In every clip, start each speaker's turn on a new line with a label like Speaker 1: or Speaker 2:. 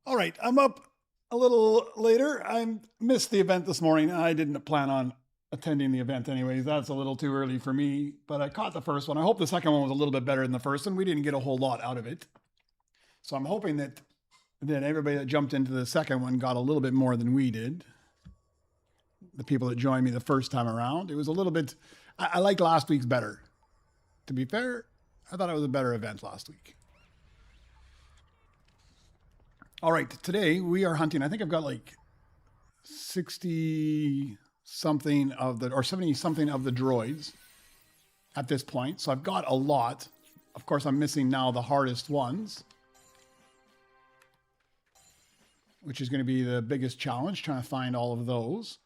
Speaker 1: All right, I'm up a little later. I missed the event this morning. I didn't plan on attending the event anyways. That's a little too early for me, but I caught the first one. I hope the second one was a little bit better than the first one. We didn't get a whole lot out of it. So I'm hoping that everybody that jumped into the second one got a little bit more than we did. The people that joined me the first time around. It was a little bit, I like last week's better. To be fair, I thought it was a better event last week. All right, today we are hunting. I think I've got like 60 something of the, or 70 something of the droids at this point. So I've got a lot. Of course, I'm missing now the hardest ones, which is going to be the biggest challenge, trying to find all of those.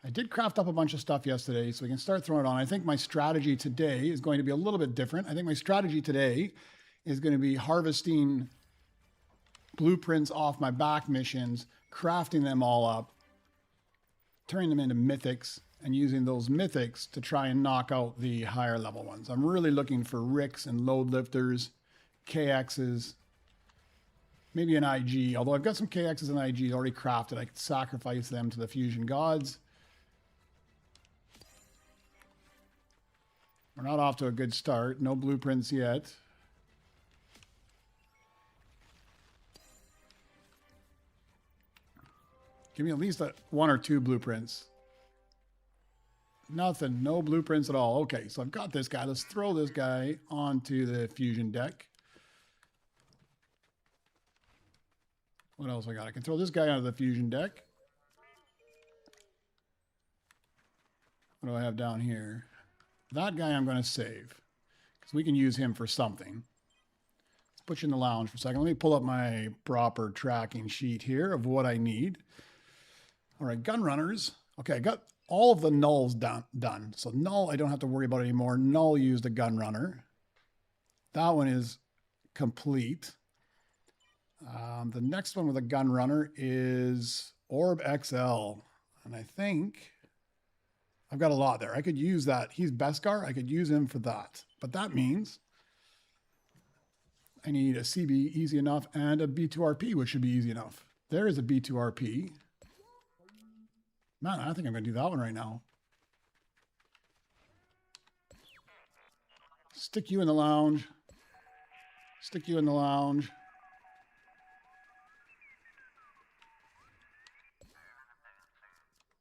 Speaker 1: I did craft up a bunch of stuff yesterday, so we can start throwing it on. I think my strategy today is going to be a little bit different. I think my strategy today is going to be harvesting blueprints off my back missions, crafting them all up, turning them into mythics, and using those mythics to try and knock out the higher level ones. I'm really looking for Ricks and load lifters, KXs, maybe an IG. Although I've got some KXs and IGs already crafted, I could sacrifice them to the fusion gods. We're not off to a good start. No blueprints yet. Give me at least one or two blueprints. Nothing. No blueprints at all. Okay, so I've got this guy. Let's throw this guy onto the fusion deck. What else I got? I can throw this guy onto the fusion deck. What do I have down here? That guy I'm going to save, because we can use him for something. Let's put you in the lounge for a second. Let me pull up my proper tracking sheet here of what I need. All right, gun runners. Okay, I got all of the nulls done. So null, I don't have to worry about anymore. Null used a gun runner. That one is complete. The next one with a gun runner is Orb XL. And I think I've got a lot there. I could use that. He's Beskar. I could use him for that. But that means I need a CB easy enough and a B2RP, which should be easy enough. There is a B2RP. Man, I think I'm going to do that one right now. Stick you in the lounge. Stick you in the lounge.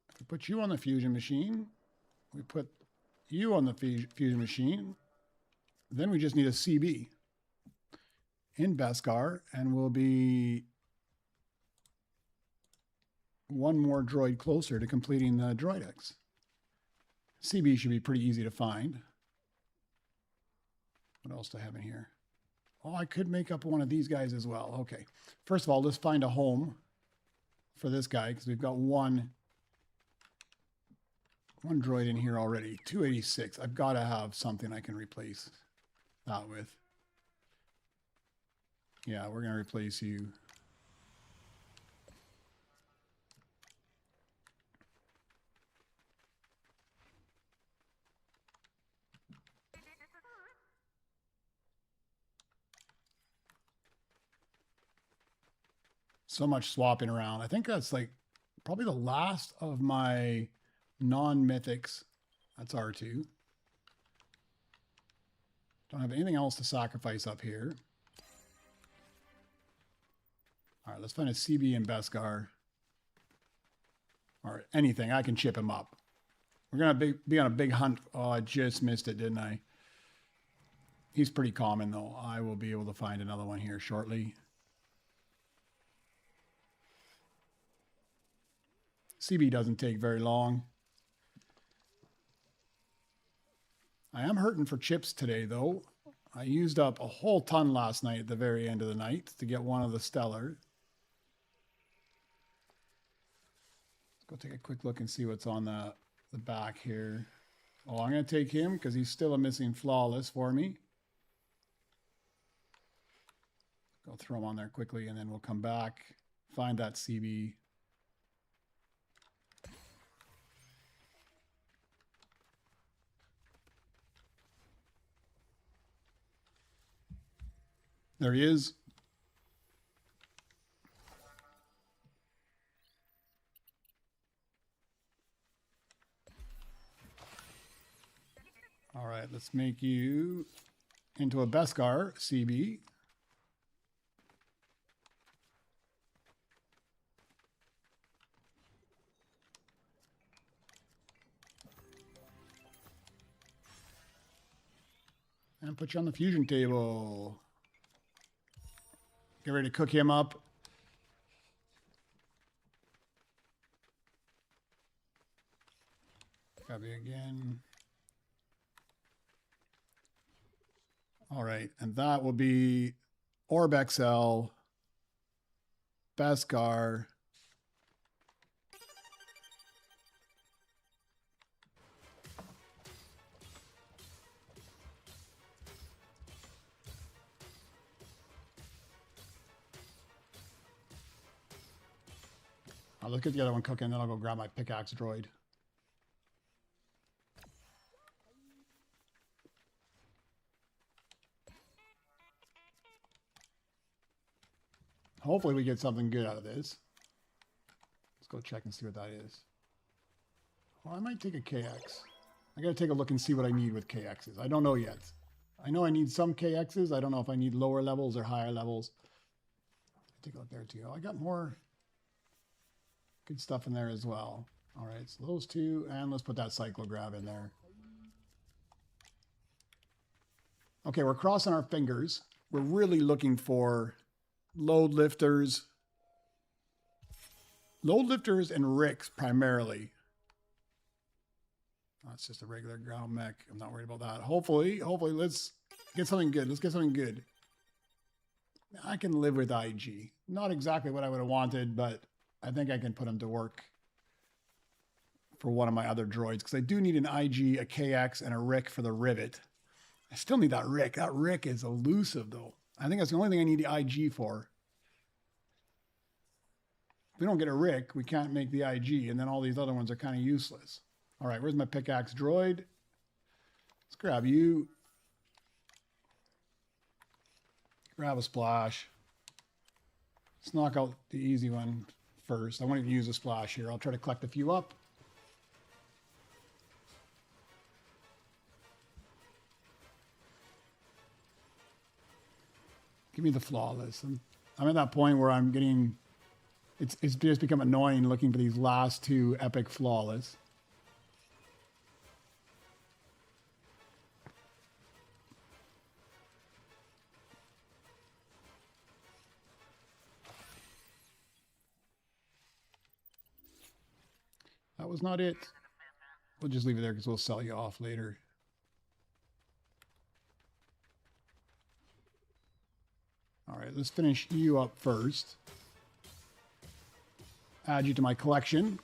Speaker 1: If we put you on the fusion machine, we put you on the fusion machine, then we just need a CB in Beskar, and we'll be one more droid closer to completing the Droid X. CB should be pretty easy to find. What else do I have in here? Oh, I could make up one of these guys as well. Okay. First of all, let's find a home for this guy, because we've got one droid in here already. 286. I've got to have something I can replace that with. Yeah, we're going to replace you. So much swapping around. I think that's like probably the last of my non-mythics. That's R2. Don't have anything else to sacrifice up here. All right, let's find a CB in Beskar. Or anything. I can chip him up. We're going to be on a big hunt. Oh, I just missed it, didn't I? He's pretty common, though. I will be able to find another one here shortly. CB doesn't take very long. I am hurting for chips today, though. I used up a whole ton last night at the very end of the night to get one of the stellar. Let's go take a quick look and see what's on the back here. Oh, I'm going to take him because he's still a missing flawless for me. Go throw him on there quickly, and then we'll come back, find that CB. There he is. right, let's make you into a Beskar CB. And put you on the fusion table. Get ready to cook him up. Copy again. All right, and that will be Orb XL, Beskar, I'll look at the other one cooking, then I'll go grab my pickaxe droid. Hopefully we get something good out of this. Let's go check and see what that is. Well, I might take a KX. I gotta take a look and see what I need with KXs. I don't know yet. I know I need some KXs. I don't know if I need lower levels or higher levels. Take a look there too. Oh, I got more good stuff in there as well. All right, so those two, and let's put that cyclograph in there. Okay, we're crossing our fingers. We're really looking for load lifters. Load lifters and ricks primarily. Oh, it's just a regular ground mech. I'm not worried about that. Hopefully, let's get something good. Let's get something good. I can live with IG. Not exactly what I would have wanted, but I think I can put them to work for one of my other droids, because I do need an IG, a KX, and a Rick for the rivet. I still need that Rick. That Rick is elusive, though. I think that's the only thing I need the IG for. If we don't get a Rick, we can't make the IG, and then all these other ones are kind of useless. All right, where's my pickaxe droid? Let's grab you. Grab a splash. Let's knock out the easy one first. I want to use a splash here. I'll try to collect a few up. Give me the flawless. I'm at that point where I'm getting... It's just become annoying looking for these last two epic flawless. That was not it. We'll just leave it there because we'll sell you off later. All right, let's finish you up first. Add you to my collection.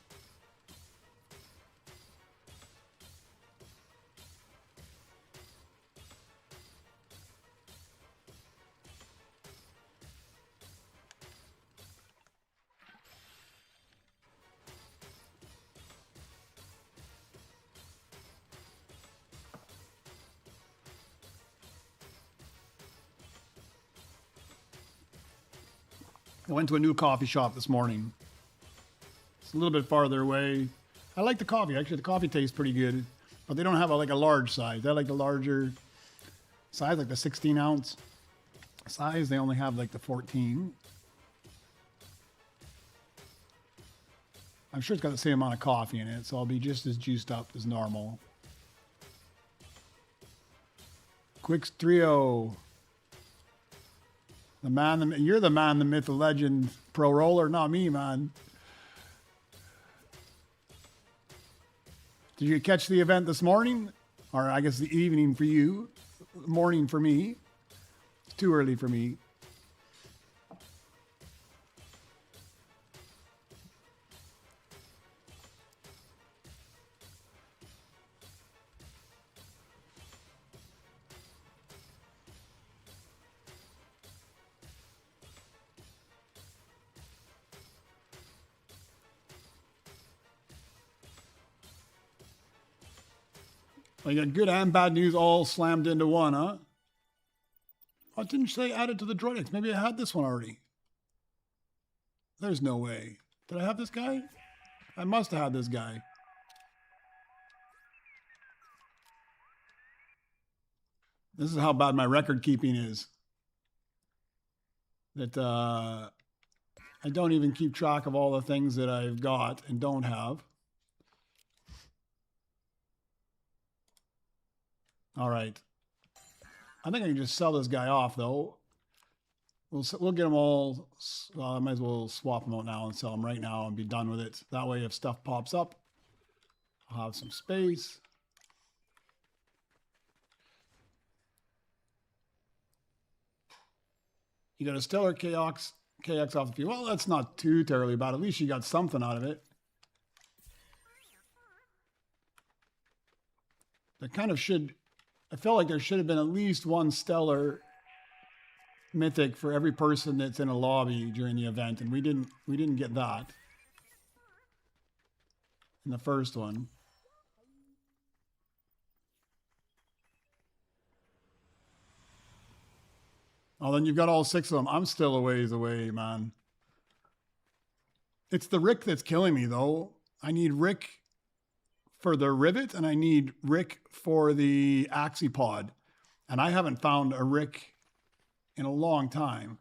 Speaker 1: I went to a new coffee shop this morning. It's a little bit farther away. I like the coffee. Actually, the coffee tastes pretty good, but they don't have like a large size. They like the larger size, like the 16-ounce size. They only have like the 14. I'm sure it's got the same amount of coffee in it, so I'll be just as juiced up as normal. Quicks Trio. The man, you're the man, the myth, the legend, pro roller, not me, man. Did you catch the event this morning? Or I guess the evening for you, morning for me. It's too early for me. Well, you got good and bad news all slammed into one, huh? Oh, didn't you say add it to the Droids? Maybe I had this one already. There's no way. Did I have this guy? I must have had this guy. This is how bad my record keeping is. That I don't even keep track of all the things that I've got and don't have. All right. I think I can just sell this guy off, though. We'll get them all. I might as well swap them out now and sell them right now and be done with it. That way, if stuff pops up, I'll have some space. You got a stellar KX off the field. Well, that's not too terribly bad. At least you got something out of it. That kind of should. I felt like there should have been at least one stellar mythic for every person that's in a lobby during the event, and we didn't get that in the first one. Oh, then you've got all 6 of them. I'm still a ways away, man. It's the Rick that's killing me, though. I need Rick for the Rivet, and I need Rick for the Axipod. And I haven't found a Rick in a long time.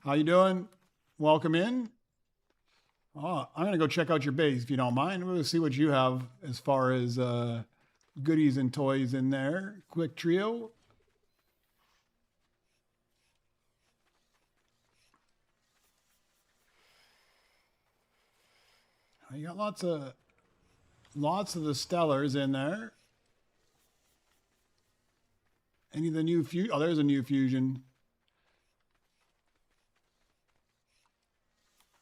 Speaker 1: How you doing? Welcome in. Oh, I'm going to go check out your base, if you don't mind. We'll see what you have as far as goodies and toys in there. Quick trio. You got lots of the stellars in there. Any of the new fusion? Oh, there's a new fusion.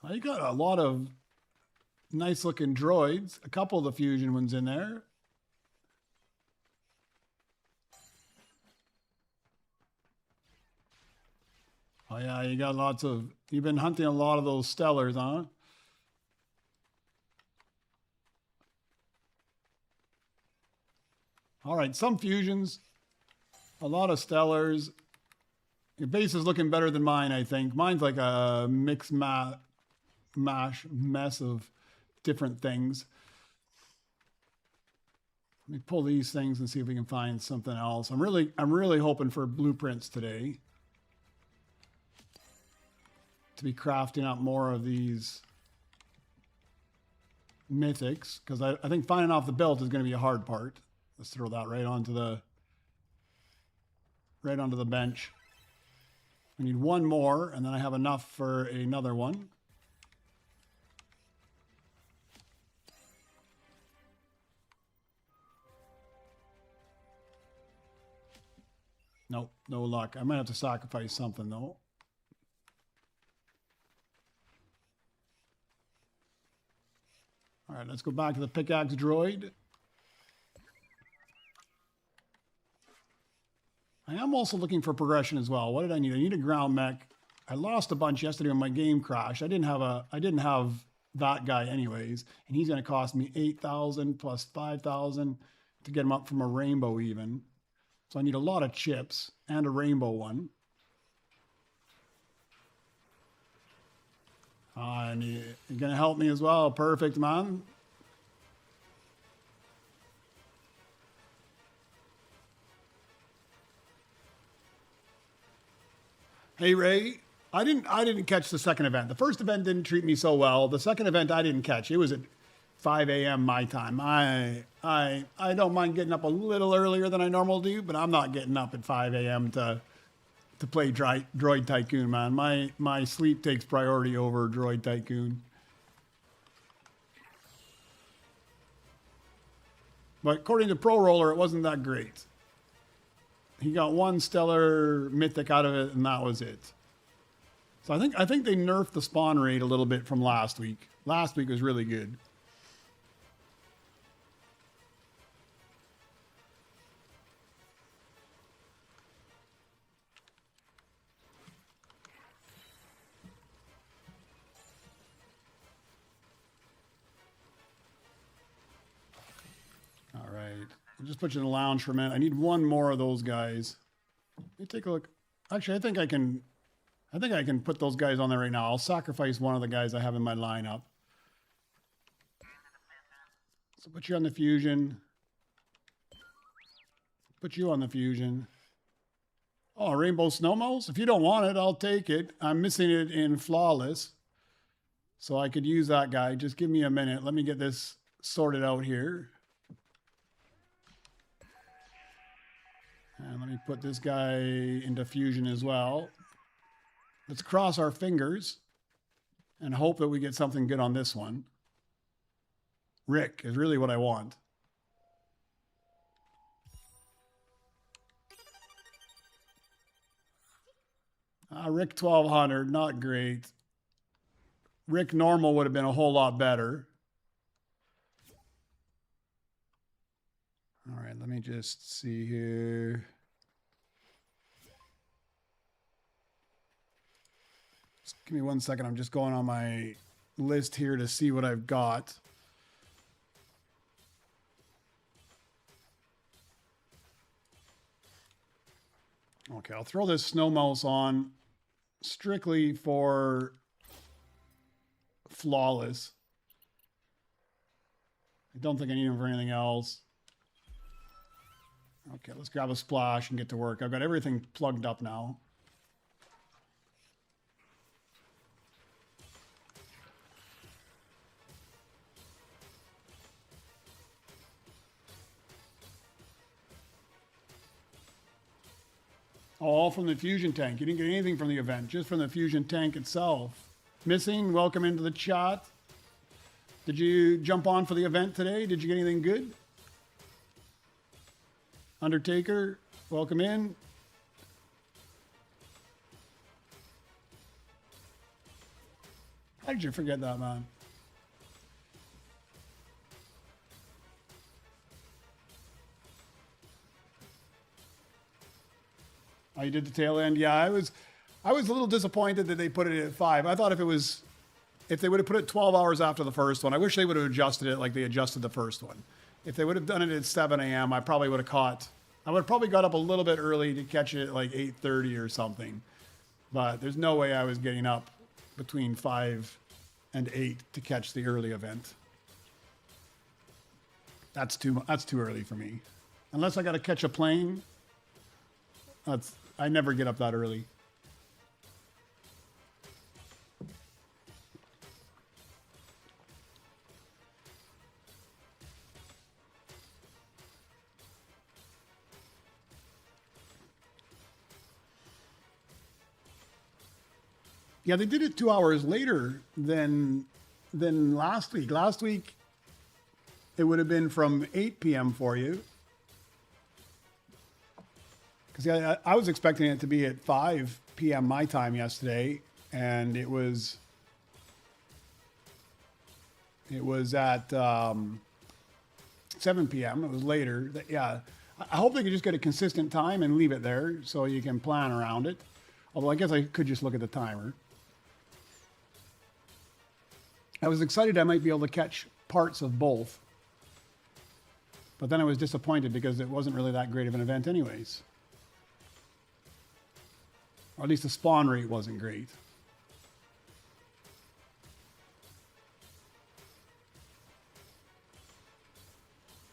Speaker 1: Oh, you got a lot of nice looking droids. A couple of the fusion ones in there. Oh yeah, you got lots of. You've been hunting a lot of those stellars, huh? All right, some fusions, a lot of stellars. Your base is looking better than mine, I think. Mine's like a mix mess of different things. Let me pull these things and see if we can find something else. I'm really hoping for blueprints today to be crafting up more of these mythics, because I think finding off the belt is going to be a hard part. Let's throw that right onto the bench. I need one more, and then I have enough for another one. Nope, no luck. I might have to sacrifice something, though. All right, let's go back to the pickaxe droid. I am also looking for progression as well. What did I need? I need a ground mech. I lost a bunch yesterday when my game crashed. I didn't have that guy anyways, and he's going to cost me 8,000 plus 5,000 to get him up from a rainbow even. So I need a lot of chips and a rainbow one. You're going to help me as well. Perfect, man. Hey, Ray. I didn't catch the second event. The first event didn't treat me so well. The second event I didn't catch. It was at 5 a.m. my time. I don't mind getting up a little earlier than I normally do, but I'm not getting up at 5 a.m. to play Droid Tycoon, man. My sleep takes priority over Droid Tycoon. But according to Pro Roller, it wasn't that great. He got one stellar mythic out of it, and that was it. So I think they nerfed the spawn rate a little bit from last week. Last week was really good. All right. I'll just put you in the lounge for a minute. I need one more of those guys. Let me take a look. Actually, I think I can put those guys on there right now. I'll sacrifice one of the guys I have in my lineup. So put you on the fusion. Put you on the fusion. Oh, rainbow snowballs? If you don't want it, I'll take it. I'm missing it in flawless. So I could use that guy. Just give me a minute. Let me get this sorted out here. And let me put this guy into fusion as well. Let's cross our fingers and hope that we get something good on this one. Rick is really what I want. Rick 1200, not great. Rick normal would have been a whole lot better. All right, let me just see here. Just give me 1 second. I'm just going on my list here to see what I've got. Okay, I'll throw this snow mouse on strictly for flawless. I don't think I need him for anything else. Okay, let's grab a splash and get to work. I've got everything plugged up now. Oh, all from the fusion tank. You didn't get anything from the event, just from the fusion tank itself. Missing, welcome into the chat. Did you jump on for the event today? Did you get anything good? Undertaker, welcome in. How did you forget that, man? Oh, you did the tail end? Yeah, I was a little disappointed that they put it at 5. I thought if they would have put it 12 hours after the first one, I wish they would have adjusted it like they adjusted the first one. If they would have done it at 7 a.m., I would have probably got up a little bit early to catch it at like 8:30 or something. But there's no way I was getting up between 5 and 8 to catch the early event. That's too early for me. Unless I got to catch a plane, I never get up that early. Yeah, they did it 2 hours later than last week. Last week, it would have been from 8 p.m. for you. Because I was expecting it to be at 5 p.m. my time yesterday, and it was at 7 p.m. It was later. Yeah, I hope they could just get a consistent time and leave it there so you can plan around it. Although I guess I could just look at the timer. I was excited I might be able to catch parts of both. But then I was disappointed because it wasn't really that great of an event anyways. Or at least the spawn rate wasn't great.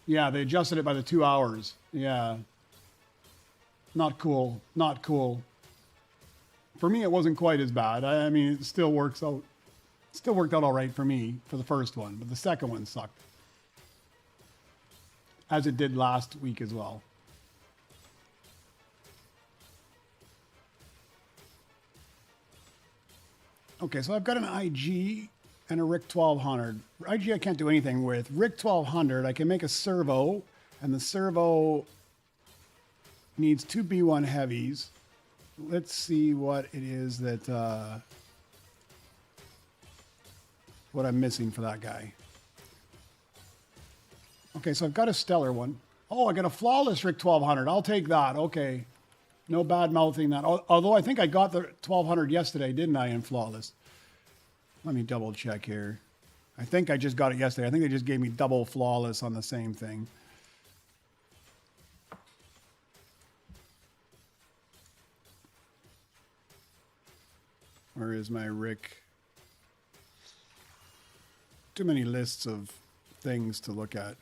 Speaker 1: Yeah, they adjusted it by the 2 hours. Yeah. Not cool. Not cool. For me, it wasn't quite as bad. I mean, it still works out. Still worked out all right for me for the first one, but the second one sucked. As it did last week as well. Okay, so I've got an IG and a Rick 1200. IG I can't do anything with. Rick 1200, I can make a servo, and the servo needs 2 B1 heavies. Let's see what it is that... what I'm missing for that guy. Okay, so I've got a stellar one. Oh, I got a flawless Rick 1200. I'll take that. Okay. No bad mouthing that. Although I think I got the 1200 yesterday, didn't I, in flawless? Let me double check here. I think I just got it yesterday. I think they just gave me double flawless on the same thing. Where is my Rick? Too many lists of things to look at.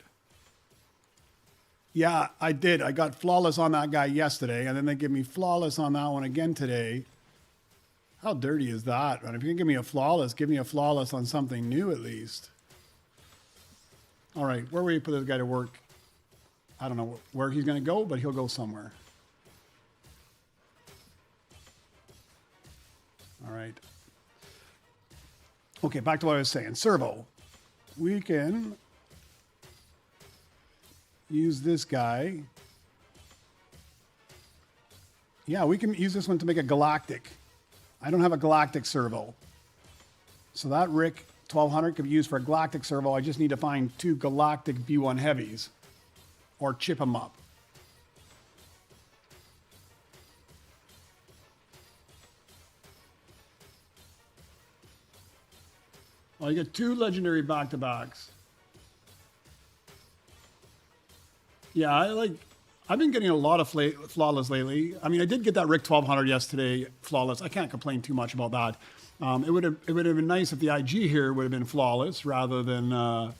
Speaker 1: Yeah, I did. I got flawless on that guy yesterday, and then they give me flawless on that one again today. How dirty is that? But if you can give me a flawless on something new at least. All right, where will you put this guy to work? I don't know where he's going to go, but he'll go somewhere. All right. Okay, back to what I was saying. Servo. We can use this guy. Yeah, we can use this one to make a galactic. I don't have a galactic servo. So that Rick 1200 could be used for a galactic servo. I just need to find 2 galactic B1 heavies or chip them up. Well, you get 2 legendary back-to-backs. Yeah, I've been getting a lot of flawless lately. I mean, I did get that Rick 1200 yesterday, flawless. I can't complain too much about that. It would have been nice if the IG here would have been flawless rather than, and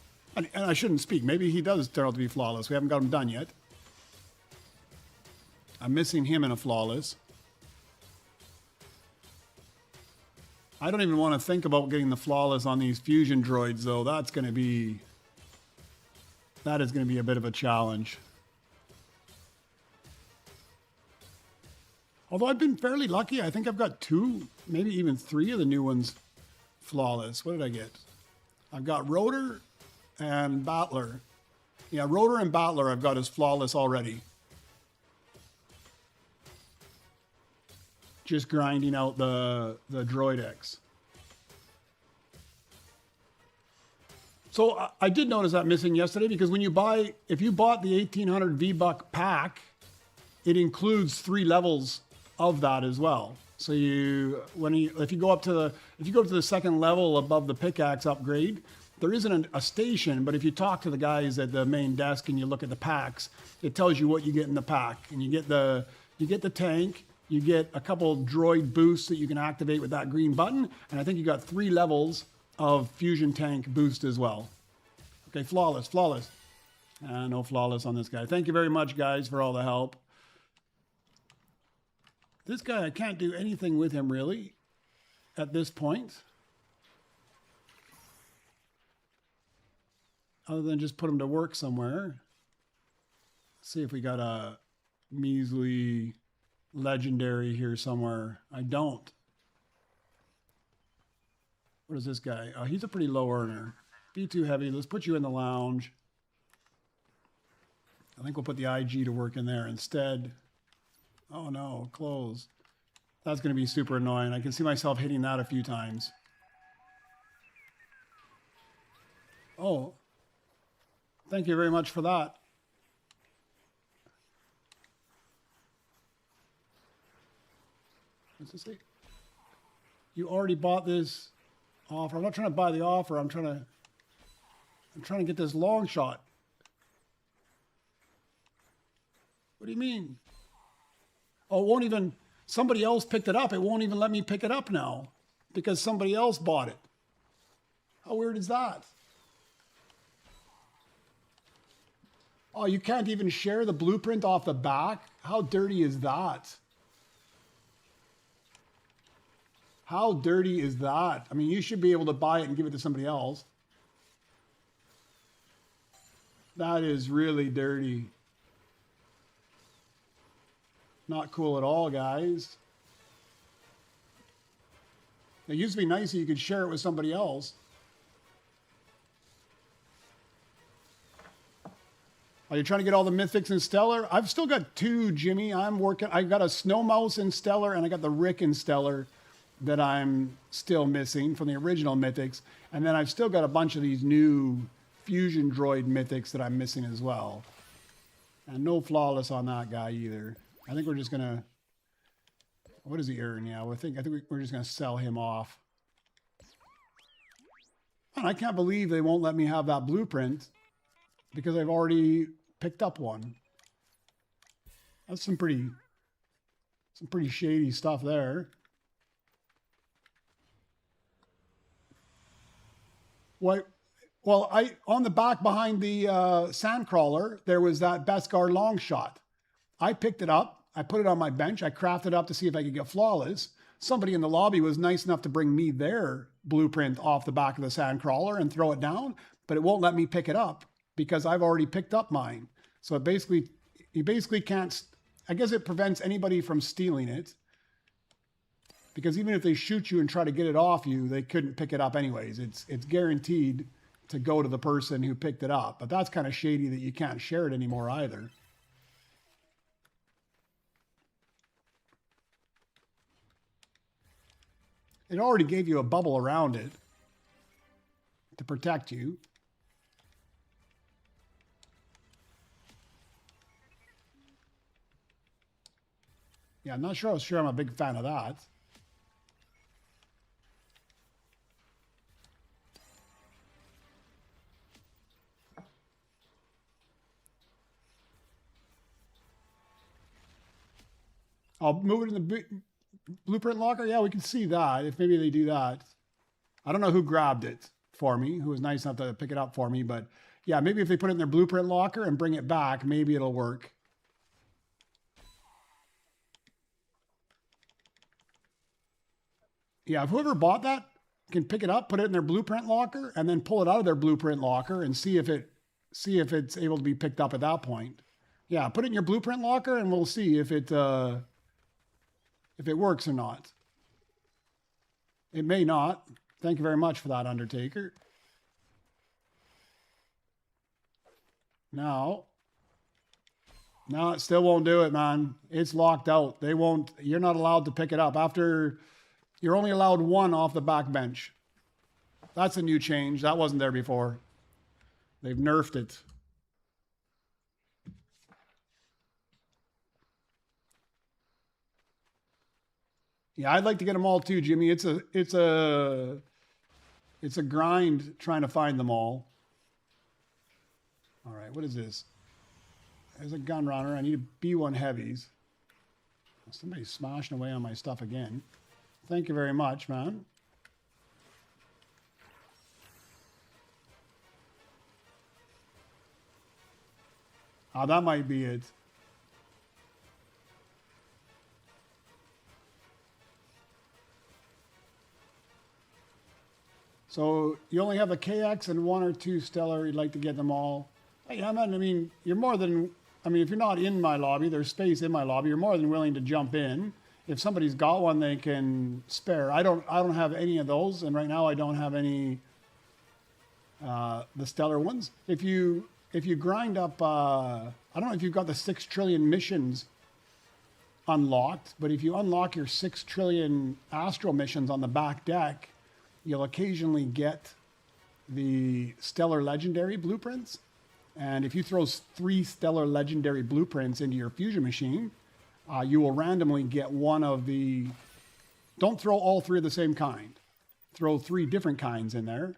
Speaker 1: I shouldn't speak. Maybe he does turn out to be flawless. We haven't got him done yet. I'm missing him in a flawless. I don't even want to think about getting the flawless on these Fusion Droids, though. That is going to be a bit of a challenge. Although I've been fairly lucky. I think I've got 2, maybe even 3 of the new ones flawless. What did I get? I've got Rotor and Battler. Yeah, Rotor and Battler I've got as flawless already. Just grinding out the Droid X. So I did notice that missing yesterday because when if you bought the 1800 V-Buck pack, it includes 3 levels of that as well. So if you go up to the second level above the pickaxe upgrade, there isn't a station, but if you talk to the guys at the main desk and you look at the packs, it tells you what you get in the pack, and you get the tank. You get a couple droid boosts that you can activate with that green button. And I think you got 3 levels of fusion tank boost as well. Okay, flawless. No flawless on this guy. Thank you very much, guys, for all the help. This guy, I can't do anything with him really at this point. Other than just put him to work somewhere. Let's see if we got a measly legendary here somewhere. I don't. What is this guy? Oh, he's a pretty low earner. Be too heavy. Let's put you in the lounge. I think we'll put the IG to work in there instead. Oh no, close. That's going to be super annoying. I can see myself hitting that a few times. Oh, thank you very much for that. What's this say? You already bought this offer. I'm not trying to buy the offer. I'm trying to get this long shot. What do you mean? Oh, it won't even, somebody else picked it up. It won't even let me pick it up now because somebody else bought it. How weird is that? Oh, you can't even share the blueprint off the back? How dirty is that? How dirty is that? I mean, you should be able to buy it and give it to somebody else. That is really dirty. Not cool at all, guys. It used to be nice that you could share it with somebody else. Are you trying to get all the Mythics in Stellar? I've still got 2, Jimmy. I got a Snow Mouse in Stellar, and I got the Rick in Stellar that I'm still missing from the original Mythics. And then I've still got a bunch of these new Fusion Droid Mythics that I'm missing as well. And no flawless on that guy either. I think we're just going to... What does he earn? Yeah, I think we're just going to sell him off. And I can't believe they won't let me have that blueprint because I've already picked up one. That's some pretty shady stuff there. Well, on the back behind the sandcrawler, there was that Beskar long shot. I picked it up. I put it on my bench. I crafted it up to see if I could get flawless. Somebody in the lobby was nice enough to bring me their blueprint off the back of the sandcrawler and throw it down, but it won't let me pick it up because I've already picked up mine. So you basically can't, I guess it prevents anybody from stealing it, because even if they shoot you and try to get it off you, they couldn't pick it up anyways. It's guaranteed to go to the person who picked it up. But that's kind of shady that you can't share it anymore either. It already gave you a bubble around it to protect you. Yeah, I'm not sure I'm a big fan of that. I'll move it in the blueprint locker. Yeah, we can see that if maybe they do that. I don't know who grabbed it for me, who was nice enough to pick it up for me, but yeah, maybe if they put it in their blueprint locker and bring it back, maybe it'll work. Yeah, if whoever bought that can pick it up, put it in their blueprint locker, and then pull it out of their blueprint locker and see if it's able to be picked up at that point. Yeah, put it in your blueprint locker, and we'll see if it works or not. It may not. Thank you very much for that, Undertaker. No, it still won't do it, man. It's locked out. They won't. You're not allowed to pick it up after. You're only allowed one off the back bench. That's a new change. That wasn't there before. They've nerfed it. Yeah, I'd like to get them all too, Jimmy. It's a grind trying to find them all. All right, what is this? There's a gun runner. I need a B1 heavies. Somebody's smashing away on my stuff again. Thank you very much, man. Oh, that might be it. So you only have a KX and one or two stellar. You'd like to get them all. Yeah, man, I mean, you're more than, I mean, if you're not in my lobby, there's space in my lobby. You're more than willing to jump in. If somebody's got one, they can spare. I don't have any of those, and right now I don't have any the stellar ones. If you grind up, I don't know if you've got the 6 trillion missions unlocked, but if you unlock your 6 trillion astral missions on the back deck, you'll occasionally get the stellar legendary blueprints. And if you throw 3 stellar legendary blueprints into your fusion machine, you will randomly get one of the, don't throw all 3 of the same kind. Throw 3 different kinds in there.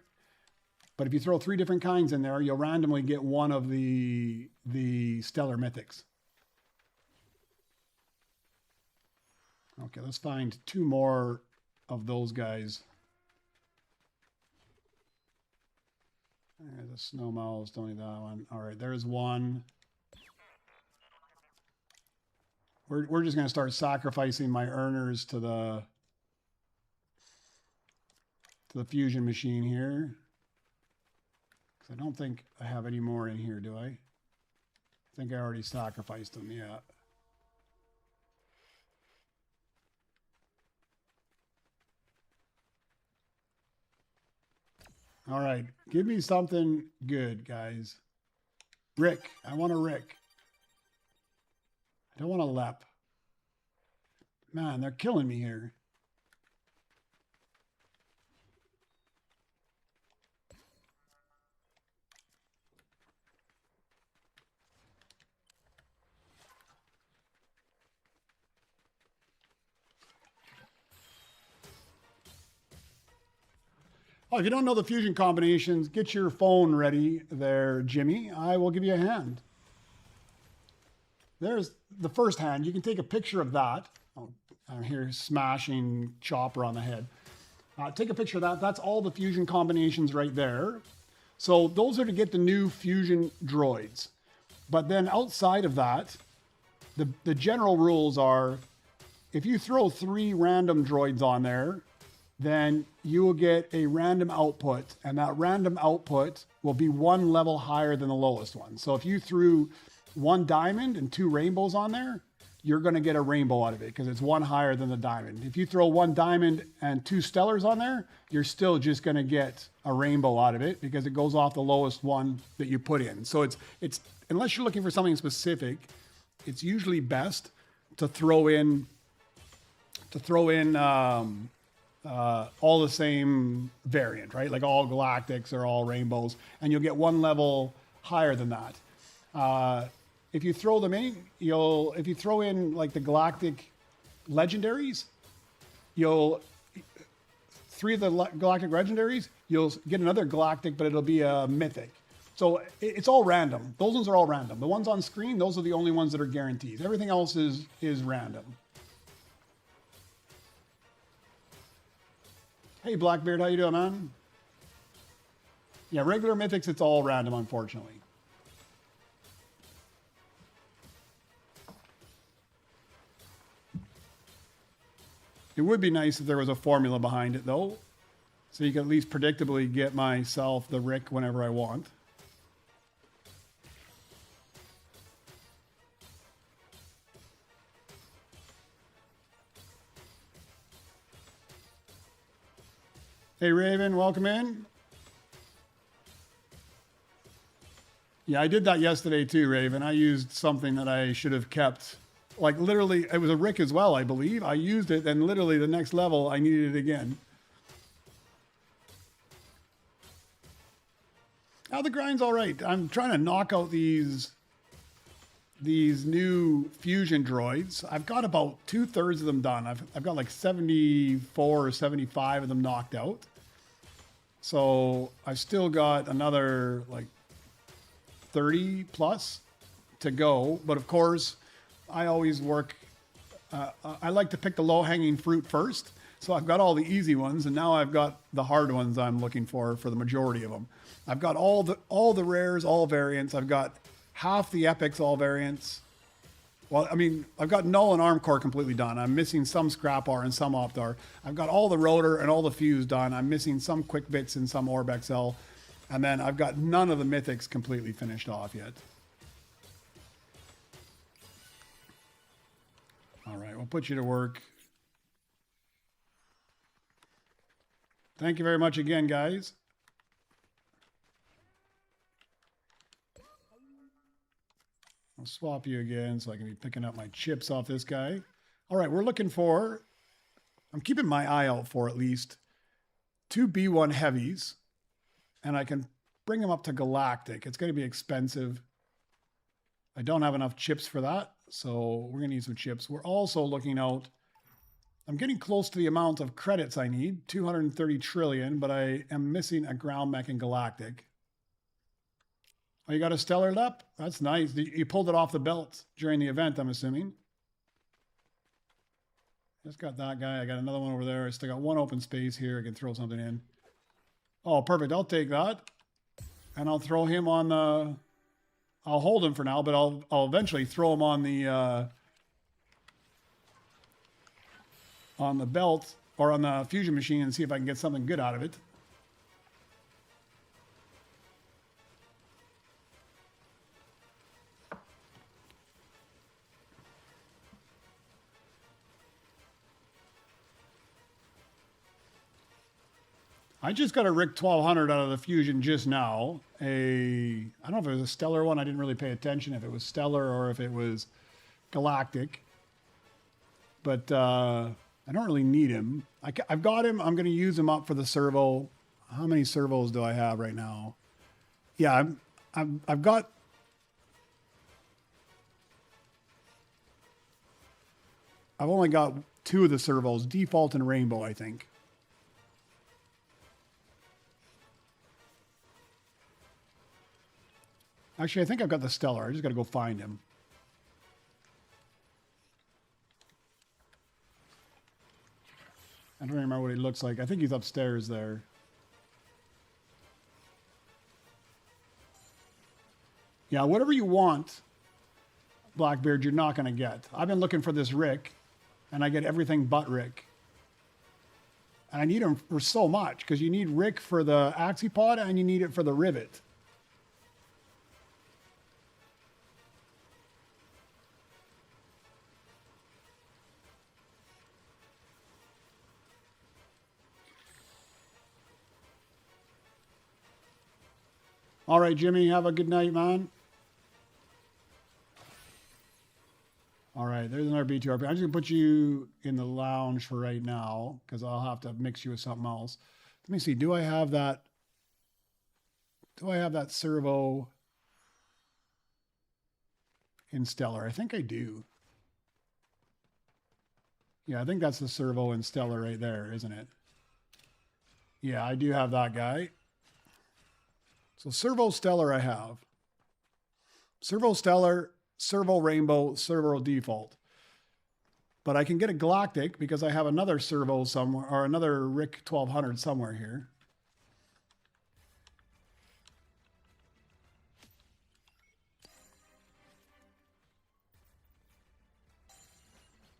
Speaker 1: But if you throw 3 different kinds in there, you'll randomly get one of the stellar mythics. Okay, let's find 2 more of those guys. There's a snow mouse, don't need that one. All right, there's one. We're just going to start sacrificing my earners to the fusion machine here. Because I don't think I have any more in here, do I? I think I already sacrificed them, yeah. All right, give me something good, guys. Rick, I want a Rick. I don't want a Lep. Man, they're killing me here. Oh, if you don't know the fusion combinations, get your phone ready there, Jimmy. I will give you a hand. There's the first hand. You can take a picture of that. Oh, I'm here smashing Chopper on the head. Take a picture of that. That's all the fusion combinations right there. So those are to get the new Fusion Droids. But then outside of that, the general rules are, if you throw 3 random droids on there, then you will get a random output, and that random output will be 1 level higher than the lowest one. So if you threw 1 diamond and 2 rainbows on there, you're going to get a rainbow out of it because it's 1 higher than the diamond. If you throw 1 diamond and 2 stellars on there, you're still just going to get a rainbow out of it because it goes off the lowest one that you put in. So it's unless you're looking for something specific, it's usually best to throw in all the same variant, right? Like all galactics or all rainbows, and you'll get 1 level higher than that. If you throw them in, if you throw in like the galactic legendaries, 3 of the galactic legendaries, you'll get another galactic, but it'll be a mythic. So it's all random. Those ones are all random. The ones on screen, those are the only ones that are guaranteed. Everything else is random. Hey, Blackbeard, how you doing, man? Yeah, regular mythics, it's all random, unfortunately. It would be nice if there was a formula behind it, though, so you can at least predictably get myself the Rick whenever I want. Hey, Raven, welcome in. Yeah, I did that yesterday too, Raven. I used something that I should have kept. Like literally, it was a Rick as well, I believe. I used it, and literally the next level, I needed it again. Now the grind's all right. I'm trying to knock out these new Fusion Droids. I've got about 2/3 of them done. I've got like 74 or 75 of them knocked out. So I've still got another like 30 plus to go. But of course, I always work, I like to pick the low-hanging fruit first. So I've got all the easy ones, and now I've got the hard ones I'm looking for the majority of them. I've got all the rares, all variants. I've got half the epics, all variants. Well, I mean, I've got null and arm core completely done. I'm missing some scrap R and some optar. I've got all the rotor and all the fuse done. I'm missing some quick bits and some orb XL. And then I've got none of the mythics completely finished off yet. All right, we'll put you to work. Thank you very much again, guys. I'll swap you again so I can be picking up my chips off this guy. All right, we're looking for, I'm keeping my eye out for at least 2 B1 heavies, and I can bring them up to galactic. It's going to be expensive. I don't have enough chips for that, so we're going to need some chips. We're also looking out, I'm getting close to the amount of credits I need, 230 trillion, but I am missing a ground mech and galactic. Oh, you got a stellar lep? That's nice. You pulled it off the belt during the event, I'm assuming. Just got that guy. I got another one over there. I still got 1 open space here. I can throw something in. Oh, perfect. I'll take that. And I'll throw him on the... I'll hold him for now, but I'll eventually throw him on the belt or on the fusion machine and see if I can get something good out of it. I just got a Rick 1200 out of the Fusion just now. I don't know if it was a stellar one. I didn't really pay attention if it was stellar or if it was galactic. But I don't really need him. I've got him. I'm going to use him up for the servo. How many servos do I have right now? Yeah, I've got... I've only got 2 of the servos, default and rainbow, I think. Actually, I think I've got the stellar. I just got to go find him. I don't remember what he looks like. I think he's upstairs there. Yeah, whatever you want, Blackbeard, you're not going to get. I've been looking for this Rick, and I get everything but Rick. And I need him for so much, because you need Rick for the Axipod, and you need it for the Rivet. All right, Jimmy, have a good night, man. All right, there's another B2RP. I'm just going to put you in the lounge for right now because I'll have to mix you with something else. Let me see. Do I have that? Do I have that servo in Stellar? I think I do. Yeah, I think that's the servo in Stellar right there, isn't it? Yeah, I do have that guy. So Servo Stellar I have. Servo Stellar, Servo Rainbow, Servo Default. But I can get a Galactic because I have another Servo somewhere, or another Rick 1200 somewhere here.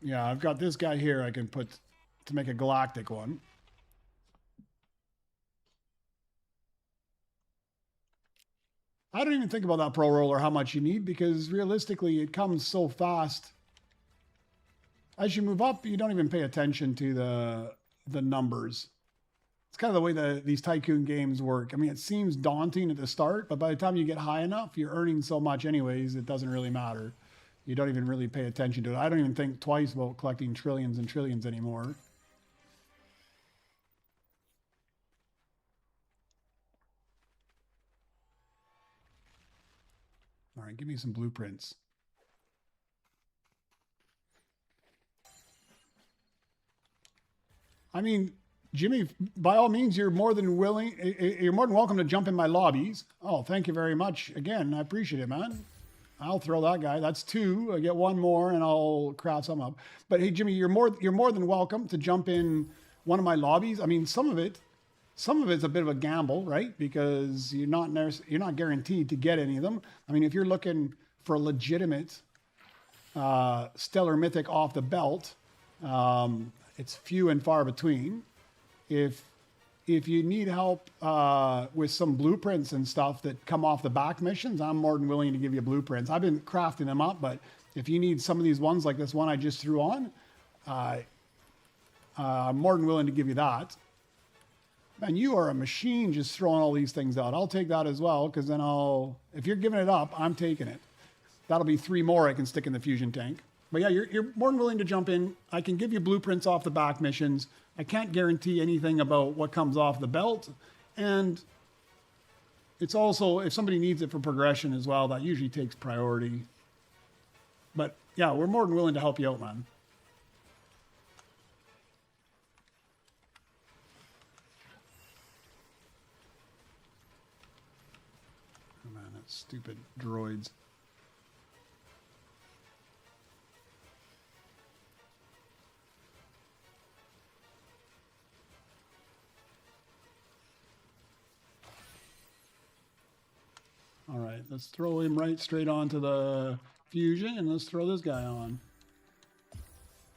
Speaker 1: Yeah, I've got this guy here I can put to make a Galactic one. I don't even think about that Pro Roller, how much you need, because realistically it comes so fast. As you move up, you don't even pay attention to the numbers. It's kind of the way these Tycoon games work. I mean, it seems daunting at the start, but by the time you get high enough, you're earning so much anyways, it doesn't really matter. You don't even really pay attention to it. I don't even think twice about collecting trillions and trillions anymore. All right, give me some blueprints. I mean, Jimmy, by all means, you're more than welcome to jump in my lobbies. Oh, thank you very much. Again, I appreciate it, man. I'll throw that guy. That's two. I get one more and I'll craft some up. But hey, Jimmy, you're more than welcome to jump in one of my lobbies. I mean, some of it's a bit of a gamble, right? Because you're not guaranteed to get any of them. I mean, if you're looking for a legitimate stellar mythic off the belt, it's few and far between. If you need help with some blueprints and stuff that come off the back missions, I'm more than willing to give you blueprints. I've been crafting them up, but if you need some of these ones like this one I just threw on, I'm more than willing to give you that. Man, you are a machine just throwing all these things out. I'll take that as well, because then if you're giving it up, I'm taking it. That'll be 3 more I can stick in the fusion tank. But yeah, you're more than willing to jump in. I can give you blueprints off the back missions. I can't guarantee anything about what comes off the belt. And it's also, if somebody needs it for progression as well, that usually takes priority. But yeah, we're more than willing to help you out, man. Oh man, that's stupid droids. All right, let's throw him right straight onto the fusion, and let's throw this guy on.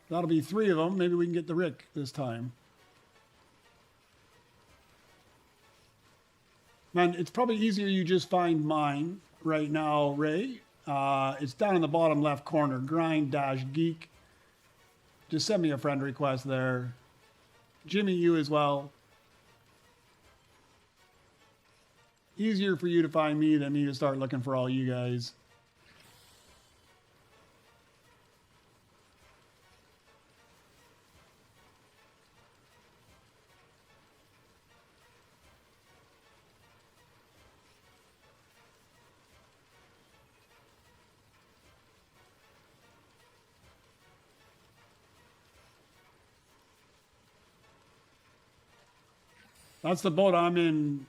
Speaker 1: That'll be 3 of them. Maybe we can get the Rick this time. Man, it's probably easier you just find mine right now, Ray. It's down in the bottom left corner, GrindGeek. Just send me a friend request there. Jimmy, you as well. Easier for you to find me than me to start looking for all you guys. That's the boat I'm in,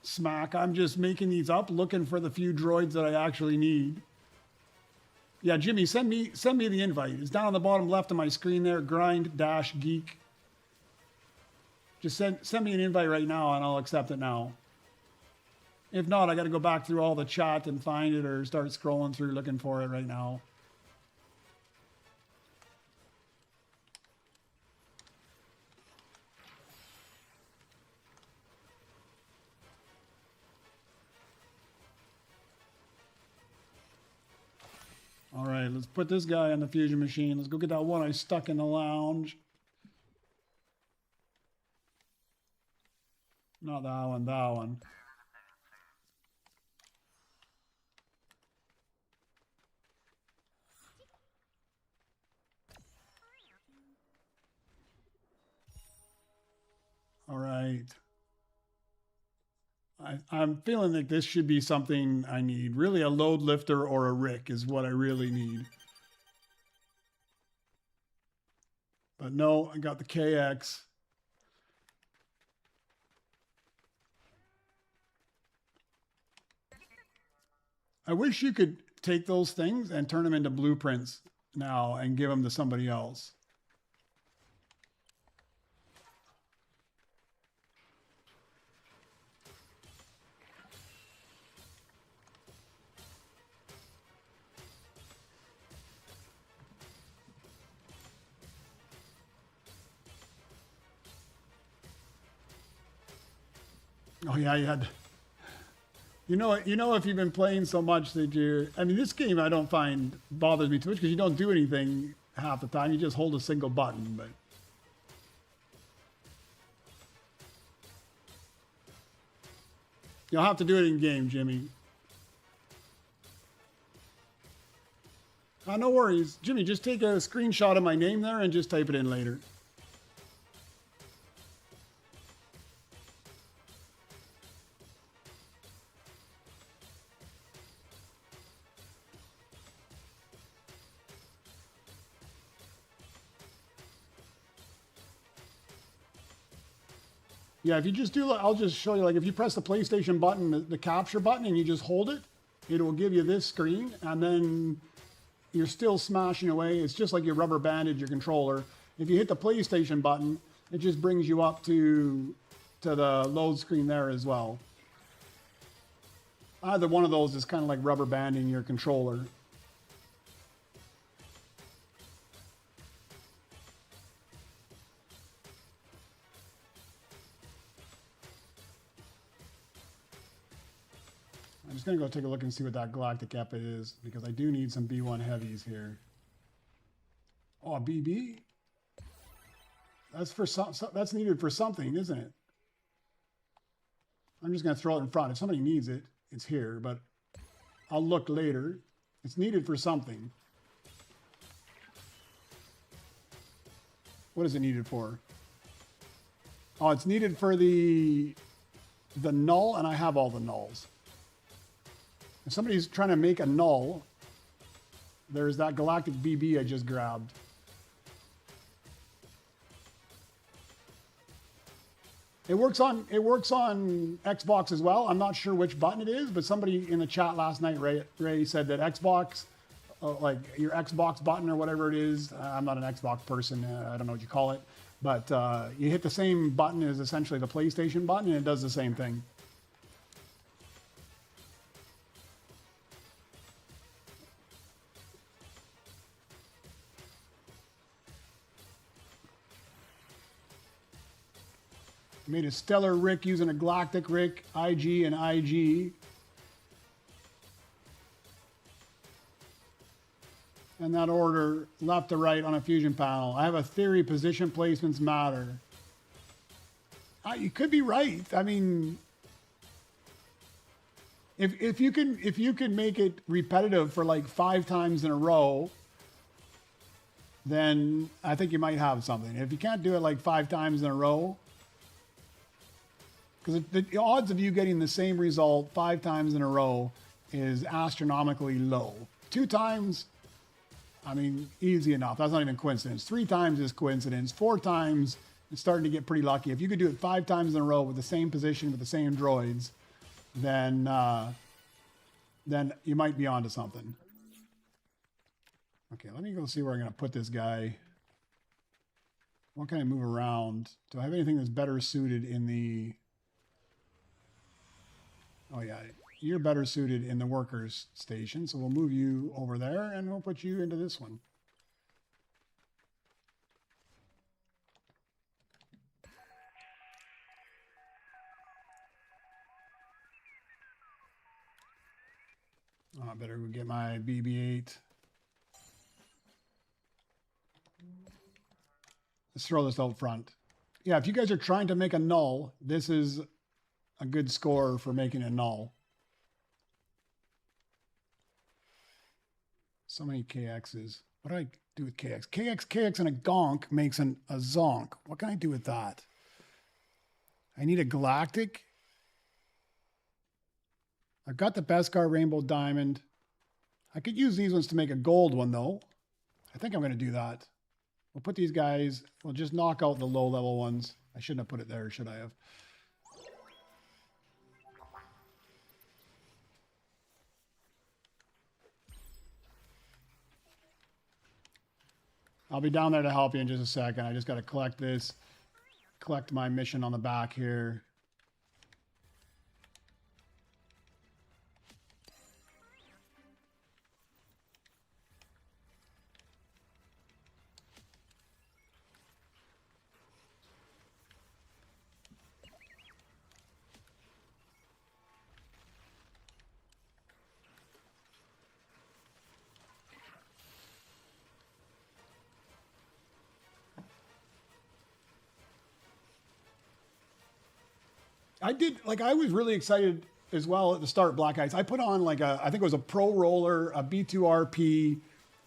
Speaker 1: Smack. I'm just making these up, looking for the few droids that I actually need. Yeah, Jimmy, send me the invite. It's down on the bottom left of my screen there, GrindGeek. Just send me an invite right now and I'll accept it now. If not, I got to go back through all the chat and find it or start scrolling through looking for it right now. All right, let's put this guy on the fusion machine. Let's go get that one I stuck in the lounge. Not that one, that one. All right. I'm feeling like this should be something I need. Really, a load lifter or a rick is what I really need. But no, I got the KX. I wish you could take those things and turn them into blueprints now and give them to somebody else. Oh yeah, you had. You know, if you've been playing so much that you're. I mean, this game I don't find bothers me too much because you don't do anything half the time. You just hold a single button, but. You'll have to do it in game, Jimmy. No worries, Jimmy. Just take a screenshot of my name there and just type it in later. Yeah, if you just do, I'll just show you, like if you press the PlayStation button, the capture button, and you just hold it, it will give you this screen, and then you're still smashing away. It's just like you rubber banded your controller. If you hit the PlayStation button, it just brings you up to the load screen there as well. Either one of those is kind of like rubber banding your controller. I'm just going to go take a look and see what that galactic epit is, because I do need some B1 heavies here. Oh, a BB? That's for that's needed for something, isn't it? I'm just going to throw it in front. If somebody needs it, it's here, but I'll look later. It's needed for something. What is it needed for? Oh, it's needed for the null, and I have all the nulls. If somebody's trying to make a null, there's that galactic BB I just grabbed. It works on Xbox as well. I'm not sure which button it is, but somebody in the chat last night, Ray said that Xbox, like your Xbox button or whatever it is. I'm not an Xbox person. I don't know what you call it, but you hit the same button as essentially the PlayStation button, and it does the same thing. Made a stellar Rick using a galactic Rick, IG and IG. And that order left to right on a fusion panel. I have a theory position placements matter. You could be right. I mean, if you can make it repetitive for like 5 times in a row, then I think you might have something. If you can't do it like 5 times in a row, because the odds of you getting the same result 5 times in a row is astronomically low. 2 times, I mean, easy enough. That's not even coincidence. 3 times is coincidence. 4 times, it's starting to get pretty lucky. If you could do it 5 times in a row with the same position, with the same droids, then you might be onto something. Okay, let me go see where I'm going to put this guy. What can I move around? Do I have anything that's better suited in the... Oh yeah, you're better suited in the workers station, so we'll move you over there and we'll put you into this one. Oh, I better go get my BB-8. Let's throw this out front. Yeah, if you guys are trying to make a null, this is a good score for making a null. So many KXs. What do I do with KX? KX, and a gonk makes a zonk. What can I do with that? I need a galactic. I've got the Beskar Rainbow Diamond. I could use these ones to make a gold one, though. I think I'm going to do that. We'll put these guys, we'll just knock out the low-level ones. I shouldn't have put it there, should I have? I'll be down there to help you in just a second. I just got to collect this, collect my mission on the back here. I was really excited as well at the start, Black Ice. I put on I think it was a Pro Roller, a B2RP,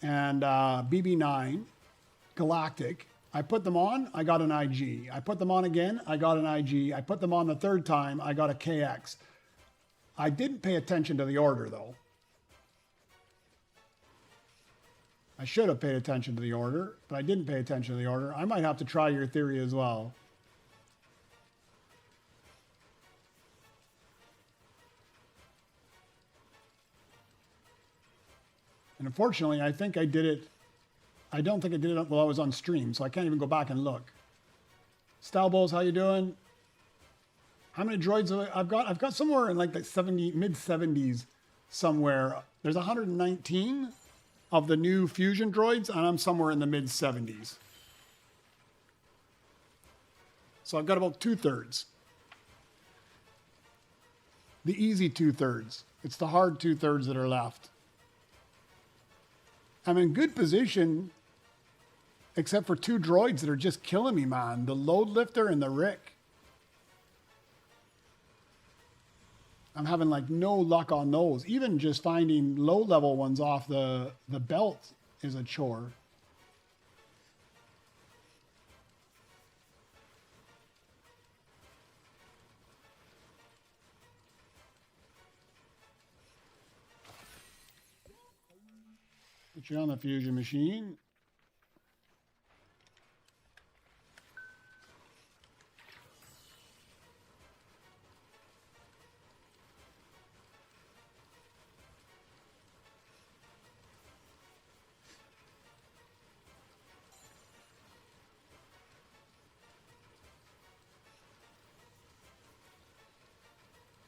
Speaker 1: and BB9 Galactic. I put them on, I got an IG. I put them on again, I got an IG. I put them on the third time, I got a KX. I didn't pay attention to the order, though. I should have paid attention to the order, but I didn't pay attention to the order. I might have to try your theory as well. And unfortunately, I think I did it. I don't think I did it while I was on stream, so I can't even go back and look. Stalbos, how you doing? How many droids have I've got? I've got somewhere in like the mid 70s somewhere. There's 119 of the new Fusion Droids, and I'm somewhere in the mid 70s. So I've got about 2/3. The easy 2/3. It's the hard 2/3 that are left. I'm in good position, except for 2 droids that are just killing me, man. The Load Lifter and the Rick. I'm having like no luck on those. Even just finding low-level ones off the belt is a chore. Put you on the fusion machine.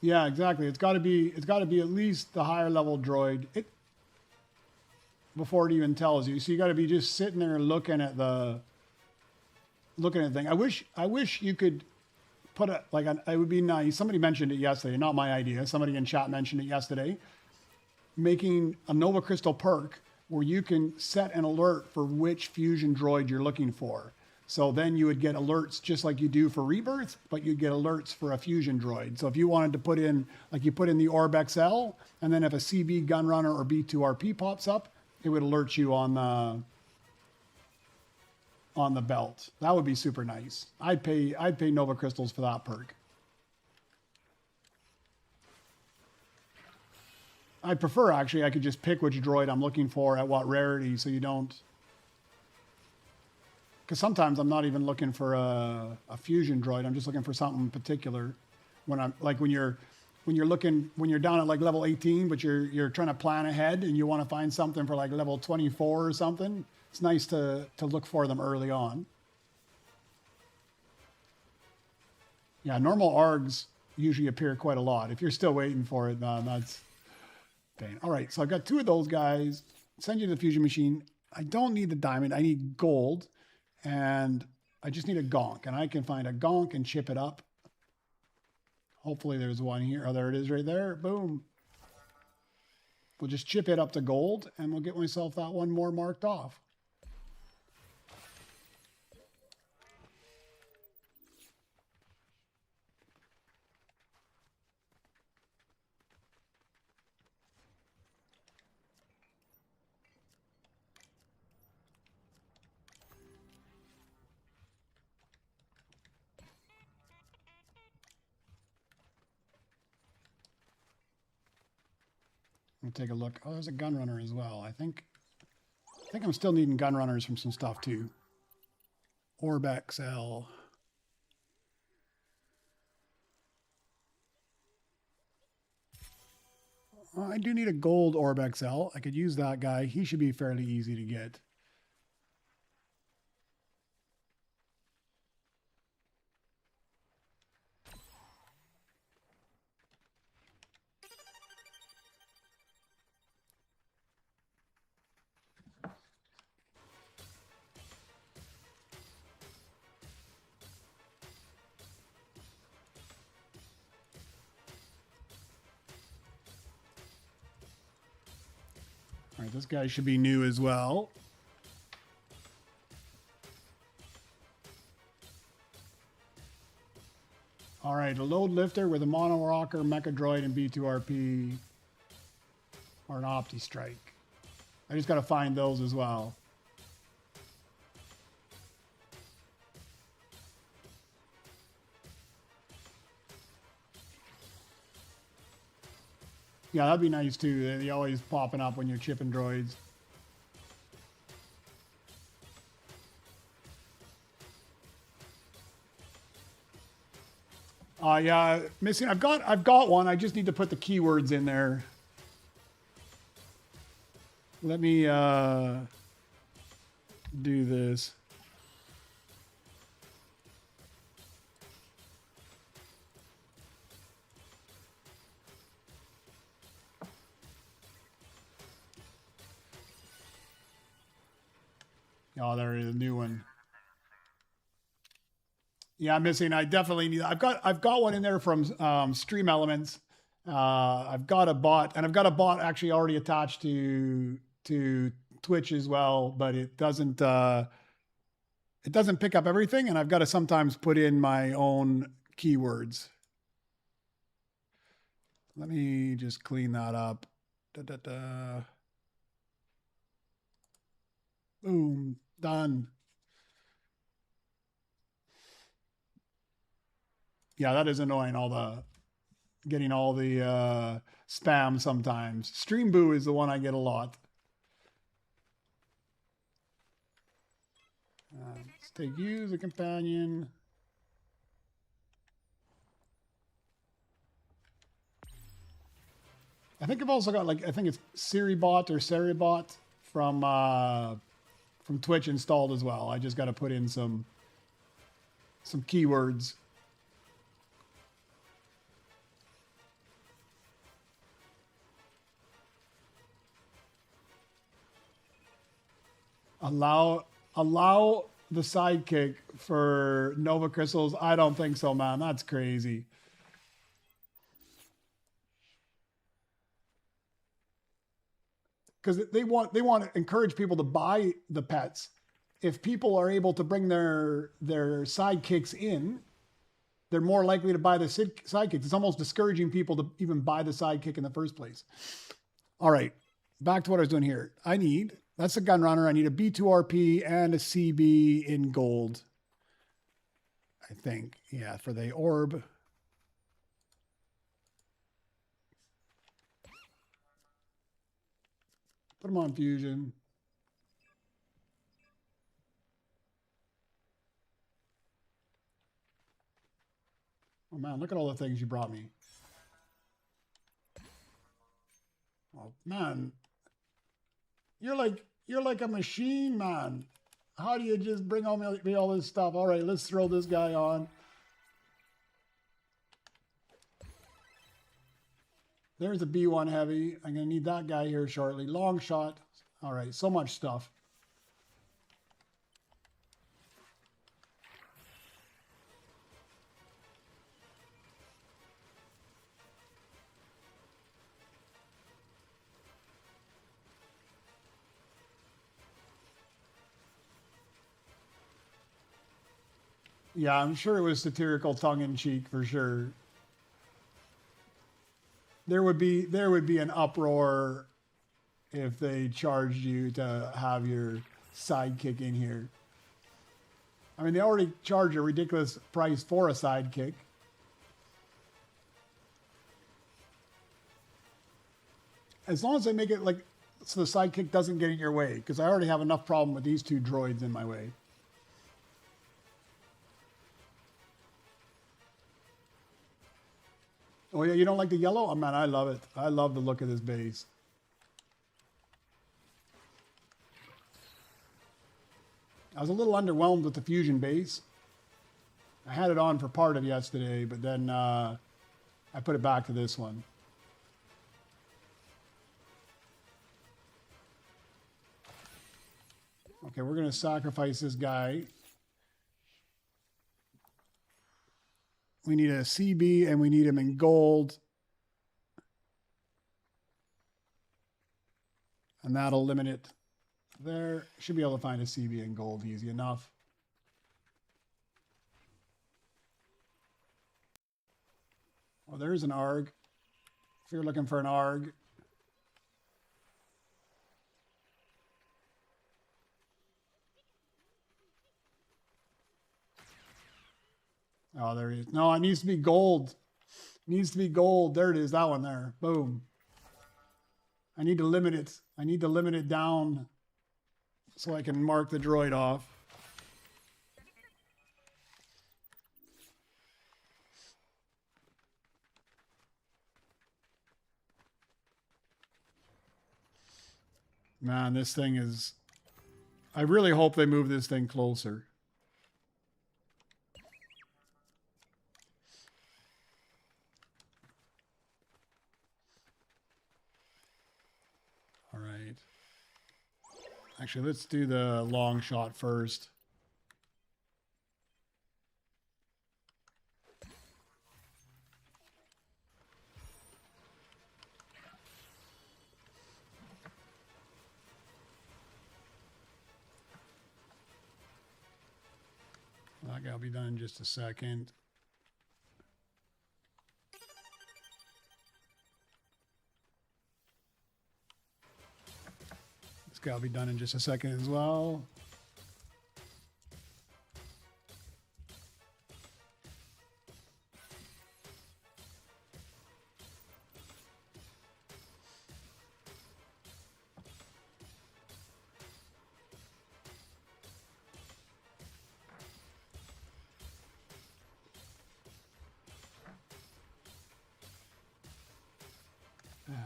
Speaker 1: Yeah, exactly. It's got to be at least the higher level droid. Before it even tells you. So you got to be just sitting there looking at the thing. I wish you could put it would be nice. Somebody mentioned it yesterday, not my idea. Somebody in chat mentioned it yesterday. Making a Nova Crystal perk where you can set an alert for which fusion droid you're looking for. So then you would get alerts just like you do for Rebirth, but you'd get alerts for a fusion droid. So if you wanted to put in, like you put in the Orb XL, and then if a CB Gunrunner or B2RP pops up, it would alert you on the belt. That would be super nice. I'd pay Nova Crystals for that perk. I'd prefer, actually, I could just pick which droid I'm looking for at what rarity, so you don't... Because sometimes I'm not even looking for a fusion droid. I'm just looking for something particular. When I'm like when you're down at like level 18, but you're trying to plan ahead and you want to find something for like level 24 or something. It's nice to look for them early on. Yeah, normal ARGs usually appear quite a lot. If you're still waiting for it, man, that's pain. All right, so I've got 2 of those guys. Send you to the fusion machine. I don't need the diamond. I need gold, and I just need a gonk, and I can find a gonk and chip it up. Hopefully there's one here. Oh, there it is right there. Boom. We'll just chip it up to gold, and we'll get myself that one more marked off. We'll take a look. Oh, there's a gun runner as well. I think I'm still needing gun runners from some stuff too. Orb XL. I do need a gold Orb XL. I could use that guy. He should be fairly easy to get. All right, this guy should be new as well. All right, a load lifter with a mono rocker, mecha droid, and B2RP, or an Opti Strike. I just got to find those as well. Yeah, that'd be nice too. They're always popping up when you're chipping droids. Yeah, missing. I've got one. I just need to put the keywords in there. Let me do this. Oh, there is a new one. Yeah, I'm missing. I definitely need. I've got one in there from Stream Elements. I've got a bot, and I've got a bot actually already attached to Twitch as well, but it doesn't pick up everything, and I've got to sometimes put in my own keywords. Let me just clean that up. Boom, done. Yeah, that is annoying. Getting all the spam sometimes. Stream Boo is the one I get a lot. Let's take you as a companion. I think I've also got I think it's Siribot or Seribot from Twitch installed as well. I just got to put in some keywords. Allow the sidekick for Nova Crystals? I don't think so, man. That's crazy. Because they want to encourage people to buy the pets. If people are able to bring their sidekicks in, they're more likely to buy the sidekicks. It's almost discouraging people to even buy the sidekick in the first place. All right, back to what I was doing here. That's a gun runner. I need a B2RP and a CB in gold. I think, yeah, for the orb. Put them on fusion. Oh man, look at all the things you brought me. Oh man. You're like a machine, man. How do you just bring me all this stuff? All right, let's throw this guy on. There's a B1 heavy. I'm going to need that guy here shortly. Long shot. All right, so much stuff. Yeah, I'm sure it was satirical tongue-in-cheek for sure. There would be an uproar if they charged you to have your sidekick in here. I mean, they already charge a ridiculous price for a sidekick. As long as they make it like so the sidekick doesn't get in your way, because I already have enough problem with these two droids in my way. Oh yeah, you don't like the yellow? Oh man, I love it. I love the look of this base. I was a little underwhelmed with the Fusion base. I had it on for part of yesterday, but then I put it back to this one. Okay, we're going to sacrifice this guy. We need a CB and we need him in gold. And that'll limit it there. Should be able to find a CB in gold easy enough. Oh, there's an ARG. If you're looking for an ARG. Oh, there he is. No, it needs to be gold. It needs to be gold. There it is. That one there. Boom. I need to limit it. I need to limit it down so I can mark the droid off. Man, this thing is... I really hope they move this thing closer. All right. Actually, let's do the long shot first. That guy will be done in just a second. This guy will be done in just a second as well. Man,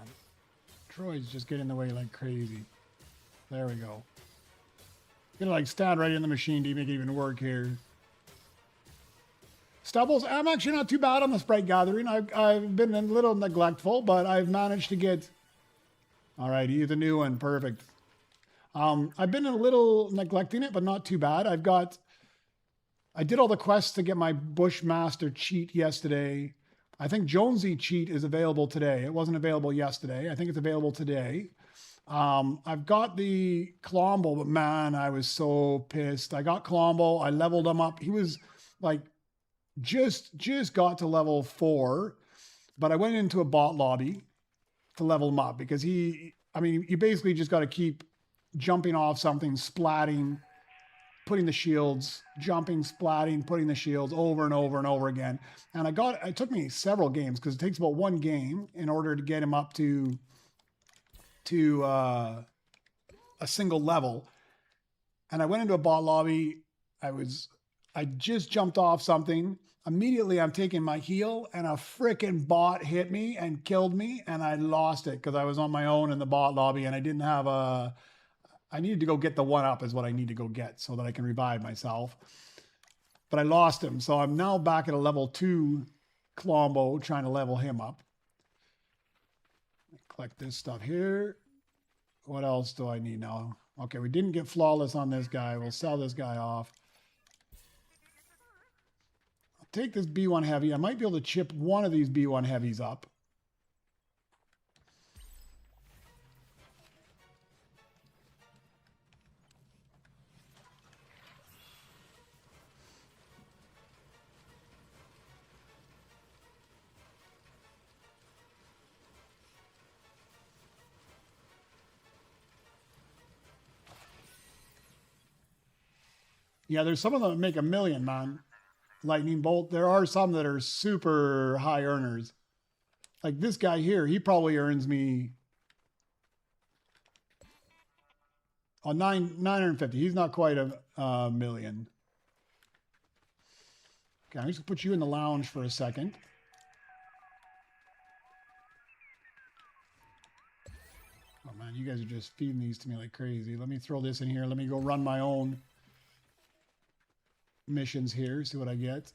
Speaker 1: droids just get in the way like crazy. There we go. Gonna like stand right in the machine to make it even work here. Stubbles, I'm actually not too bad on the sprite gathering. I've been a little neglectful, but I've managed to get... All right, he's a new one. Perfect. I've been a little neglecting it, but not too bad. I did all the quests to get my Bushmaster cheat yesterday. I think Jonesy cheat is available today. It wasn't available yesterday. I think it's available today. I've got the Colombo, but man, I was so pissed. I got Colombo. I leveled him up. He was like just got to level 4, but I went into a bot lobby to level him up because you basically just got to keep jumping off something, splatting, putting the shields, jumping, splatting, putting the shields over and over and over again. And it took me several games because it takes about one game in order to get him up to a single level. And I went into a bot lobby. I just jumped off something. Immediately I'm taking my heal and a freaking bot hit me and killed me and I lost it because I was on my own in the bot lobby and I didn't have I needed to go get the 1-up is what I need to go get so that I can revive myself. But I lost him. So I'm now back at a level 2 Colombo trying to level him up. Collect this stuff here. What else do I need now? Okay, we didn't get flawless on this guy. We'll sell this guy off. I'll take this B1 heavy. I might be able to chip one of these B1 heavies up. Yeah, there's some of them that make $1 million, man. Lightning bolt. There are some that are super high earners. Like this guy here, he probably earns me 950. He's not quite a million. Okay, I'm just gonna put you in the lounge for a second. Oh man, you guys are just feeding these to me like crazy. Let me throw this in here. Let me go run my own missions here, see what I get.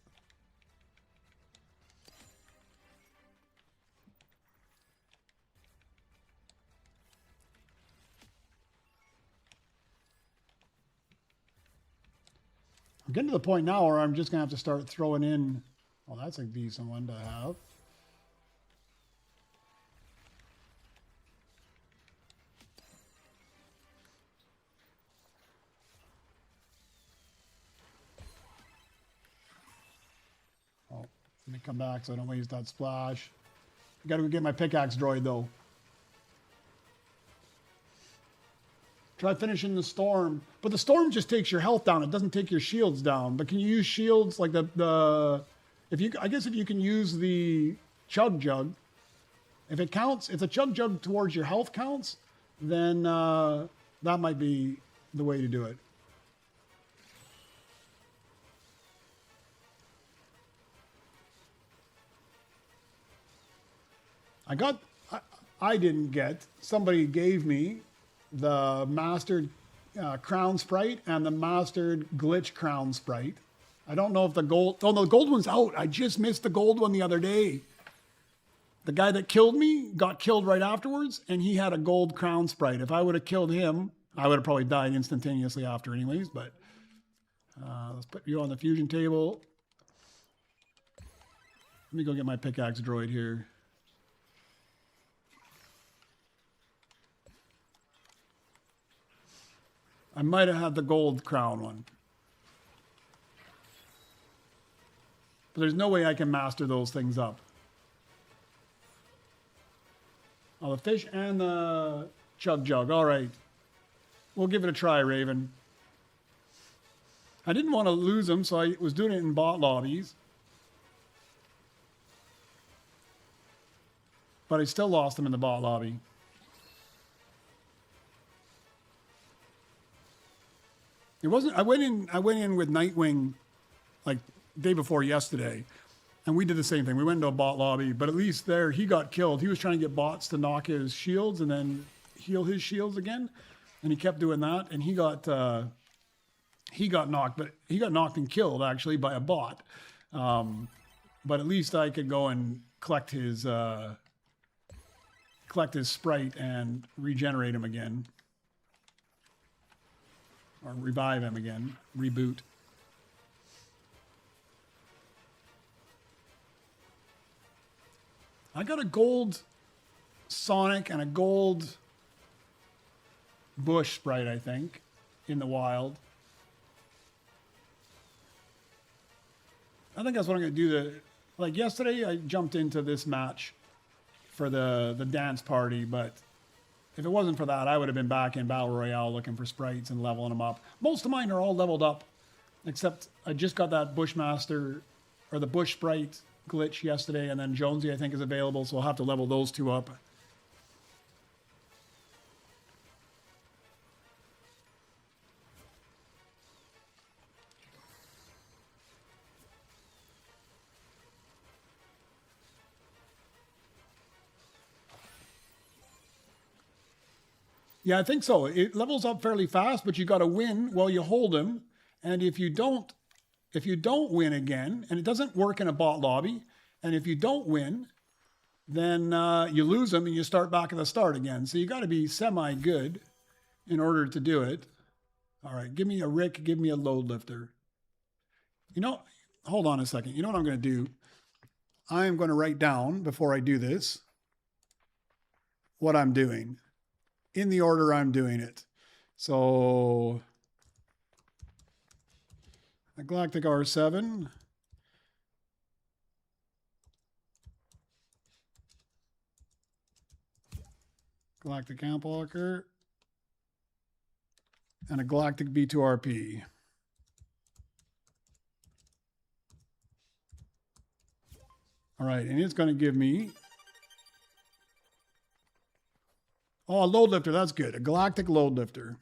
Speaker 1: I'm getting to the point now where I'm just gonna have to start throwing in. Well, that's a decent one to have. Let me come back so I don't waste that splash. I gotta go get my pickaxe droid though. Try finishing the storm. But the storm just takes your health down. It doesn't take your shields down. But can you use shields like I guess if you can use the chug jug, if it counts, if the chug jug towards your health counts, then that might be the way to do it. I didn't get, somebody gave me the mastered crown sprite and the mastered glitch crown sprite. I don't know if the gold, oh no, the gold one's out. I just missed the gold one the other day. The guy that killed me got killed right afterwards and he had a gold crown sprite. If I would have killed him, I would have probably died instantaneously after anyways, but let's put you on the fusion table. Let me go get my pickaxe droid here. I might have had the gold crown one. But there's no way I can master those things up. Oh, the fish and the chug jug. All right. We'll give it a try, Raven. I didn't want to lose them, so I was doing it in bot lobbies. But I still lost them in the bot lobby. It wasn't. I went in with Nightwing, like day before yesterday, and we did the same thing. We went into a bot lobby, but at least there he got killed. He was trying to get bots to knock his shields and then heal his shields again, and he kept doing that. And he got knocked, but he got knocked and killed actually by a bot. But at least I could go and collect his sprite and regenerate him again. Or revive him again. Reboot. I got a gold Sonic and a gold Bush sprite, I think, in the wild. I think that's what I'm going to do. Like yesterday, I jumped into this match for the dance party, but if it wasn't for that, I would have been back in Battle Royale looking for sprites and leveling them up. Most of mine are all leveled up, except I just got that Bushmaster, or the Bush Sprite glitch yesterday, and then Jonesy, I think, is available, so I'll have to level those two up. Yeah, I think so. It levels up fairly fast, but you got to win while you hold him. And if you don't win again, and it doesn't work in a bot lobby, and if you don't win, then you lose them and you start back at the start again. So you got to be semi-good in order to do it. All right, give me a Rick, give me a load lifter. You know, hold on a second. You know what I'm going to do? I am going to write down, before I do this, what I'm doing in the order I'm doing it. So, a Galactic R7. Galactic Amp Walker. And a Galactic B2RP. All right, and it's going to give me... Oh, a load lifter, that's good. A Galactic load lifter.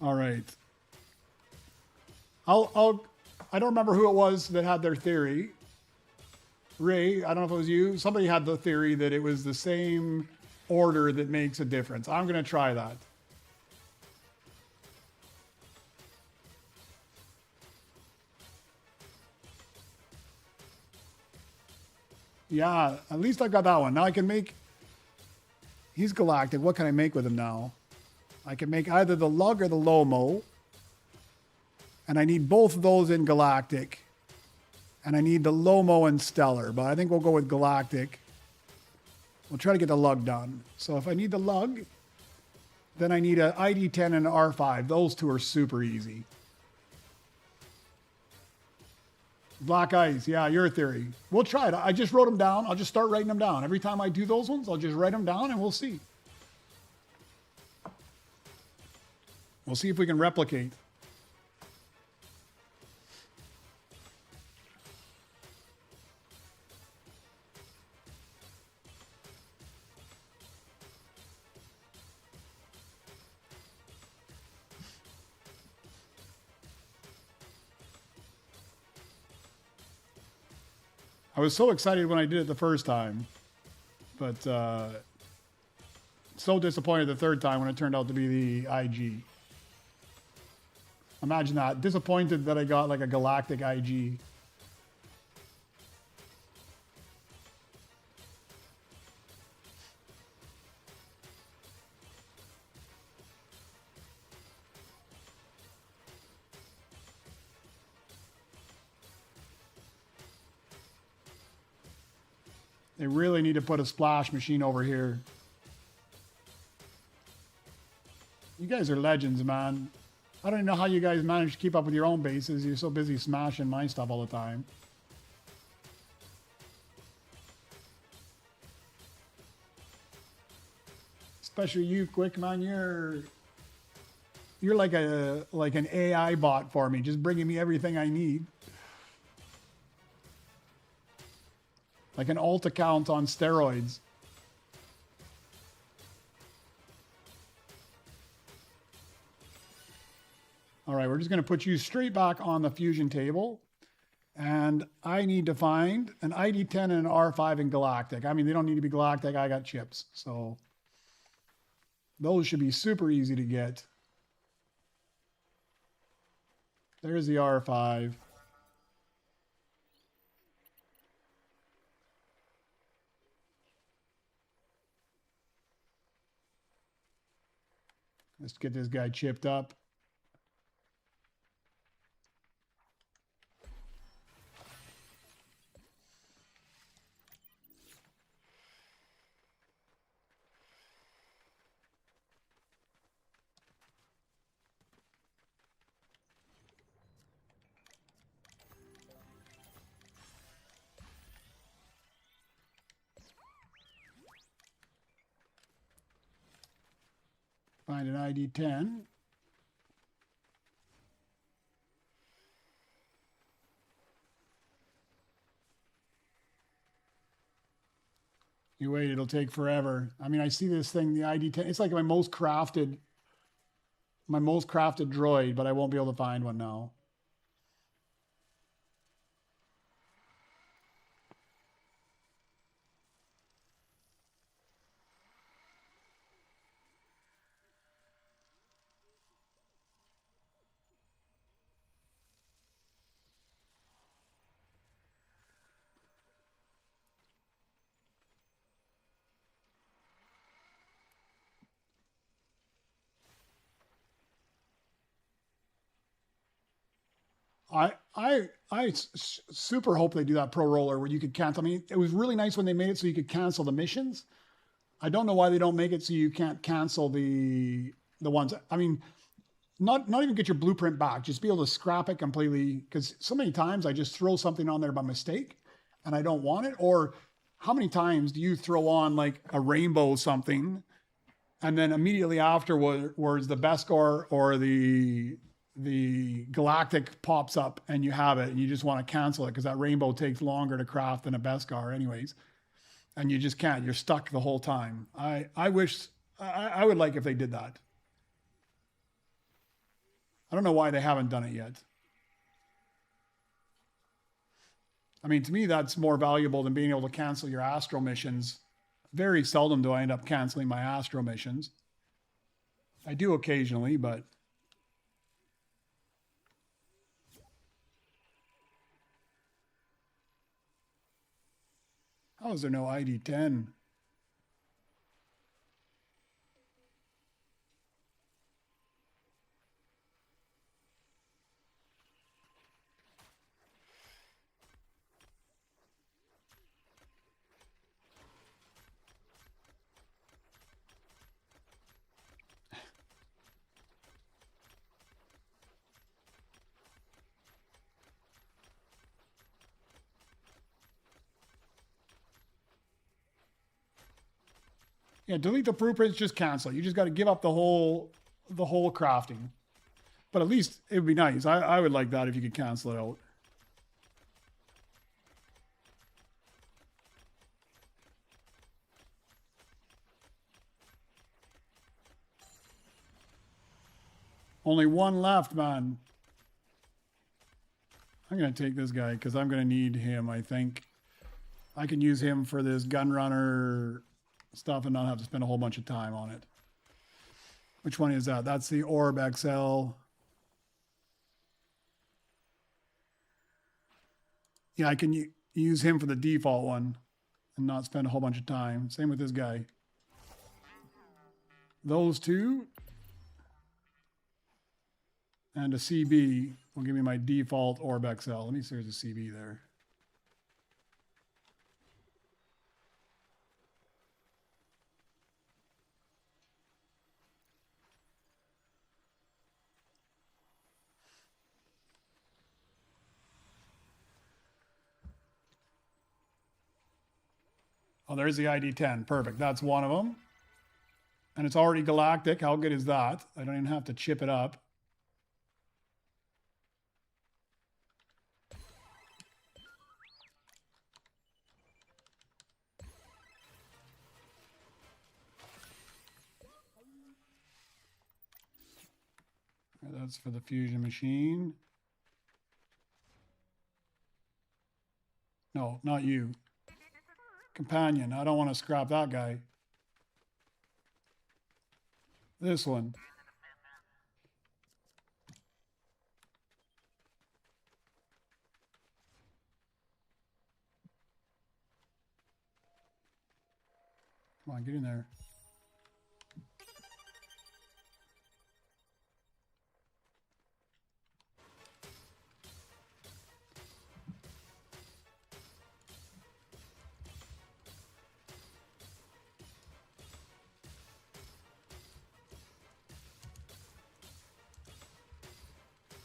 Speaker 1: All right. I don't remember who it was that had their theory. Ray, I don't know if it was you. Somebody had the theory that it was the same order that makes a difference. I'm going to try that. Yeah, at least I got that one. Now I can make... He's Galactic. What can I make with him now? I can make either the Lug or the Lomo. And I need both of those in Galactic. And I need the Lomo and Stellar. But I think we'll go with Galactic. We'll try to get the Lug done. So if I need the Lug, then I need an ID10 and an R5. Those two are super easy. Black Ice, yeah, your theory. We'll try it. I just wrote them down. I'll just start writing them down. Every time I do those ones, I'll just write them down and we'll see. We'll see if we can replicate. I was so excited when I did it the first time, but so disappointed the third time when it turned out to be the IG. Imagine that. Disappointed that I got like a Galactic IG. They really need to put a splash machine over here. You guys are legends, man. I don't even know how you guys manage to keep up with your own bases. You're so busy smashing my stuff all the time. Especially you, Quick, man. You're like an AI bot for me, just bringing me everything I need. Like an alt account on steroids. All right, we're just going to put you straight back on the fusion table. And I need to find an ID10 and an R5 in Galactic. I mean, they don't need to be Galactic. I got chips. So those should be super easy to get. There's the R5. Let's get this guy chipped up. Find an ID10. You wait, it'll take forever. I mean, I see this thing, the ID10. It's like my most crafted droid, but I won't be able to find one now. super hope they do that pro roller where you could cancel. I mean, it was really nice when they made it so you could cancel the missions. I don't know why they don't make it so you can't cancel the ones. I mean, not even get your blueprint back. Just be able to scrap it completely. Because so many times I just throw something on there by mistake, and I don't want it. Or how many times do you throw on like a rainbow something, and then immediately afterwards the Beskar or the Galactic pops up and you have it and you just want to cancel it because that rainbow takes longer to craft than a Beskar anyways. And you just can't. You're stuck the whole time. I wish I would like if they did that. I don't know why they haven't done it yet. I mean, to me, that's more valuable than being able to cancel your Astro missions. Very seldom do I end up canceling my Astro missions. I do occasionally, but how is there no ID10? Yeah, delete the blueprints, just cancel. You just got to give up the whole crafting. But at least it would be nice. I would like that if you could cancel it out. Only one left, man. I'm going to take this guy because I'm going to need him, I think. I can use him for this gun runner stuff and not have to spend a whole bunch of time on it. Which one is that? That's the Orb XL. Yeah, I can use him for the default one and not spend a whole bunch of time. Same with this guy. Those two and a CB will give me my default Orb XL. Let me see if there's a CB there. Oh, there's the ID10. Perfect. That's one of them. And it's already galactic. How good is that? I don't even have to chip it up. That's for the fusion machine. No, not you. Companion. I don't want to scrap that guy. This one. Come on, get in there.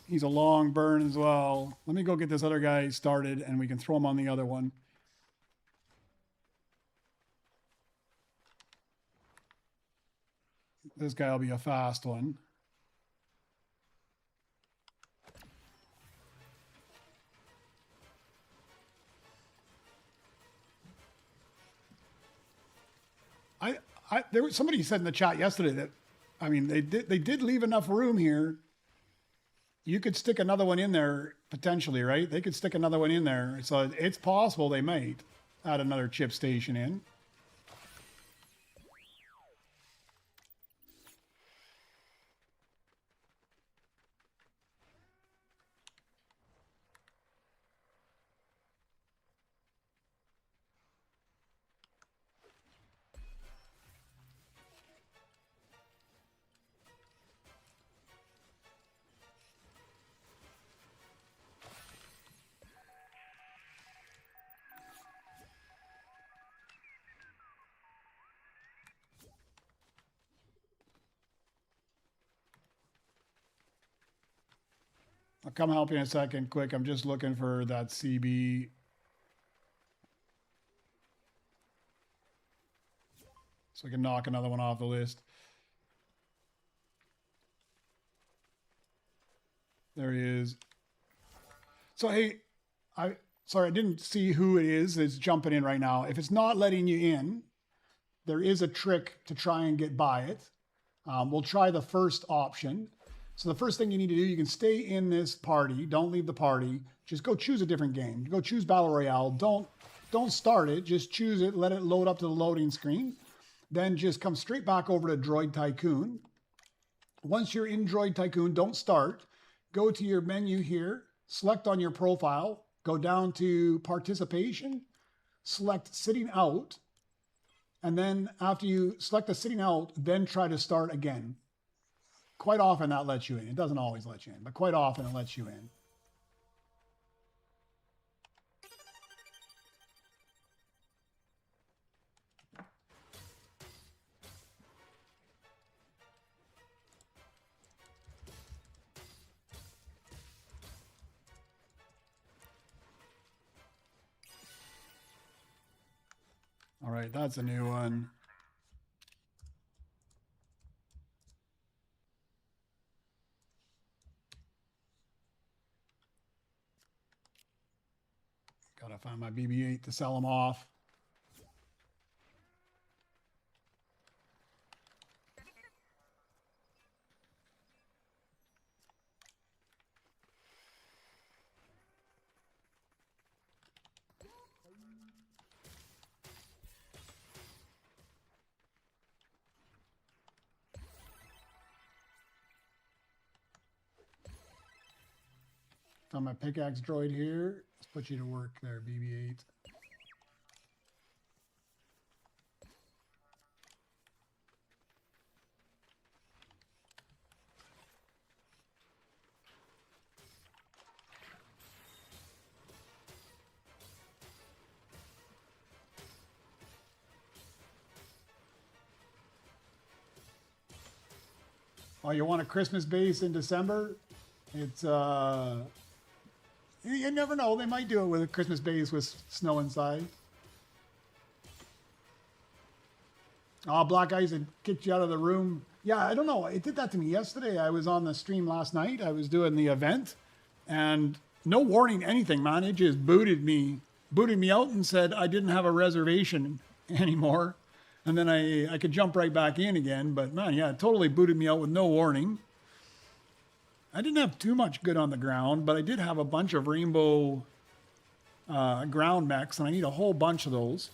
Speaker 1: He's a long burn as well. Let me go get this other guy started and we can throw him on the other one. This guy will be a fast one. There was somebody said in the chat yesterday that, I mean, they did leave enough room here. You could stick another one in there potentially, right? They could stick another one in there. So it's possible they might add another chip station in. I'll come help you in a second. Quick, I'm just looking for that CB. So I can knock another one off the list. There he is. So, hey, sorry, I didn't see who it is that's jumping in right now. If it's not letting you in, there is a trick to try and get by it. We'll try the first option. So the first thing you need to do, you can stay in this party. Don't leave the party. Just go choose a different game. Go choose Battle Royale. Don't start it. Just choose it. Let it load up to the loading screen. Then just come straight back over to Droid Tycoon. Once you're in Droid Tycoon, don't start. Go to your menu here. Select on your profile. Go down to participation. Select sitting out. And then after you select the sitting out, then try to start again. Quite often that lets you in. It doesn't always let you in, but quite often it lets you in. All right, that's a new one. Gotta find my BB-8 to sell them off. Found my pickaxe droid here. Let's put you to work there, BB-8. Oh, you want a Christmas base in December? It's you never know. They might do it with a Christmas base with snow inside. Oh, Black Ice had kicked you out of the room. Yeah, I don't know. It did that to me yesterday. I was on the stream last night. I was doing the event, and no warning, anything, man. It just booted me out and said I didn't have a reservation anymore. And then I could jump right back in again. But man, yeah, it totally booted me out with no warning. I didn't have too much good on the ground, but I did have a bunch of rainbow ground mechs, and I need a whole bunch of those.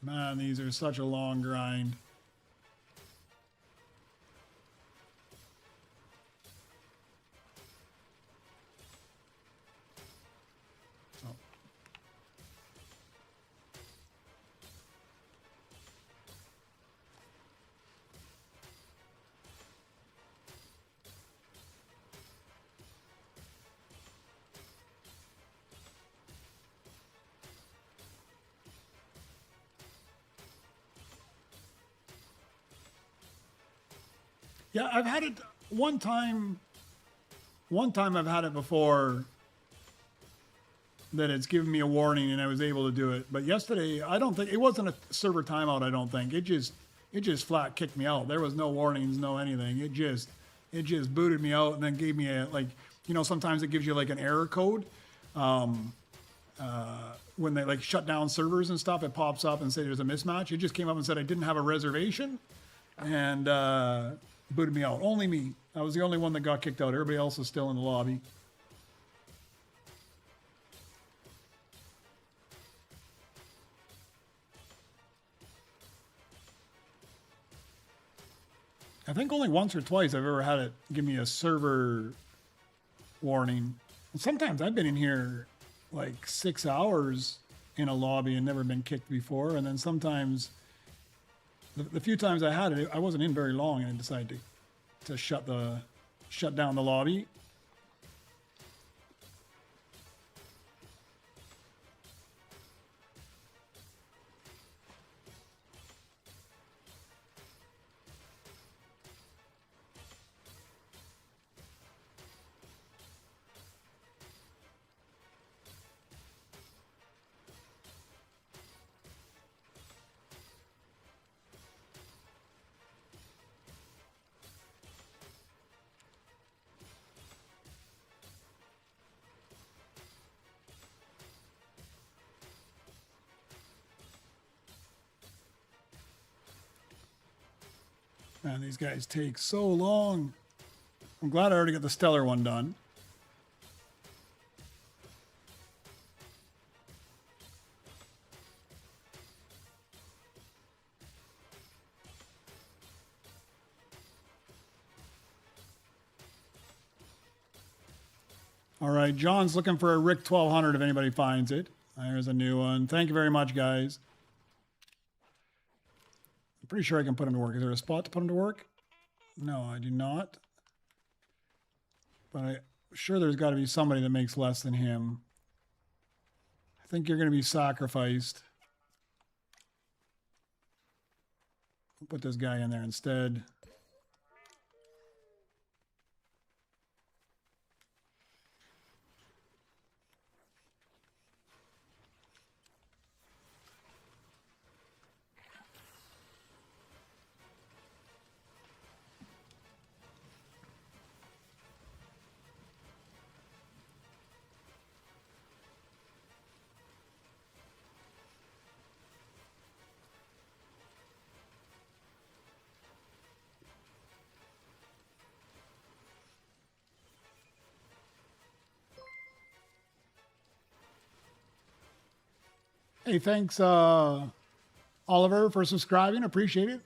Speaker 1: Man, these are such a long grind. Oh. Yeah, I've had it one time. One time I've had it before that it's given me a warning and I was able to do it. But yesterday, I don't think it wasn't a server timeout. I don't think it just flat kicked me out. There was no warnings, no anything. It just booted me out and then gave me a, like, you know, sometimes it gives you like an error code. When they like shut down servers and stuff, it pops up and say there's a mismatch. It just came up and said I didn't have a reservation, and booted me out. Only me. I was the only one that got kicked out. Everybody else is still in the lobby. I think only once or twice I've ever had it give me a server warning. And sometimes I've been in here like 6 hours in a lobby and never been kicked before. And then sometimes, the few times I had it, I wasn't in very long and I decided to shut down the lobby. Man, these guys take so long. I'm glad I already got the stellar one done. All right, John's looking for a Rick 1200 if anybody finds it. There's a new one. Thank you very much, guys. I'm pretty sure I can put him to work. Is there a spot to put him to work? No, I do not. But I'm sure there's got to be somebody that makes less than him. I think you're going to be sacrificed. I'll put this guy in there instead. Hey, thanks, Oliver, for subscribing. Appreciate it.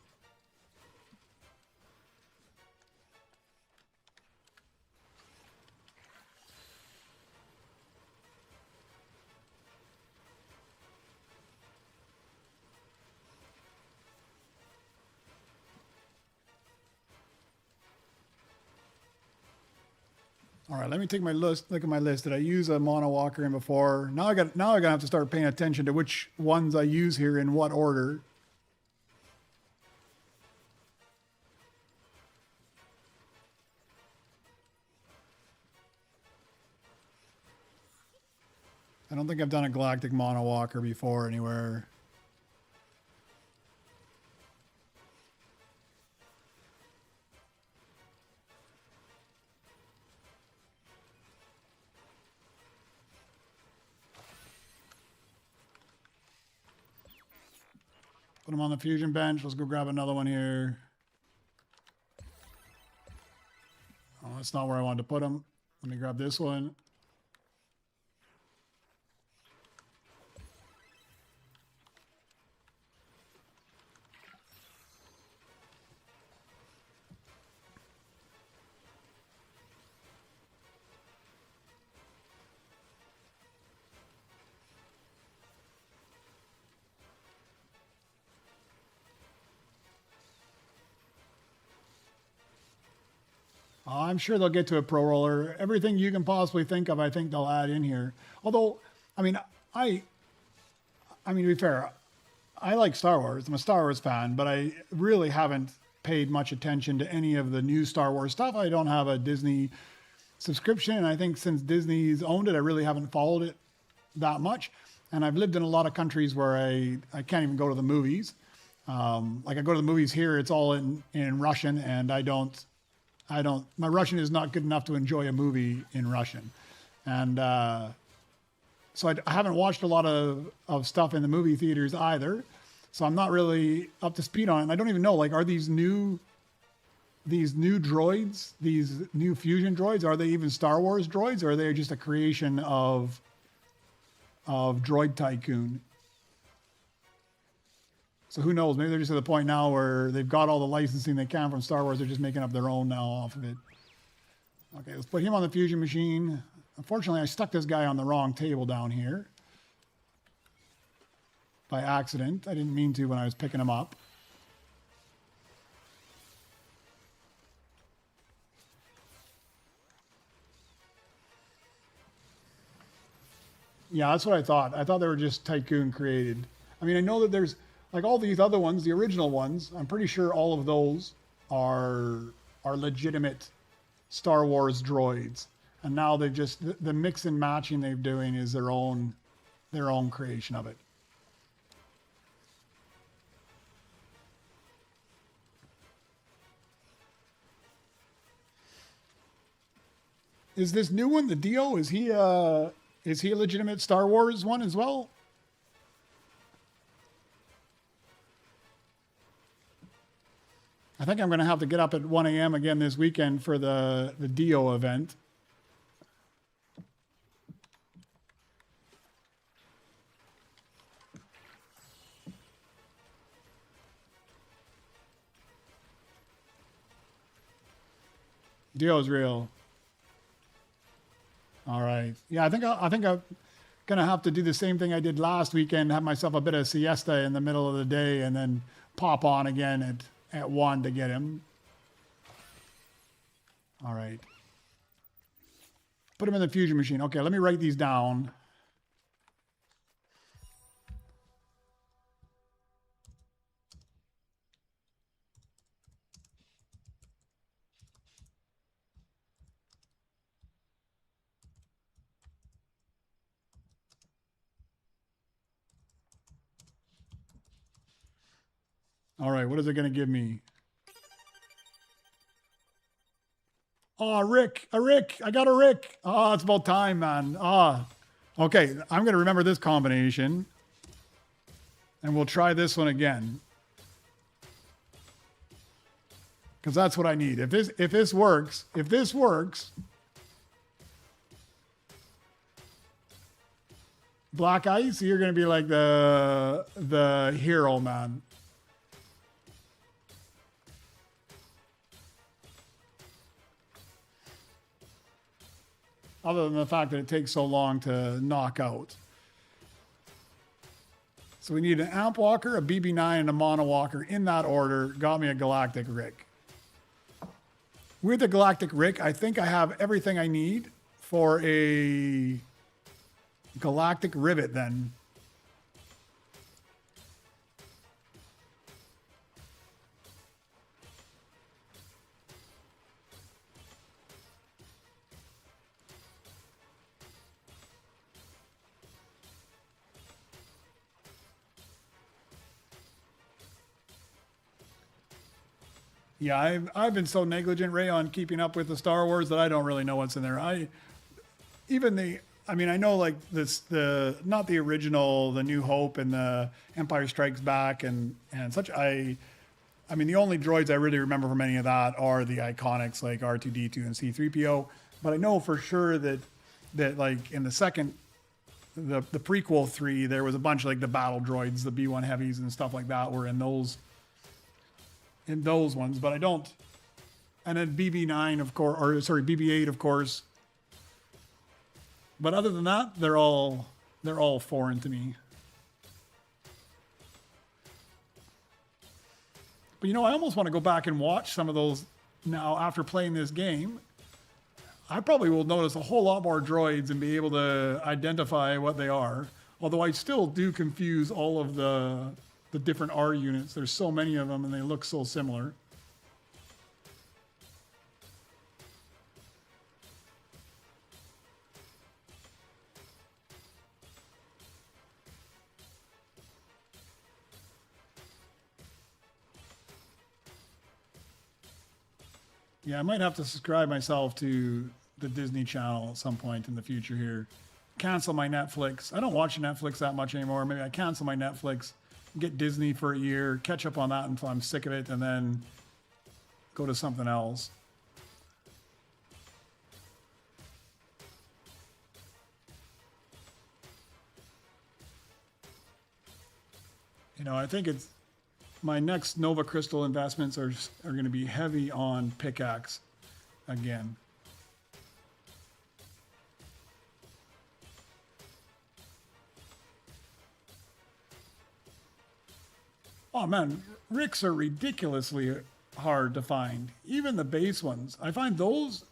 Speaker 1: All right, let me take my list. Look at my list. Did I use a mono walker in before? Now I gotta have to start paying attention to which ones I use here in what order. I don't think I've done a galactic mono walker before anywhere. Put them on the fusion bench. Let's go grab another one here. Oh, that's not where I wanted to put them. Let me grab this one. I'm sure they'll get to a pro roller. Everything you can possibly think of, I think they'll add in here. Although, I mean, to be fair, I like Star Wars. I'm a Star Wars fan, but I really haven't paid much attention to any of the new Star Wars stuff. I don't have a Disney subscription, and I think since Disney's owned it, I really haven't followed it that much. And I've lived in a lot of countries where I can't even go to the movies. Like I go to the movies here, it's all in Russian, and my Russian is not good enough to enjoy a movie in Russian. And so I haven't watched a lot of stuff in the movie theaters either. So I'm not really up to speed on it. And I don't even know, like, are these new droids, these new fusion droids, are they even Star Wars droids, or are they just a creation of Droid Tycoon? So who knows? Maybe they're just at the point now where they've got all the licensing they can from Star Wars. They're just making up their own now off of it. Okay, let's put him on the fusion machine. Unfortunately, I stuck this guy on the wrong table down here. by accident. I didn't mean to when I was picking them up. Yeah, that's what I thought. I thought they were just Tycoon created. I mean, I know that there's like all these other ones, the original ones. I'm pretty sure all of those are legitimate Star Wars droids. And now they've just the mix and matching they're doing is their own creation of it. Is this new one the Dio? Is he a legitimate Star Wars one as well? I think I'm going to have to get up at 1 a.m. again this weekend for the Dio event. Dio's real. All right. Yeah, I think I'm gonna have to do the same thing I did last weekend. Have myself a bit of siesta in the middle of the day, and then pop on again at 1 to get him. All right. Put him in the fusion machine. Okay, let me write these down. All right, what is it going to give me? Oh, Rick, a Rick. I got a Rick. Oh, it's about time, man. Okay, I'm going to remember this combination. And we'll try this one again. Because that's what I need. If this works, Black Ice, you're going to be like the hero, man. Other than the fact that it takes so long to knock out. So we need an Amp Walker, a BB9, and a Mono Walker in that order. Got me a Galactic Rick. With the Galactic Rick, I think I have everything I need for a Galactic Rivet then. Yeah, I've been so negligent, Ray, on keeping up with the Star Wars that I don't really know what's in there. I know like not the original, the New Hope and the Empire Strikes Back and such. I mean, the only droids I really remember from any of that are the iconics like R2-D2 and C-3PO. But I know for sure that like in the second, the prequel 3, there was a bunch of like the battle droids, the B-1 heavies and stuff like that were in those ones, but I don't. And then BB9, of course, or sorry, BB8, of course. But other than that, they're all foreign to me. But you know, I almost want to go back and watch some of those now after playing this game. I probably will notice a whole lot more droids and be able to identify what they are. Although I still do confuse all of the different R units. There's so many of them and they look so similar. Yeah, I might have to subscribe myself to the Disney Channel at some point in the future here. Cancel my Netflix. I don't watch Netflix that much anymore. Maybe I cancel my Netflix, get Disney for a year, catch up on that until I'm sick of it, and then go to something else. You know, I think it's my next Nova Crystal investments are going to be heavy on pickaxe again. Oh man, Ricks are ridiculously hard to find. Even the base ones. I find those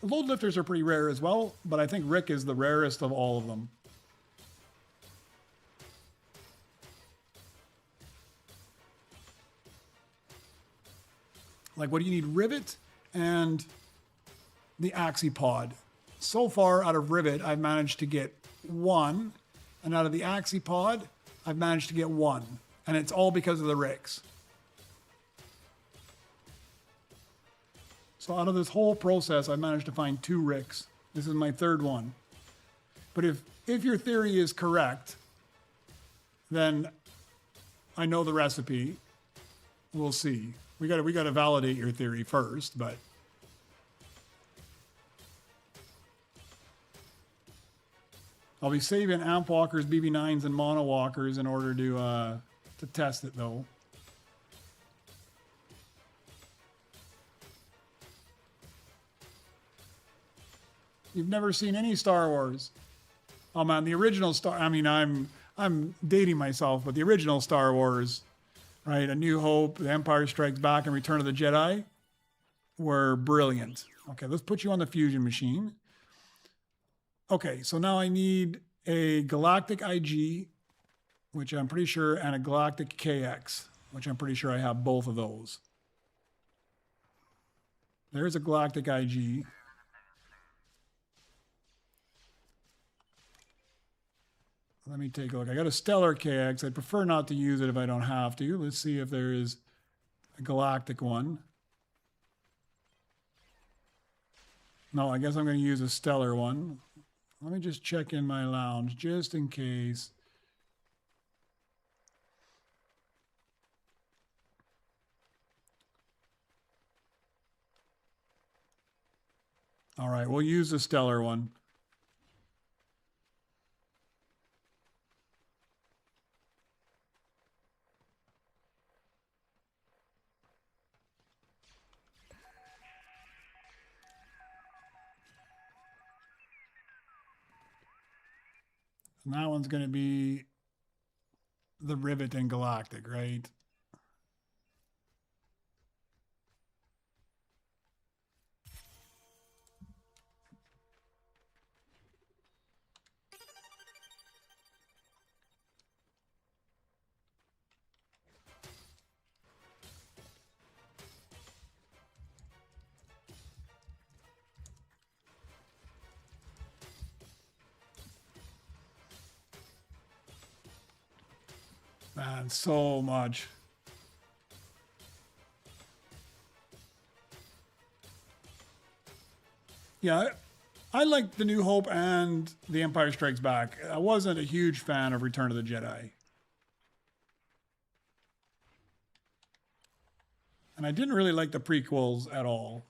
Speaker 1: load lifters are pretty rare as well, but I think Rick is the rarest of all of them. Like, what do you need? Rivet and the Axie Pod. So far, out of Rivet, I've managed to get one, and out of the Axie Pod, I've managed to get one, and it's all because of the Ricks. So out of this whole process, I managed to find 2 Ricks. This is my 3rd one. But if your theory is correct, then I know the recipe. We'll see. We gotta validate your theory first, but I'll be saving amp walkers, BB9s, and mono walkers in order to test it though. You've never seen any Star Wars. Oh man, the original I mean, I'm dating myself, but the original Star Wars, right? A New Hope, The Empire Strikes Back, and Return of the Jedi were brilliant. Okay, let's put you on the Fusion machine. Okay, so now I need a Galactic IG, which I'm pretty sure, and a Galactic KX, which I'm pretty sure I have both of those. There's a Galactic IG. Let me take a look. I got a Stellar KX. I'd prefer not to use it if I don't have to. Let's see if there is a Galactic one. No, I guess I'm going to use a Stellar one. Let me just check in my lounge just in case. All right, we'll use the Stellar one. And that one's going to be the Rivet and Galactic, right? Man, so much. Yeah, I liked The New Hope and The Empire Strikes Back. I wasn't a huge fan of Return of the Jedi. And I didn't really like the prequels at all.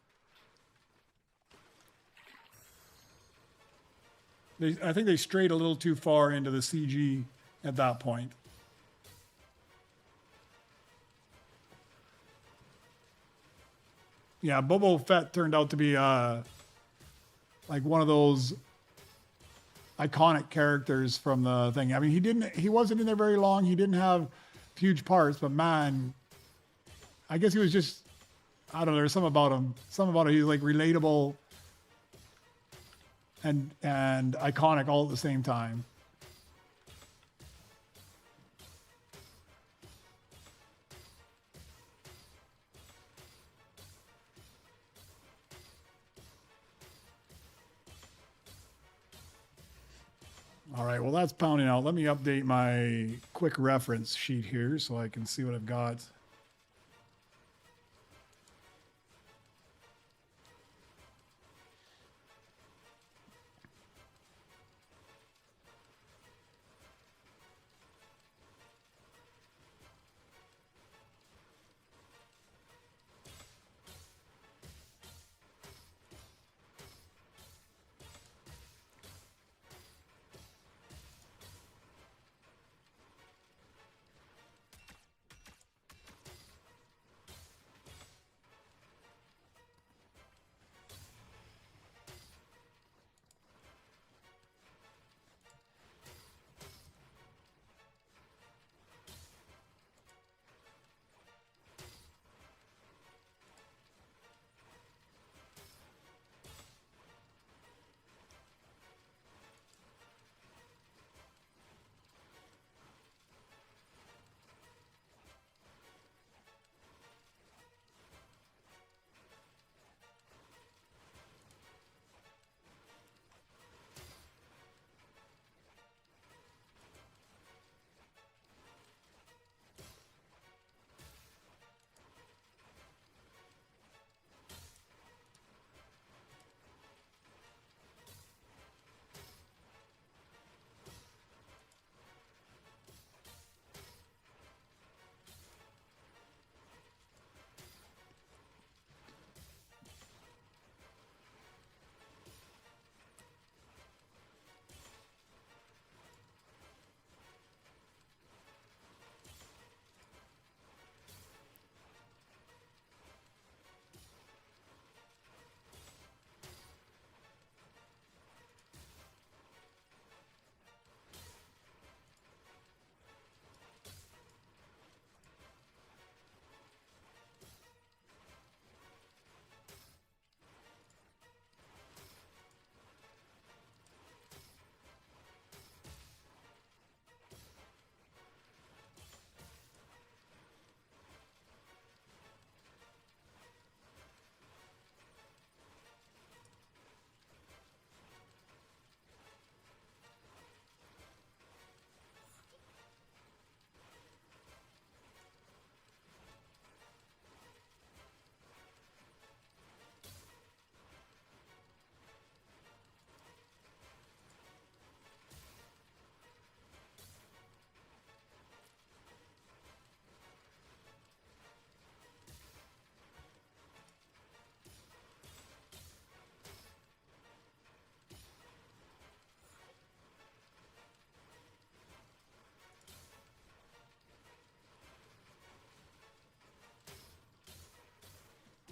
Speaker 1: I think they strayed a little too far into the CG at that point. Yeah, Boba Fett turned out to be like one of those iconic characters from the thing. I mean, he wasn't in there very long. He didn't have huge parts, but man, I guess he was just, I don't know, there's something about him. He's like relatable and iconic all at the same time. All right, well, that's pounding out. Let me update my quick reference sheet here so I can see what I've got.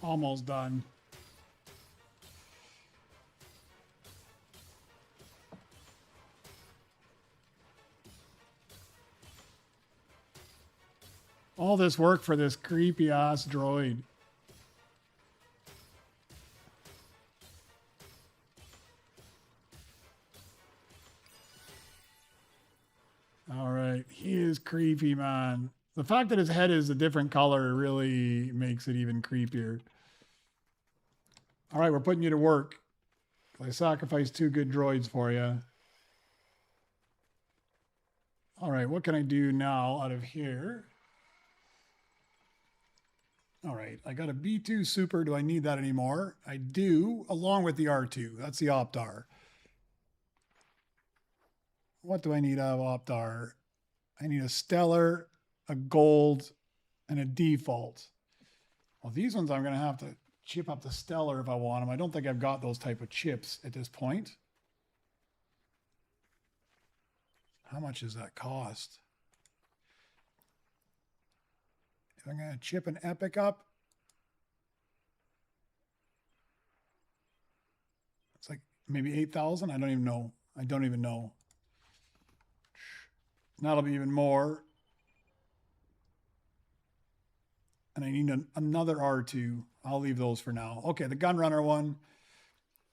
Speaker 1: Almost done. All this work for this creepy ass droid. All right, he is creepy, man. The fact that his head is a different color really makes it even creepier. All right, we're putting you to work. I sacrificed 2 good droids for you. All right, what can I do now out of here? All right, I got a B2 Super. Do I need that anymore? I do, along with the R2. That's the Optar. What do I need out of Optar? I need a Stellar, a Gold, and a Default. Well, these ones I'm going to have to chip up the Stellar if I want them. I don't think I've got those type of chips at this point. How much does that cost? If I'm going to chip an Epic up, it's like maybe 8,000. I don't even know. I don't even know. That'll be even more. And I need another R2. I'll leave those for now. Okay, the Gunrunner one.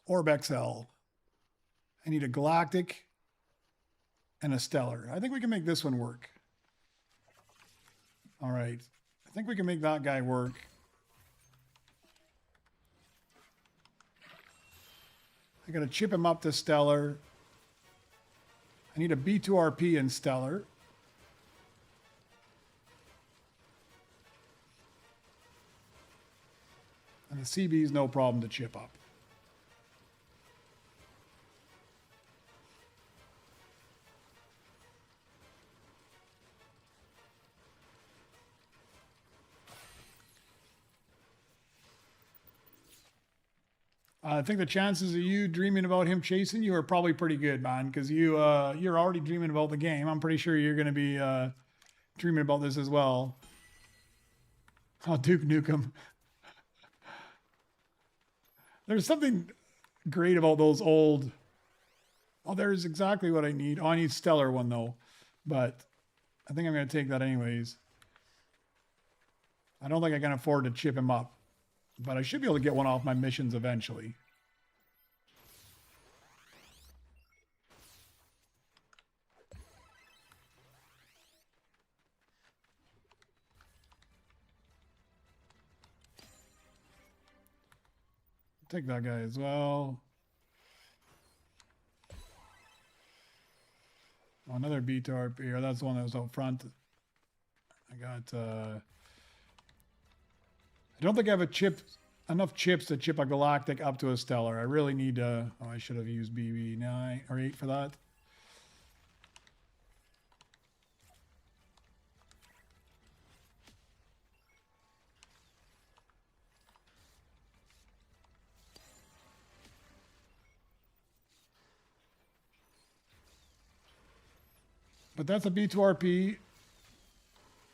Speaker 1: Orb XL. I need a Galactic and a Stellar. I think we can make this one work. All right. I think we can make that guy work. I got to chip him up to Stellar. I need a B2RP in Stellar. And the CB is no problem to chip up. I think the chances of you dreaming about him chasing you are probably pretty good, man, because you're already dreaming about the game. I'm pretty sure you're going to be dreaming about this as well. Oh, Duke Nukem. There's something great about those old... Oh, there's exactly what I need. Oh, I need Stellar one, though. But I think I'm going to take that anyways. I don't think I can afford to chip him up. But I should be able to get one off my missions eventually. Take that guy as well. Oh, another B-Tarp here. That's the one that was out front. I got... I don't think I have enough chips to chip a Galactic up to a Stellar. I really need to... Oh, I should have used BB9 or 8 for that. But that's a B2RP.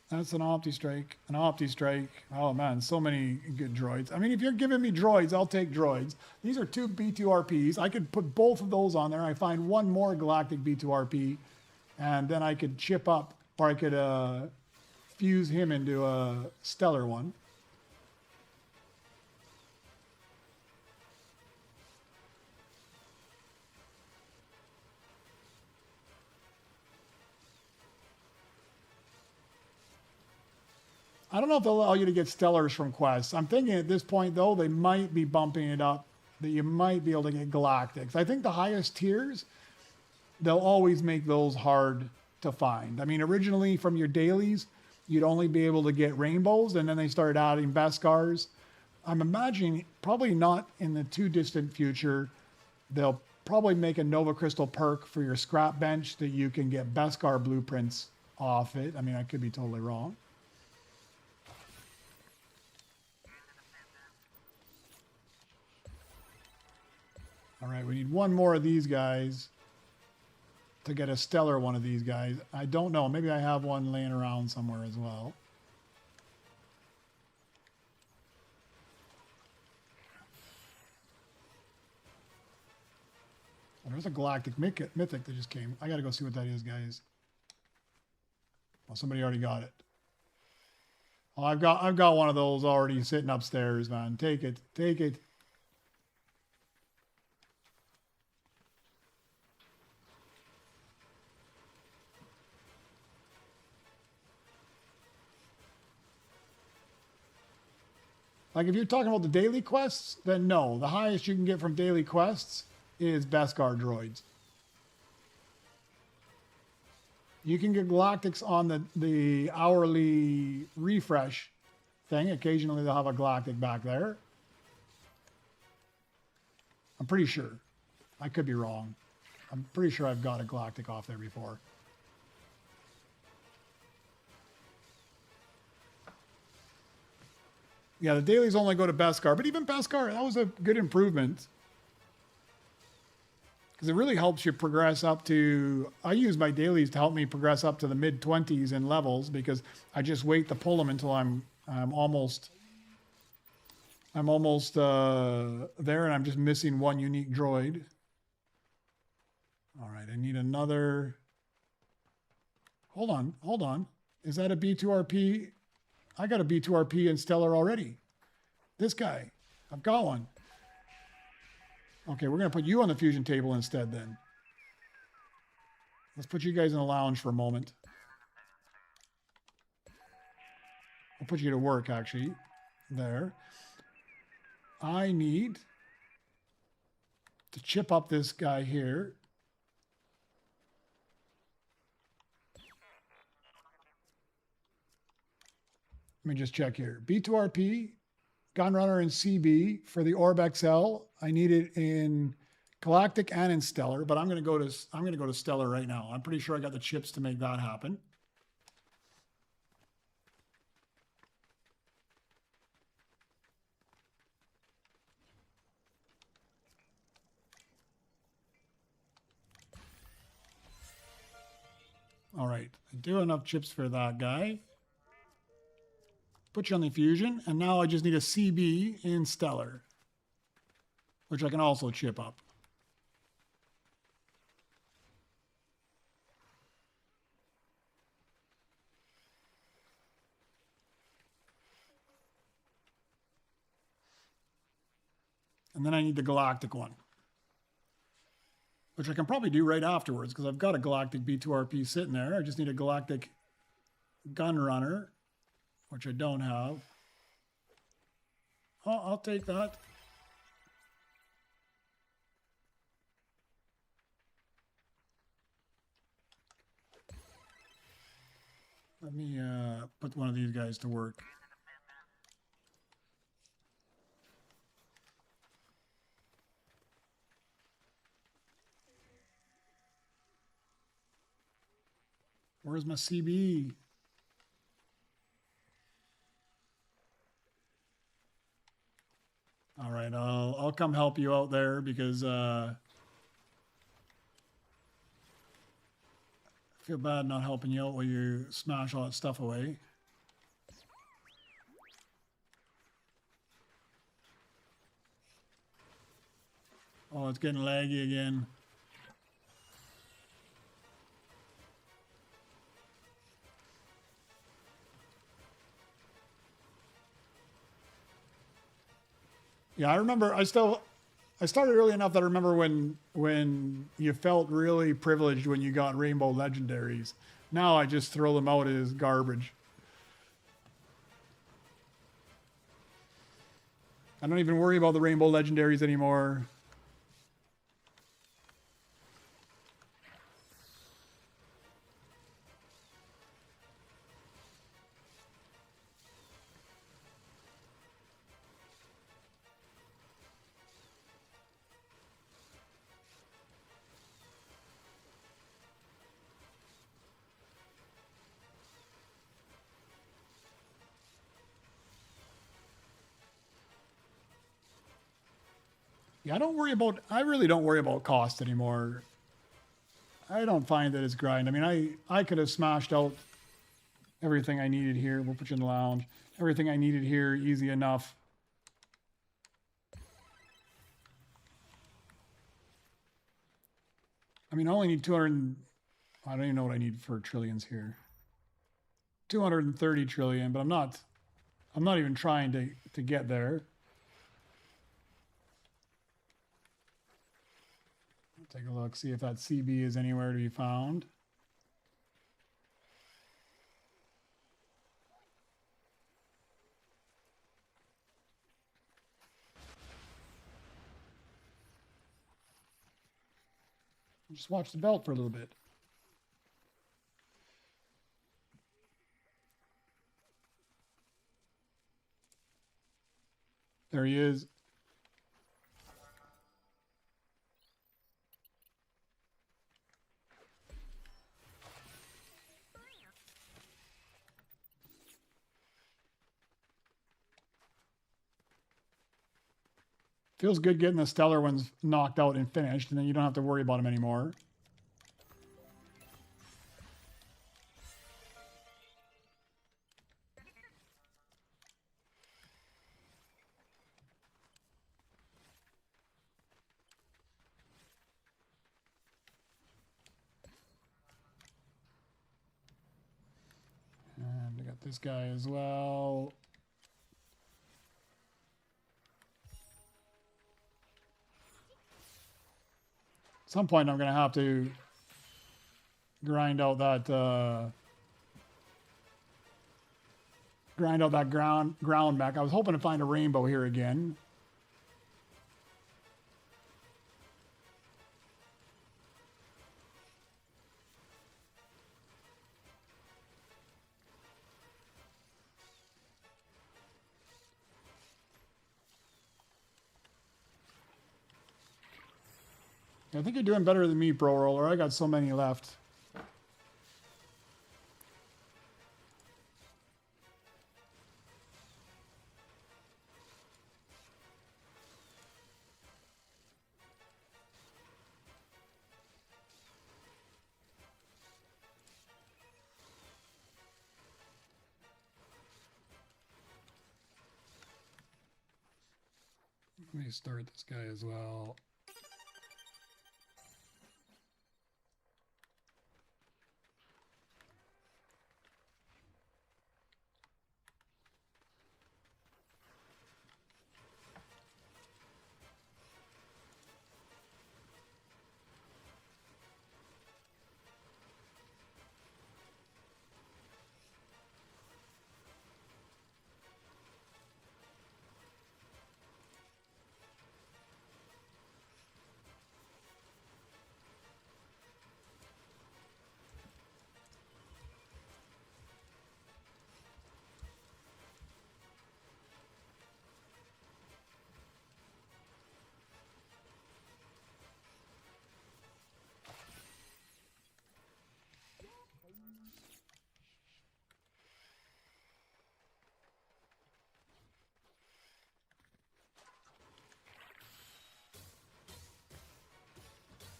Speaker 1: That's an Opti-Strike. An Opti-Strike. Oh, man, so many good droids. I mean, if you're giving me droids, I'll take droids. These are 2 B2RPs. I could put both of those on there. I find one more Galactic B2RP, and then I could chip up, or I could fuse him into a Stellar one. I don't know if they'll allow you to get Stellars from quests. I'm thinking at this point, though, they might be bumping it up, that you might be able to get Galactics. I think the highest tiers, they'll always make those hard to find. I mean, originally from your dailies, you'd only be able to get Rainbows, and then they started adding Beskars. I'm imagining, probably not in the too distant future, they'll probably make a Nova Crystal perk for your scrap bench that you can get Beskar blueprints off it. I mean, I could be totally wrong. All right, we need one more of these guys to get a Stellar one of these guys. I don't know. Maybe I have one laying around somewhere as well. There's a galactic mythic that just came. I gotta go see what that is, guys. Well, somebody already got it. Oh, I've got one of those already sitting upstairs, man. Take it. Take it. Like, if you're talking about the daily quests, then no. The highest you can get from daily quests is Beskar droids. You can get galactics on the hourly refresh thing. Occasionally they'll have a galactic back there. I'm pretty sure. I could be wrong. I'm pretty sure I've got a galactic off there before. Yeah, the dailies only go to Beskar, but even Beskar, that was a good improvement. Because it really helps you progress up to... I use my dailies to help me progress up to the mid-20s in levels, because I just wait to pull them until I'm almost there, and I'm just missing one unique droid. All right, I need another... Hold on. Is that a B2RP? I got a B2RP in Stellar already. This guy. I've got one. Okay, we're going to put you on the fusion table instead then. Let's put you guys in the lounge for a moment. I'll put you to work, actually. There. I need to chip up this guy here. Let me just check here. B2RP, Gunrunner, and CB for the Orb XL. I need it in Galactic and in Stellar, but I'm going to go to Stellar right now. I'm pretty sure I got the chips to make that happen. All right, I do enough chips for that guy. Put you on the fusion, and now I just need a CB in Stellar, which I can also chip up. And then I need the Galactic one, which I can probably do right afterwards because I've got a Galactic B2RP sitting there. I just need a Galactic Gunrunner, which I don't have. Oh, I'll take that. Let me put one of these guys to work. Where's my CB? All right, I'll come help you out there because I feel bad not helping you out while you smash all that stuff away. Oh, it's getting laggy again. Yeah, I remember. I started early enough that I remember when you felt really privileged when you got rainbow legendaries. Now I just throw them out as garbage. I don't even worry about the rainbow legendaries anymore. Yeah, I really don't worry about cost anymore. I don't find that it's grind. I mean, I could have smashed out everything I needed here. We'll put you in the lounge. Everything I needed here, easy enough. I mean, I only need 200. I don't even know what I need for trillions here. 230 trillion, but I'm not even trying to get there. Take a look, see if that CB is anywhere to be found. Just watch the belt for a little bit. There he is. Feels good getting the stellar ones knocked out and finished, and then you don't have to worry about them anymore. And I got this guy as well. At some point I'm going to have to grind out that ground back. I was hoping to find a rainbow here again. I think you're doing better than me, Pro Roller. I got so many left. Let me start this guy as well.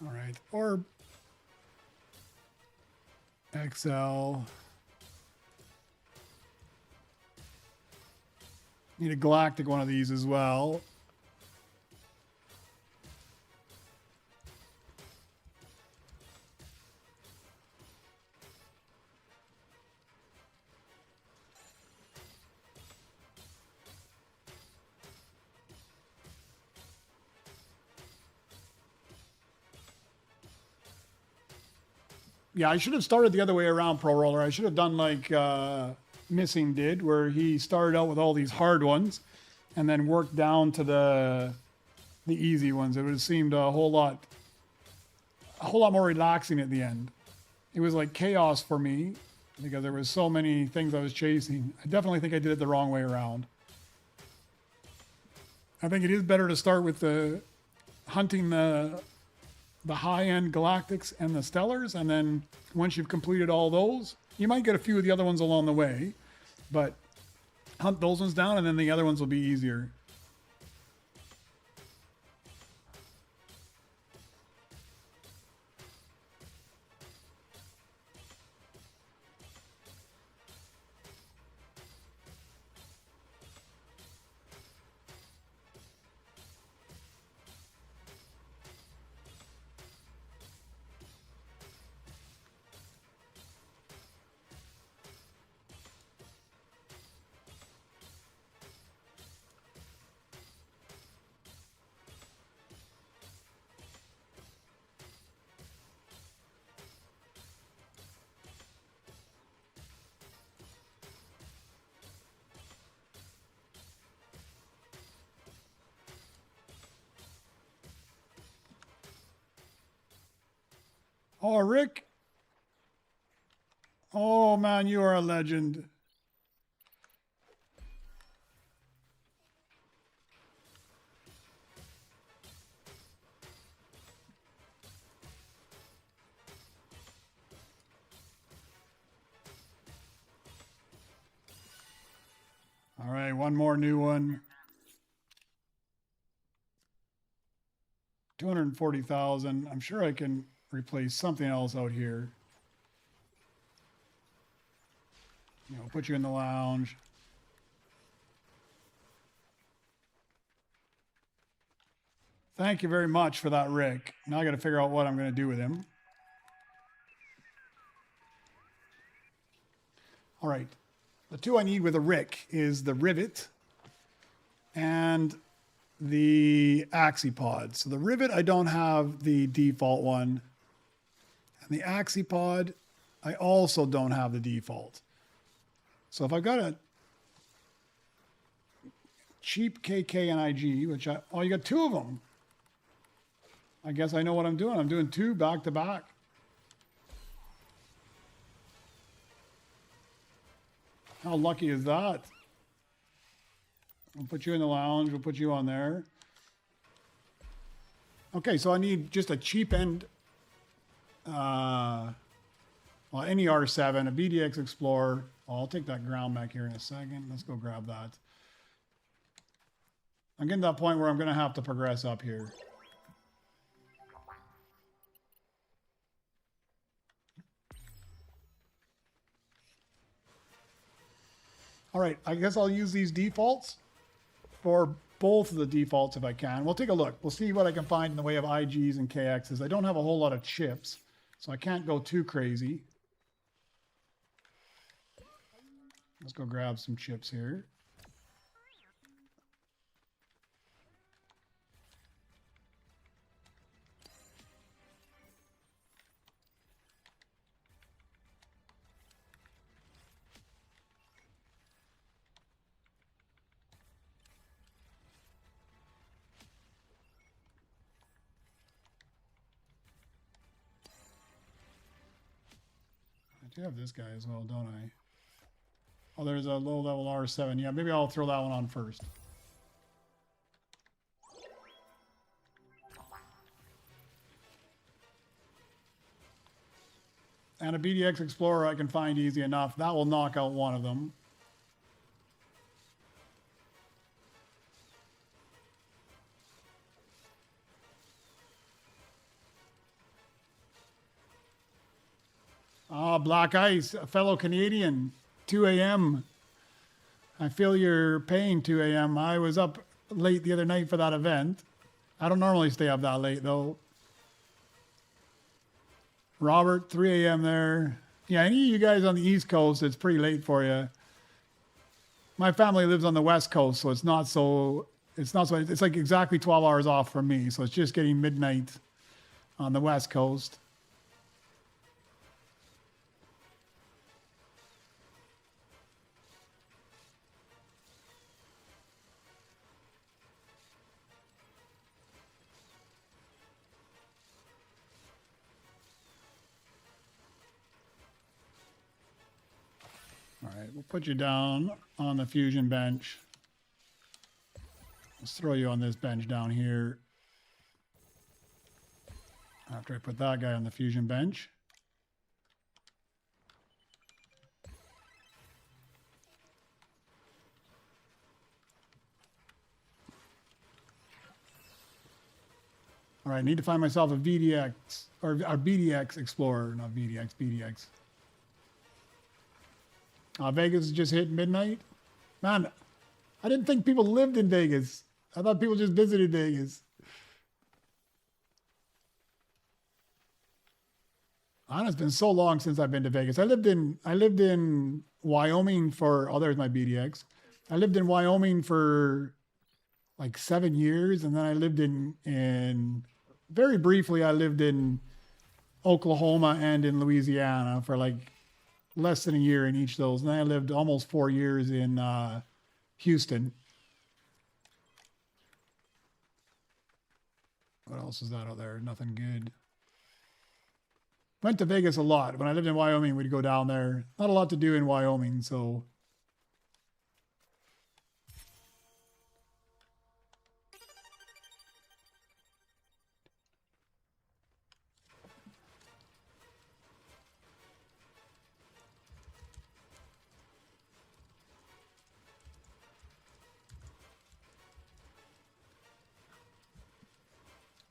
Speaker 1: All right, Orb. XL. Need a galactic one of these as well. Yeah, I should have started the other way around, Pro Roller. I should have done like Missing did, where he started out with all these hard ones and then worked down to the easy ones. It would have seemed a whole lot more relaxing at the end. It was like chaos for me because there was so many things I was chasing. I definitely think I did it the wrong way around. I think it is better to start with hunting the high-end galactics and the stellars, and then once you've completed all those, you might get a few of the other ones along the way, but hunt those ones down and then the other ones will be easier. Oh, Rick. Oh, man, you are a legend. All right, one more new one. 240,000. I'm sure I can replace something else out here. You know, put you in the lounge. Thank you very much for that, Rick. Now I got to figure out what I'm going to do with him. All right. The two I need with a Rick is the rivet and the axipod. So the rivet, I don't have the default one. And the axipod, I also don't have the default. So if I've got a cheap KK and IG, which oh, you got two of them. I guess I know what I'm doing. I'm doing two back to back. How lucky is that? We'll put you in the lounge. We'll put you on there. Okay, so I need just a cheap end, well, any R7, a BDX Explorer. Oh, I'll take that ground back here in a second. Let's go grab that. I'm getting to that point where I'm going to have to progress up here. All right, I guess I'll use these defaults for both of the defaults if I can. We'll take a look. We'll see what I can find in the way of IGs and KXs. I don't have a whole lot of chips, so I can't go too crazy. Let's go grab some chips here. I do have this guy as well, don't I? Oh, there's a low level R7. Yeah, maybe I'll throw that one on first. And a BDX Explorer I can find easy enough. That will knock out one of them. Ah, Black Ice, a fellow Canadian, 2 a.m. I feel your pain, 2 a.m. I was up late the other night for that event. I don't normally stay up that late, though. Robert, 3 a.m. there. Yeah, any of you guys on the East Coast, it's pretty late for you. My family lives on the West Coast, so it's not so, it's like exactly 12 hours off from me. So it's just getting midnight on the West Coast. All right, we'll put you down on the fusion bench. Let's throw you on this bench down here. After I put that guy on the fusion bench. All right, I need to find myself a VDX, or a BDX Explorer, not VDX, BDX. Vegas just hit midnight. Man, I didn't think people lived in Vegas. I thought people just visited Vegas. It's been so long since I've been to Vegas. I lived in Wyoming for, oh, there's my BDX. I lived in Wyoming for like 7 years, and then I lived in very briefly, I lived in Oklahoma and in Louisiana for like less than a year in each of those. And then I lived almost 4 years in Houston. What else is that out there? Nothing good. Went to Vegas a lot. When I lived in Wyoming, we'd go down there. Not a lot to do in Wyoming, so.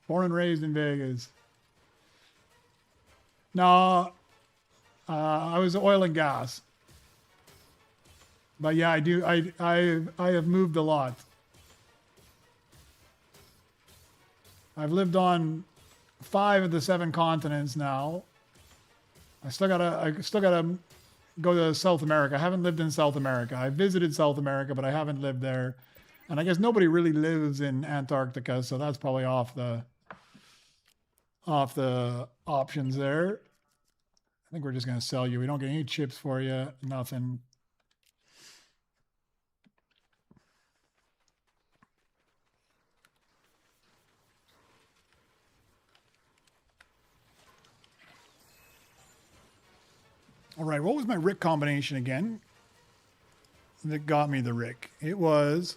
Speaker 1: Born and raised in Vegas. No, I was oil and gas. But yeah, I do. I have moved a lot. I've lived on 5 of the 7 continents now. I still gotta go to South America. I haven't lived in South America. I visited South America, but I haven't lived there. And I guess nobody really lives in Antarctica, so that's probably off the options there. I think we're just going to sell you. We don't get any chips for you, nothing. All right, what was my Rick combination again that got me the Rick? It was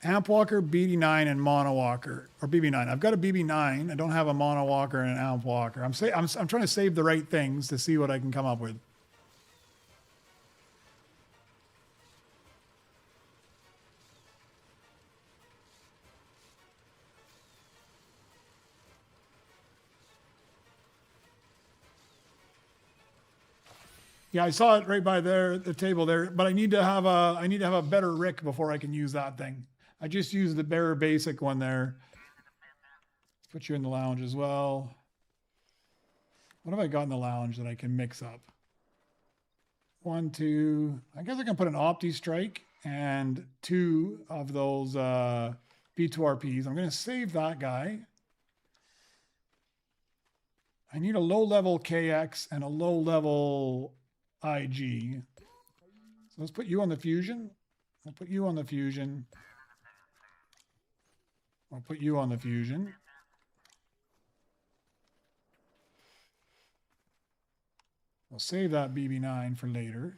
Speaker 1: Amp Walker, BD9, and Mono Walker, or BB9. I've got a BB9. I don't have a Mono Walker and an Amp Walker. I'm trying to save the right things to see what I can come up with. Yeah, I saw it right by there, the table there. But I need to have a better Rick before I can use that thing. I just used the bare basic one there. Let's put you in the lounge as well. What have I got in the lounge that I can mix up? 1, 2. I guess I can put an Opti Strike and 2 of those B2RPs. I'm going to save that guy. I need a low-level KX and a low-level IG. So let's put you on the Fusion. I'll put you on the Fusion. I'll put you on the Fusion. I'll save that BB9 for later.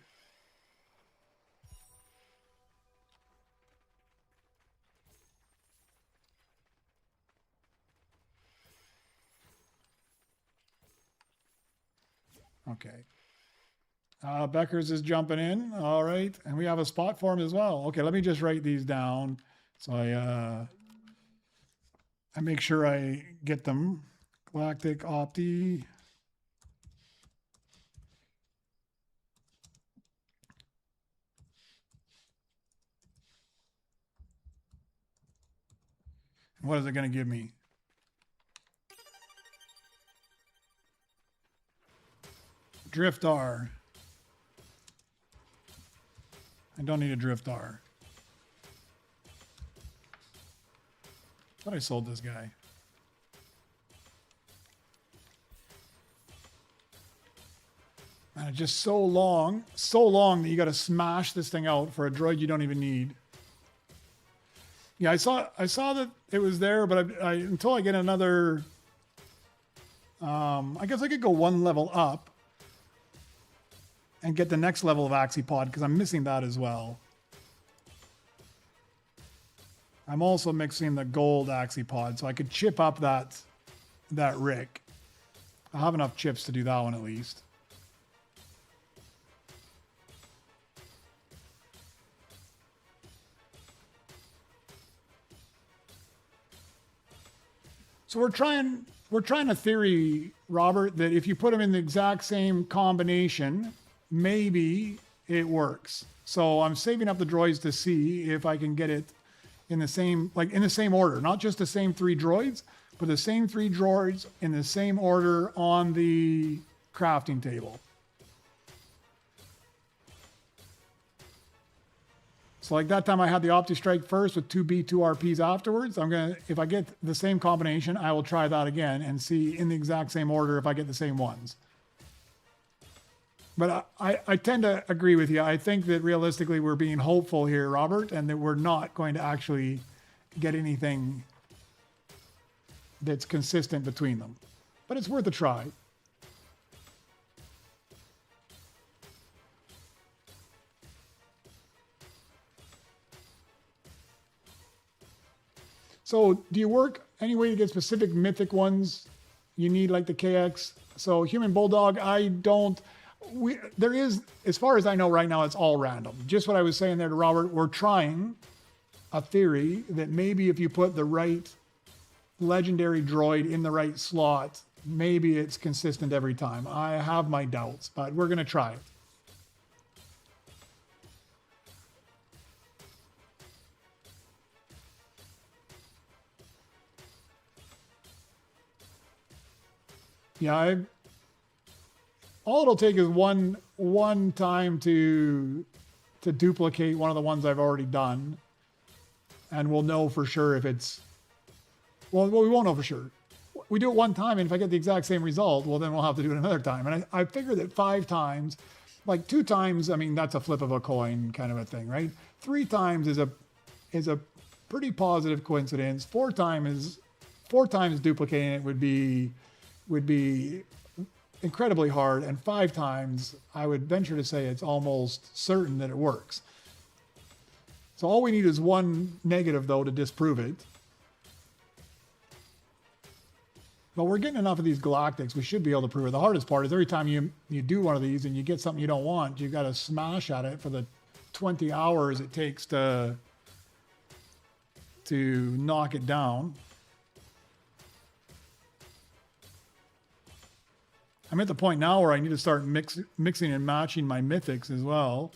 Speaker 1: Okay. Becker's is jumping in. All right. And we have a spot for him as well. Okay, let me just write these down so I make sure I get them. Galactic Opti. What is it going to give me? Drift R. I don't need a Drift R. I thought I sold this guy. And it's just so long that you got to smash this thing out for a droid you don't even need. Yeah, I saw that it was there, but until I get another, I guess I could go 1 level up and get the next level of Axipod because I'm missing that as well. I'm also mixing the gold Axipod, so I could chip up that Rick. I have enough chips to do that one at least. So we're trying a theory, Robert, that if you put them in the exact same combination, maybe it works. So I'm saving up the droids to see if I can get it in the same order, not just the same 3 droids, but the same 3 droids in the same order on the crafting table. So like that time I had the Opti Strike first with 2 B2RPs afterwards. If I get the same combination, I will try that again and see in the exact same order if I get the same ones. But I tend to agree with you. I think that realistically we're being hopeful here, Robert, and that we're not going to actually get anything that's consistent between them. but it's worth a try. So do you work any way to get specific mythic ones you need, like the KX? So human bulldog, I don't. There is, as far as I know right now, it's all random. Just what I was saying there to Robert, we're trying a theory that maybe if you put the right legendary droid in the right slot, maybe it's consistent every time. I have my doubts, but we're going to try it. Yeah, all it'll take is one time to duplicate one of the ones I've already done, and we'll know for sure if it's well we won't know for sure. We do it one time, and if I get the exact same result, well then we'll have to do it another time. And I figure that 5 times, like 2 times, I mean that's a flip of a coin kind of a thing, right? 3 times is a pretty positive coincidence. 4 times duplicating it would be incredibly hard, and 5 times I would venture to say it's almost certain that it works. So all we need is one negative though to disprove it. But we're getting enough of these galactics, we should be able to prove it. The hardest part is every time you do one of these and you get something you don't want, you've got to smash at it for the 20 hours it takes to knock it down. I'm at the point now where I need to start mixing and matching my mythics as well.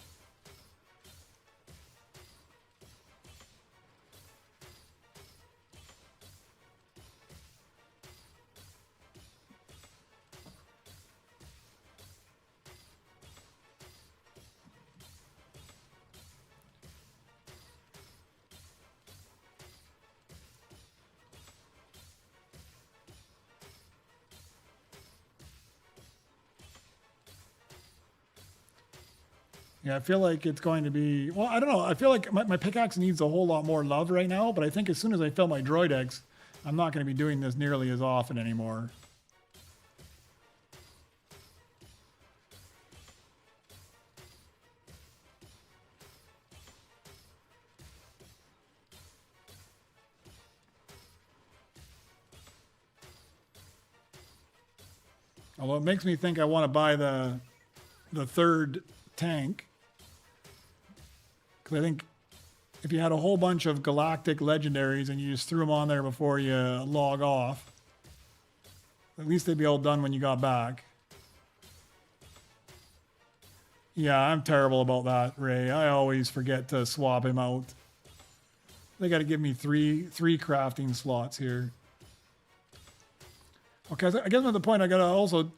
Speaker 1: Yeah, I feel like it's going to be, well, I don't know. I feel like my pickaxe needs a whole lot more love right now, but I think as soon as I fill my droid eggs, I'm not going to be doing this nearly as often anymore. Although it makes me think I want to buy the third tank. Because I think if you had a whole bunch of galactic legendaries and you just threw them on there before you log off, at least they'd be all done when you got back. Yeah, I'm terrible about that, Ray. I always forget to swap him out. They got to give me three crafting slots here. Okay, I guess at the point I got to also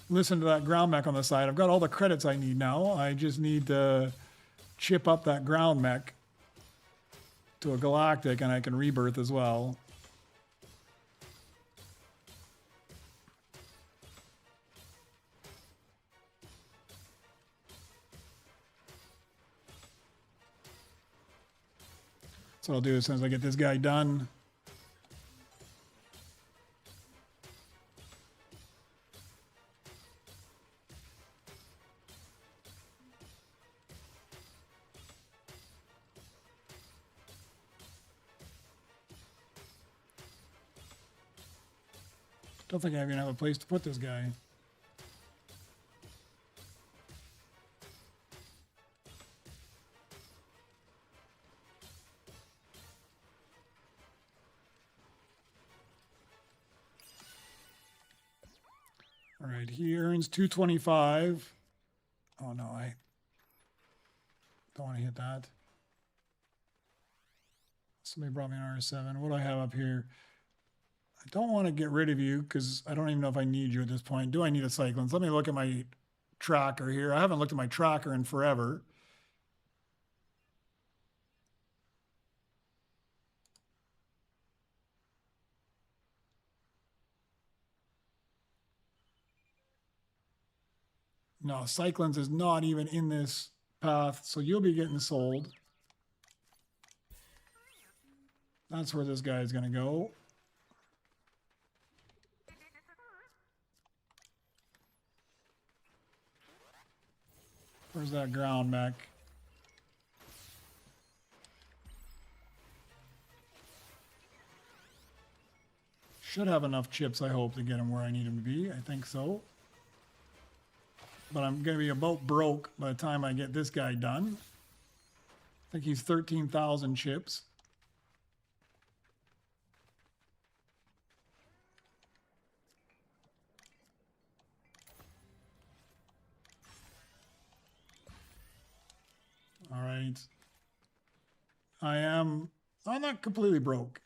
Speaker 1: listen to that ground mech on the side. I've got all the credits I need now. I just need to chip up that ground mech to a galactic, and I can rebirth as well. So what I'll do as soon as I get this guy done. Don't think I even have a place to put this guy. All right, he earns 225. Oh no, I don't want to hit that. Somebody brought me an R7. What do I have up here? I don't want to get rid of you because I don't even know if I need you at this point. Do I need a cyclone? Let me look at my tracker here. I haven't looked at my tracker in forever. No, cyclones is not even in this path, so you'll be getting sold. That's where this guy is going to go. Where's that ground mech? Should have enough chips, I hope, to get him where I need him to be. I think so. But I'm going to be about broke by the time I get this guy done. I think he's 13,000 chips. All right. I'm not completely broke.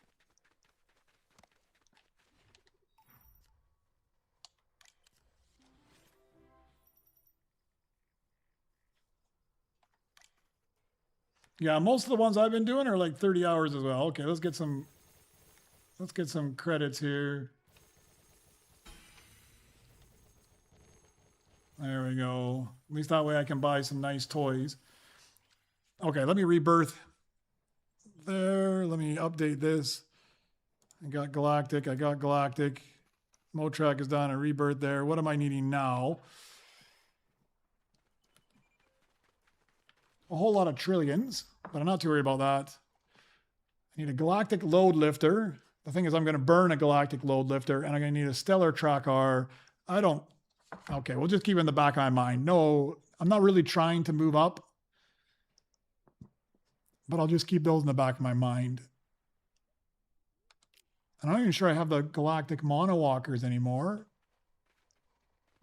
Speaker 1: Yeah, most of the ones I've been doing are like 30 hours as well. Okay, let's get some credits here. There we go. At least that way I can buy some nice toys. Okay, let me rebirth there. Let me update this. I got Galactic. Motrack is done. A rebirth there. What am I needing now? A whole lot of trillions, but I'm not too worried about that. I need a galactic load lifter. The thing is, I'm going to burn a galactic load lifter, and I'm going to need a stellar tracker. Okay, we'll just keep it in the back of my mind. No, I'm not really trying to move up, but I'll just keep those in the back of my mind. I'm not even sure I have the galactic monowalkers anymore.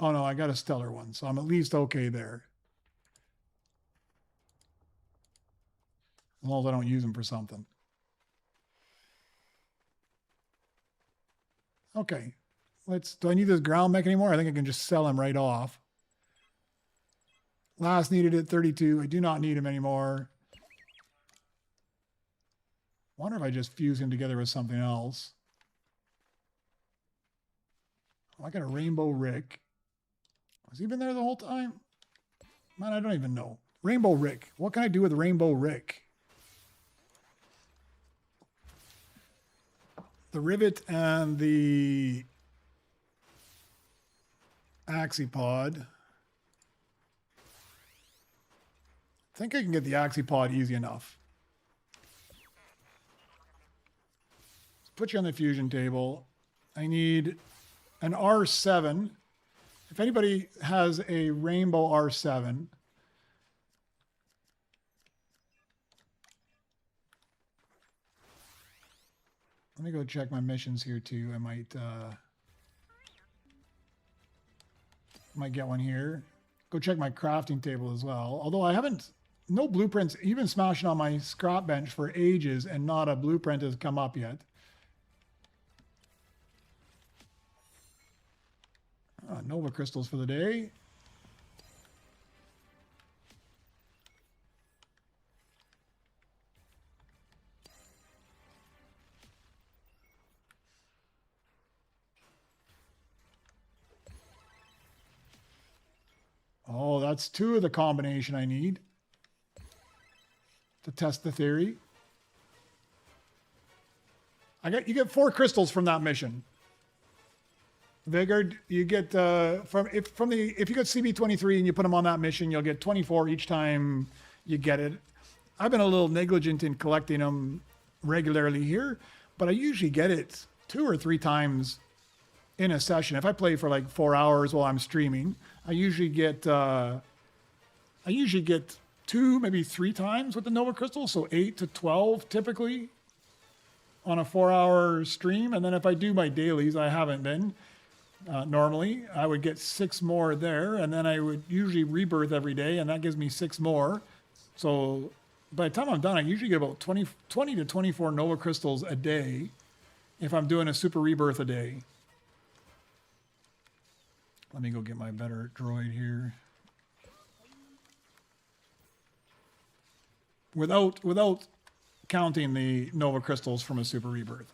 Speaker 1: Oh no, I got a stellar one, so I'm at least okay there. As long as I don't use them for something. Okay. Do I need this ground mech anymore? I think I can just sell him right off. Last needed at 32. I do not need him anymore. Wonder if I just fuse him together with something else. Oh, I got a Rainbow Rick. Has he been there the whole time? Man, I don't even know. Rainbow Rick. What can I do with Rainbow Rick? The Rivet and the Axipod. I think I can get the Axipod easy enough. Let's put you on the fusion table. I need an R7. If anybody has a Rainbow R7, let me go check my missions here too. I might get one here. Go check my crafting table as well. Although I haven't, no blueprints, even smashing on my scrap bench for ages and not a blueprint has come up yet. Nova crystals for the day. Oh, that's 2 of the combination I need to test the theory. You get 4 crystals from that mission. Vigard, you get if you get CB23 and you put them on that mission, you'll get 24 each time you get it. I've been a little negligent in collecting them regularly here, but I usually get it 2 or 3 times in a session. If I play for like 4 hours while I'm streaming, I usually get 2, maybe 3 times with the Nova Crystal, so 8 to 12 typically on a 4-hour stream. And then if I do my dailies, I haven't been. Normally, I would get 6 more there, and then I would usually rebirth every day, and that gives me 6 more. So by the time I'm done, I usually get about 20 to 24 Nova Crystals a day if I'm doing a super rebirth a day. Let me go get my better droid here. Without counting the Nova Crystals from a super rebirth.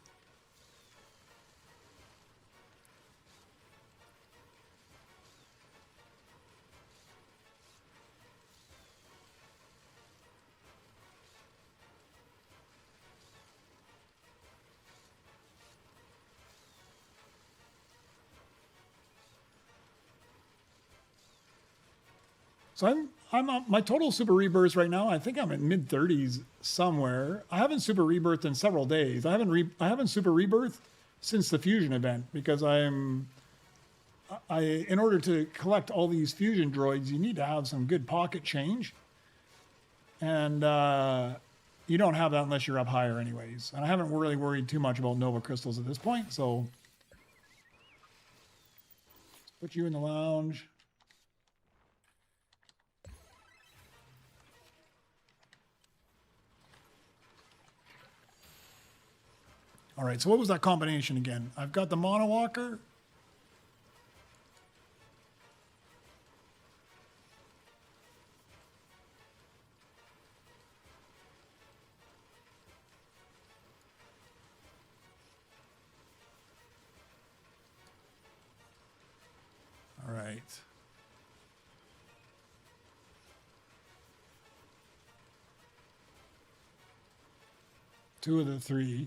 Speaker 1: So I'm on my total super rebirths right now. I think I'm at mid 30s somewhere. I haven't super rebirthed in several days. I haven't super rebirthed since the fusion event because in order to collect all these fusion droids, you need to have some good pocket change, and you don't have that unless you're up higher, anyways. And I haven't really worried too much about Nova crystals at this point. So let's put you in the lounge. All right, so what was that combination again? I've got the monowalker. All right. Two of the three.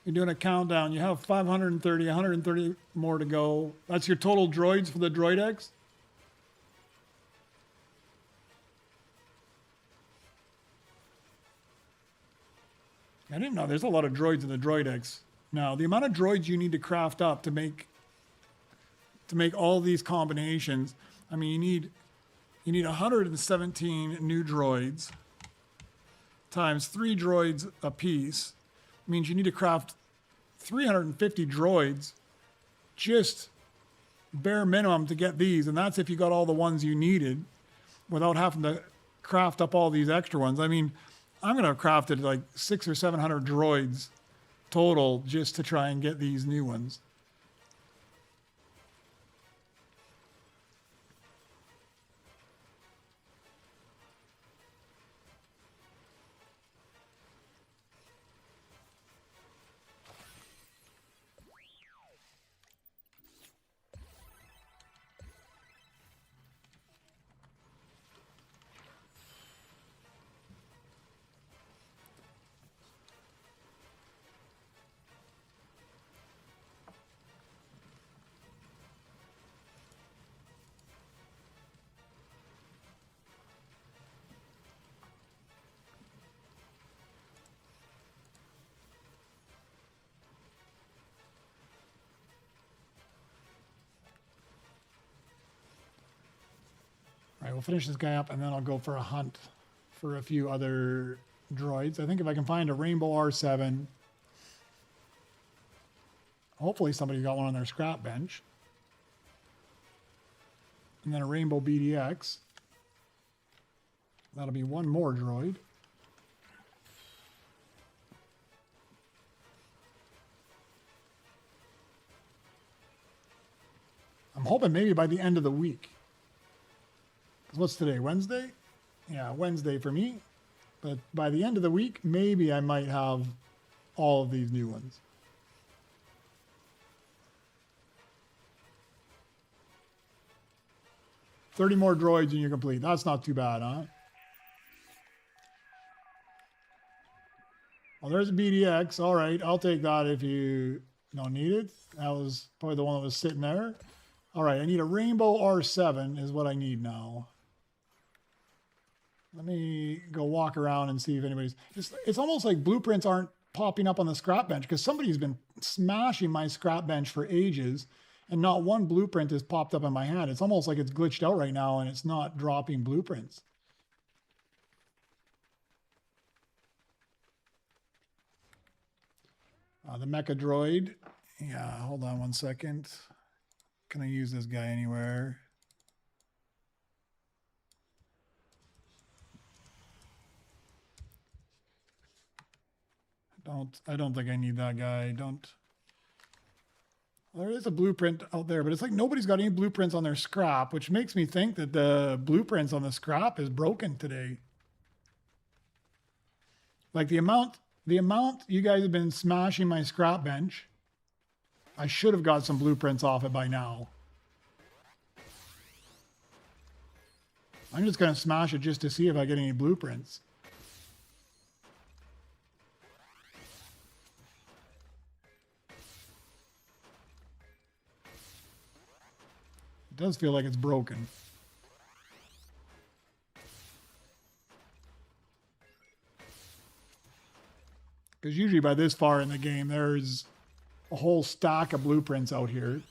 Speaker 1: You're doing a countdown. You have 530, 130 more to go. That's your total droids for the Droid X? I didn't know. There's a lot of droids in the Droid X. Now, the amount of droids you need to craft up to make all these combinations, I mean, you need 117 new droids times 3 droids a piece. Means you need to craft 350 droids just bare minimum to get these, and that's if you got all the ones you needed without having to craft up all these extra ones. I mean, I'm going to have crafted like 600 or 700 droids total just to try and get these new ones. All right, we'll finish this guy up and then I'll go for a hunt for a few other droids. I think if I can find a Rainbow R7, hopefully somebody got one on their scrap bench. And then a Rainbow BDX. That'll be one more droid. I'm hoping maybe by the end of the week. What's today, Wednesday? Yeah, Wednesday for me. But by the end of the week, maybe I might have all of these new ones. $30 more droids and you're complete. That's not too bad, huh? Well, there's a BDX. All right, I'll take that if you don't need it. That was probably the one that was sitting there. All right, I need a Rainbow R7 is what I need now. Let me go walk around and see if anybody's... It's almost like blueprints aren't popping up on the scrap bench because somebody's been smashing my scrap bench for ages and not one blueprint has popped up in my hand. It's almost like it's glitched out right now and it's not dropping blueprints. The Mecha Droid. Yeah, hold on one second. Can I use this guy anywhere? I don't think I need that guy. There is a blueprint out there, but it's like nobody's got any blueprints on their scrap, which makes me think that the blueprints on the scrap is broken today. Like the amount you guys have been smashing my scrap bench, I should have got some blueprints off it by now. I'm just going to smash it just to see if I get any blueprints. does feel like it's broken. Because usually by this far in the game, there's a whole stack of blueprints out here.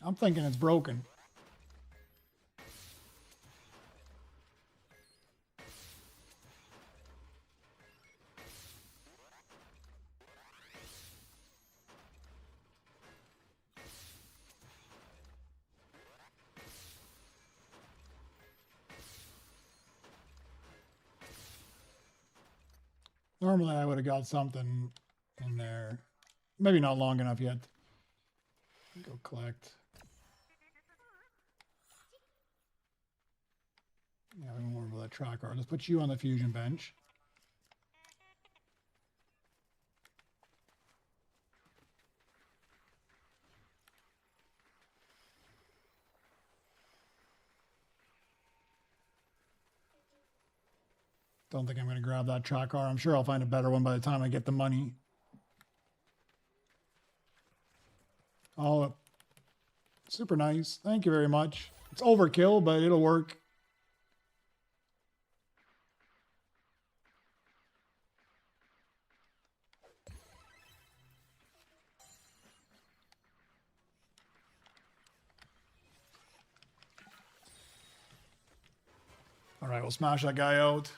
Speaker 1: I'm thinking it's broken. Normally I would have got something in there. Maybe not long enough yet. Go collect. Yeah, we want more of that track art. Let's put you on the fusion bench. Don't think I'm going to grab that track car. I'm sure I'll find a better one by the time I get the money. Oh, super nice. Thank you very much. It's overkill, but it'll work. All right, we'll smash that guy out.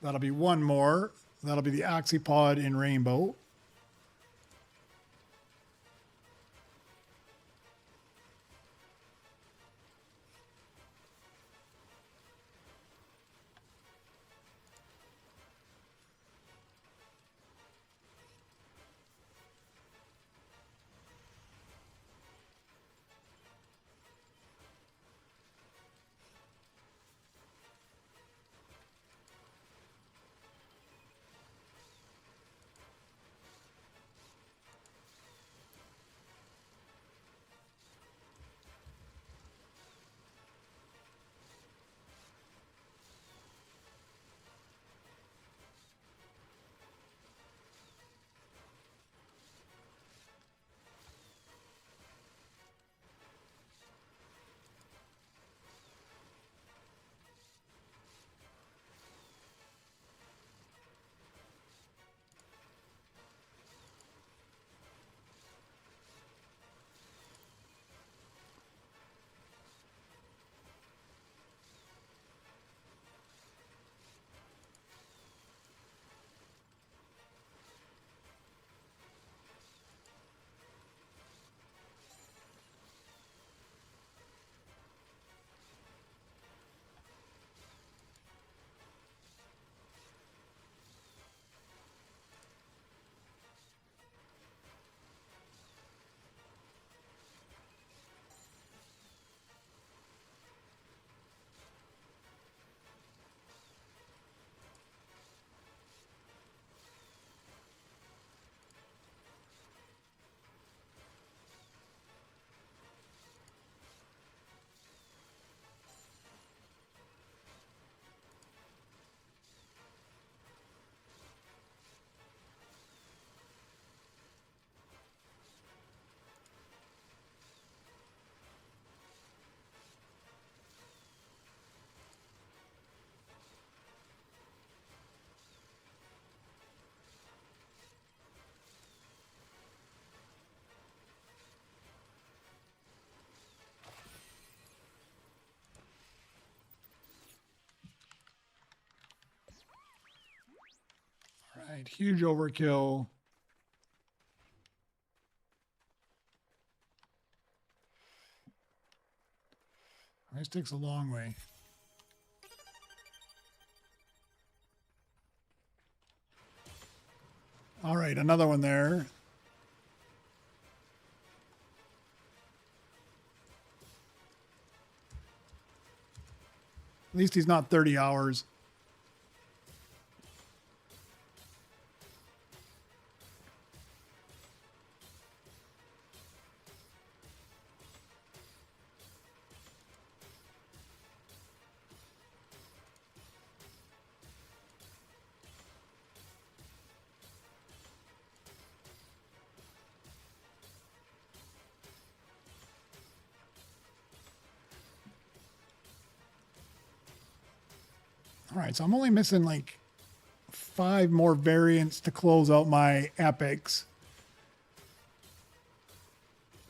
Speaker 1: That'll be one more. That'll be the Axipod in Rainbow. Right, huge overkill. This takes a long way. All right, another one there. At least he's not 30 hours. All right, so I'm only missing like 5 more variants to close out my epics.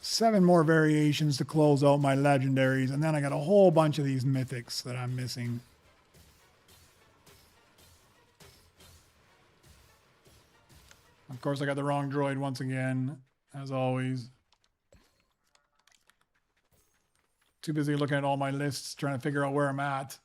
Speaker 1: 7 more variations to close out my legendaries, and then I got a whole bunch of these mythics that I'm missing. Of course, I got the wrong droid once again, as always. Too busy looking at all my lists, trying to figure out where I'm at.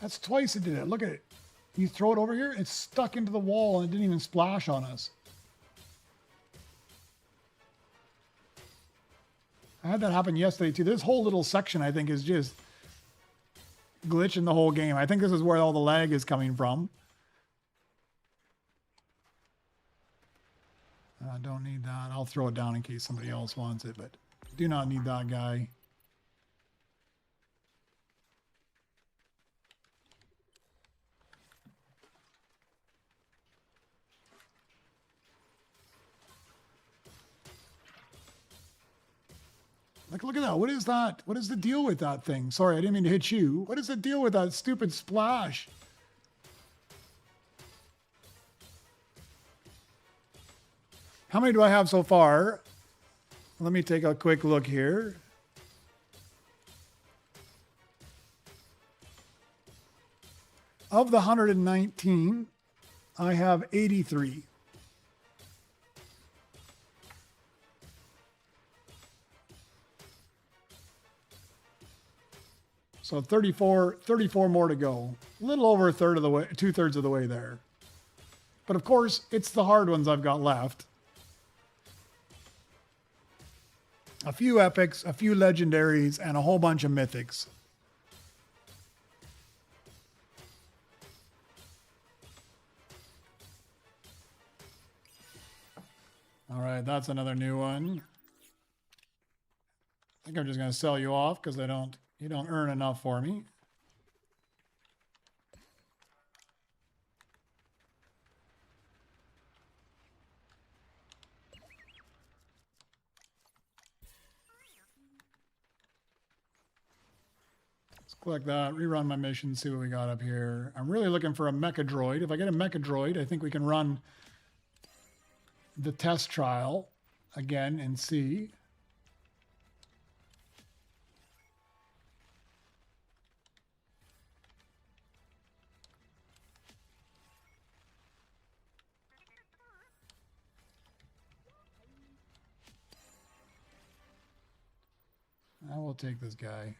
Speaker 1: That's twice it did it. Look at it. You throw it over here, it's stuck into the wall and it didn't even splash on us. I had that happen yesterday too. This whole little section, I think, is just glitching the whole game. I think this is where all the lag is coming from. I don't need that. I'll throw it down in case somebody else wants it, but do not need that guy. Like, look at that. What is that? What is the deal with that thing? Sorry, I didn't mean to hit you. What is the deal with that stupid splash? How many do I have so far? Let me take a quick look here. Of the 119, I have 83. So 34 more to go. A little over a third of the way, 2/3 of the way there. But of course, it's the hard ones I've got left. A few epics, a few legendaries, and a whole bunch of mythics. All right, that's another new one. I think I'm just going to sell you off because you don't earn enough for me. Let's click that, rerun my mission, see what we got up here. I'm really looking for a mecha droid. If I get a mecha droid, I think we can run the test trial again and see. I will take this guy.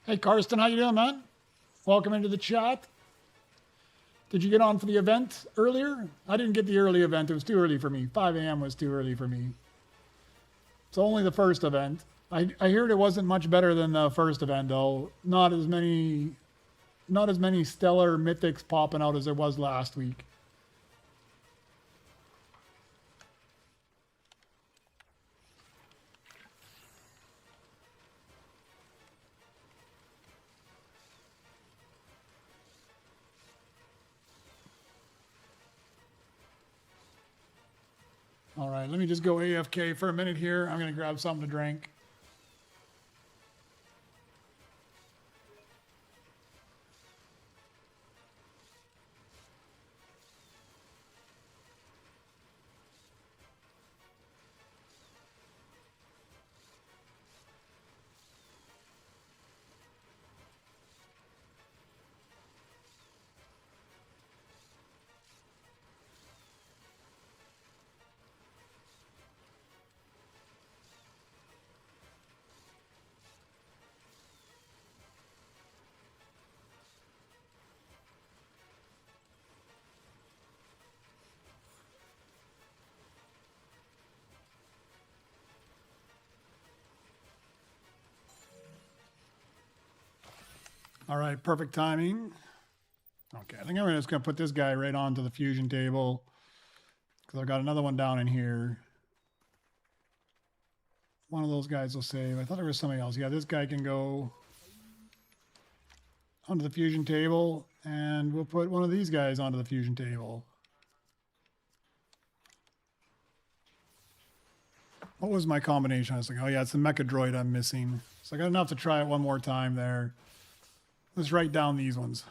Speaker 1: Hey, Karsten, how you doing, man? Welcome into the chat. Did you get on for the event earlier? I didn't get the early event. It was too early for me. 5 a.m. was too early for me. It's only the first event. I heard it wasn't much better than the first event, though. Not as many stellar mythics popping out as there was last week. All right, let me just go AFK for a minute here. I'm going to grab something to drink. All right, perfect timing. Okay, I think I'm just going to put this guy right onto the fusion table because I've got another one down in here. One of those guys will save. I thought there was somebody else. Yeah, this guy can go onto the fusion table, and we'll put one of these guys onto the fusion table. What was my combination? I was like, oh yeah, it's the Mecha Droid I'm missing. So I got enough to try it one more time there. Let's write down these ones.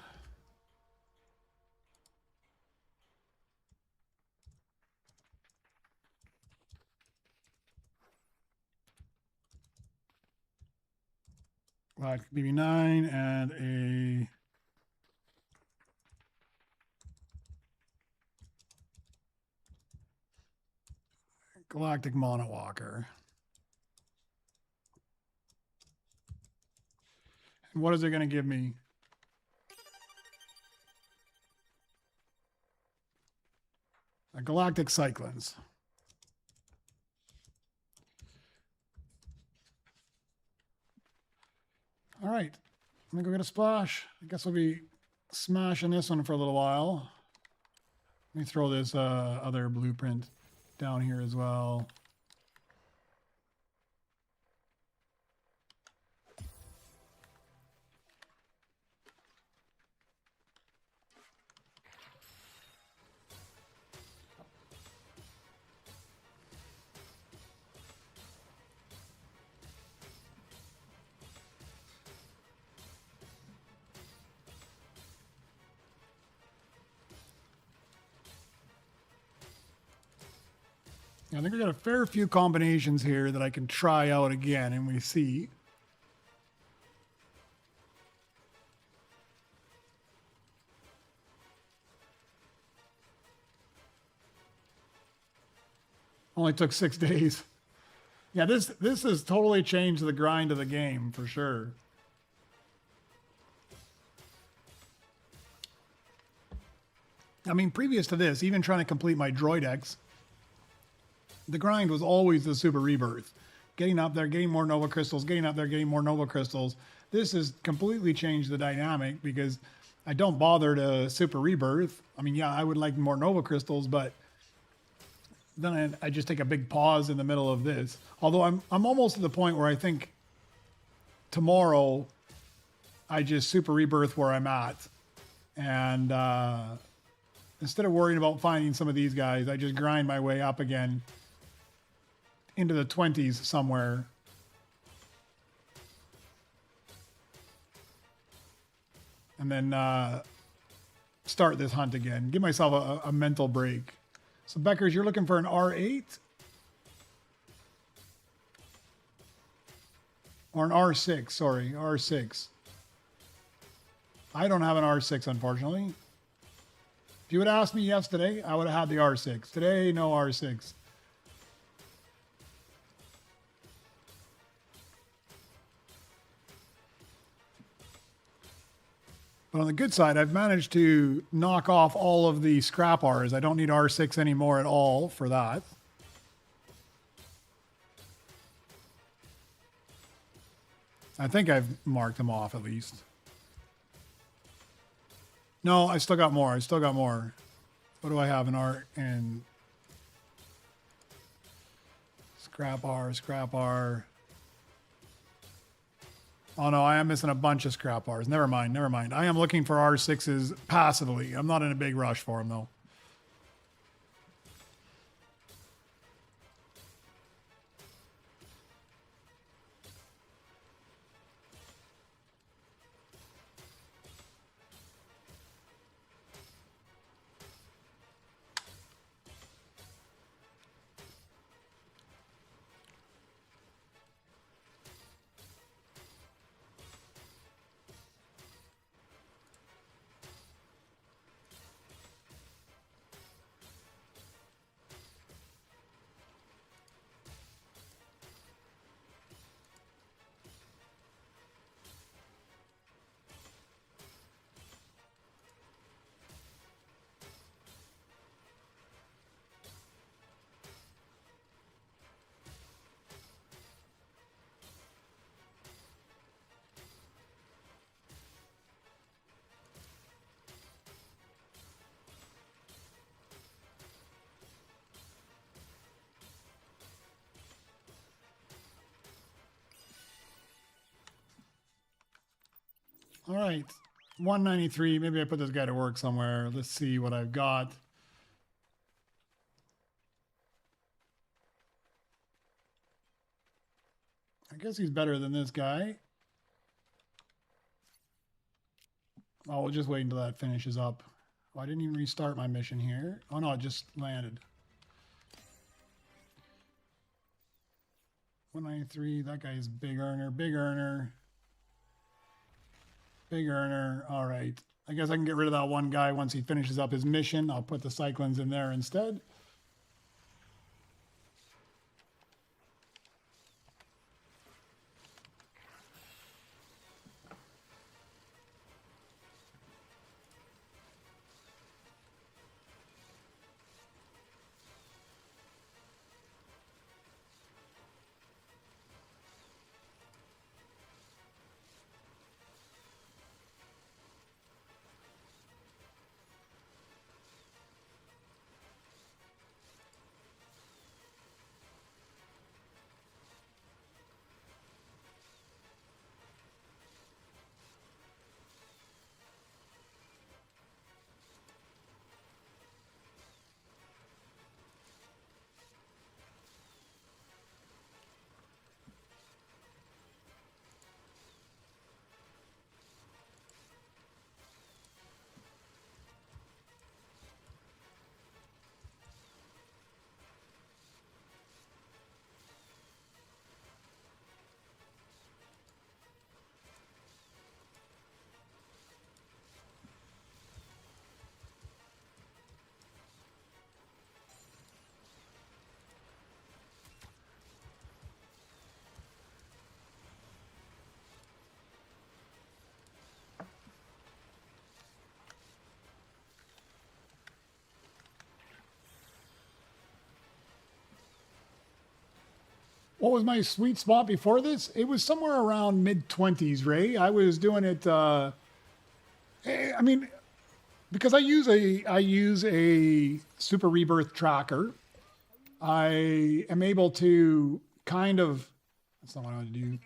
Speaker 1: Black BB9 and a Galactic Monowalker. And what is it going to give me? A Galactic Cyclones. All right, I'm gonna go get a splash. I guess we'll be smashing this one for a little while. Let me throw this other blueprint down here as well. I think we got a fair few combinations here that I can try out again, and we see. Only took 6 days. Yeah, this has totally changed the grind of the game for sure. I mean, previous to this, even trying to complete my Droid X, the grind was always the Super Rebirth. Getting up there, getting more Nova Crystals, getting up there, getting more Nova Crystals. This has completely changed the dynamic because I don't bother to Super Rebirth. I mean, yeah, I would like more Nova Crystals, but then I just take a big pause in the middle of this. Although I'm almost to the point where I think tomorrow I just Super Rebirth where I'm at. And instead of worrying about finding some of these guys, I just grind my way up again into the 20s somewhere. And then start this hunt again. Give myself a mental break. So Beckers, you're looking for an R8? Or an R6, sorry, R6. I don't have an R6, unfortunately. If you would ask me yesterday, I would have had the R6. Today, no R6. But on the good side, I've managed to knock off all of the scrap Rs. I don't need R6 anymore at all for that. I think I've marked them off at least. No, I still got more. I still got more. What do I have in art and scrap R, scrap R? Oh no, I am missing a bunch of scrap Rs. Never mind, never mind. I am looking for R6s passively. I'm not in a big rush for them though. All right, 193. Maybe I put this guy to work somewhere. Let's see what I've got. I guess he's better than this guy. Oh, we'll just wait until that finishes up. Oh, I didn't even restart my mission here. Oh no, it just landed. 193, that guy's big earner, big earner. Big earner, all right. I guess I can get rid of that one guy once he finishes up his mission. I'll put the cyclones in there instead. What was my sweet spot before this? It was somewhere around mid-20s, Ray. I was doing it, I mean, because I use a super rebirth tracker, I am able to kind of, that's not what I want to do.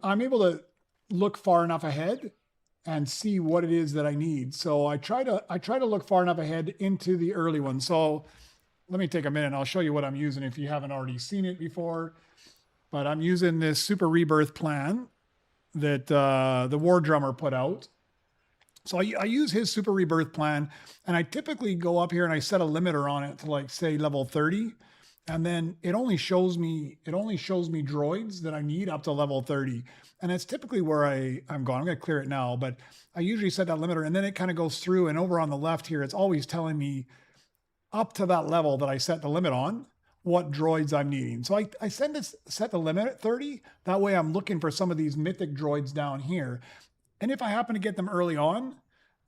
Speaker 1: I'm able to look far enough ahead and see what it is that I need. So I try to look far enough ahead into the early ones. So let me take a minute and I'll show you what I'm using if you haven't already seen it before. But I'm using this super rebirth plan that the War Drummer put out. So I use his super rebirth plan, and I typically go up here and I set a limiter on it to, like, say level 30. And then it only shows me droids that I need up to level 30. And that's typically where I'm going. I'm going to clear it now, but I usually set that limiter, and then it kind of goes through, and over on the left here, it's always telling me up to that level that I set the limit on, what droids I'm needing. So I set the limit at 30. That way I'm looking for some of these mythic droids down here. And if I happen to get them early on,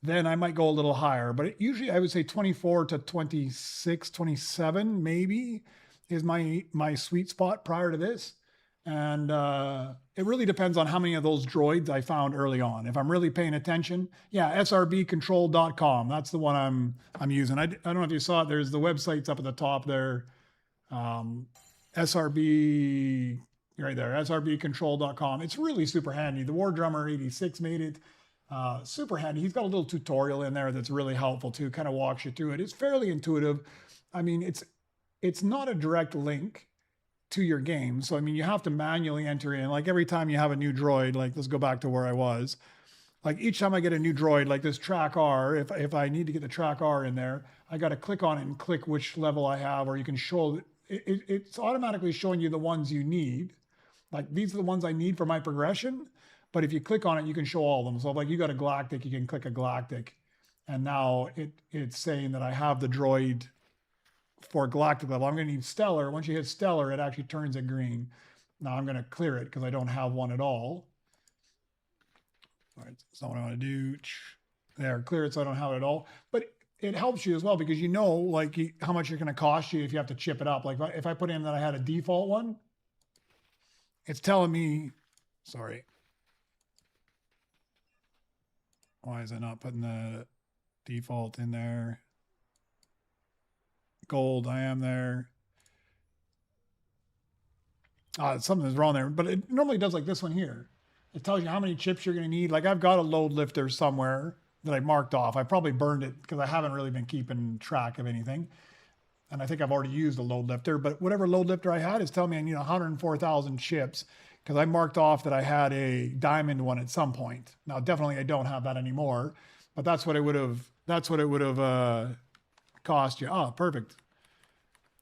Speaker 1: then I might go a little higher. But usually I would say 24 to 26, 27 maybe is my sweet spot prior to this. And it really depends on how many of those droids I found early on. If I'm really paying attention, yeah, srbcontrol.com. That's the one I'm using. I don't know if you saw it. There's the websites up at the top there. SRB, right there, srbcontrol.com. It's really super handy. The War Drummer 86 made it super handy. He's got a little tutorial in there that's really helpful too, kind of walks you through it. It's fairly intuitive. I mean, it's not a direct link to your game. So, I mean, you have to manually enter in, like every time you have a new droid, like let's go back to where I was. Like each time I get a new droid, like this track R, if I need to get the track R in there, I got to click on it and click which level I have, or you can show, it's automatically showing you the ones you need. Like these are the ones I need for my progression. But if you click on it, you can show all of them. So like you got a galactic, you can click a galactic. And now it's saying that I have the droid for galactic level. I'm going to need stellar. Once you hit stellar, it actually turns it green. Now I'm going to clear it because I don't have one at all. All right, that's not what I want to do. There, clear it so I don't have it at all. But it helps you as well because you know like how much it's going to cost you if you have to chip it up. Like if I put in that I had a default one, it's telling me, sorry. Why is it not putting the default in there? Gold, I am there. Something's wrong there, but it normally does like this one here. It tells you how many chips you're going to need. Like I've got a load lifter somewhere that I marked off. I probably burned it because I haven't really been keeping track of anything. And I think I've already used a load lifter, but whatever load lifter I had is telling me I need 104,000 chips because I marked off that I had a diamond one at some point. Now, definitely I don't have that anymore, but that's what it would have cost you. Oh, perfect.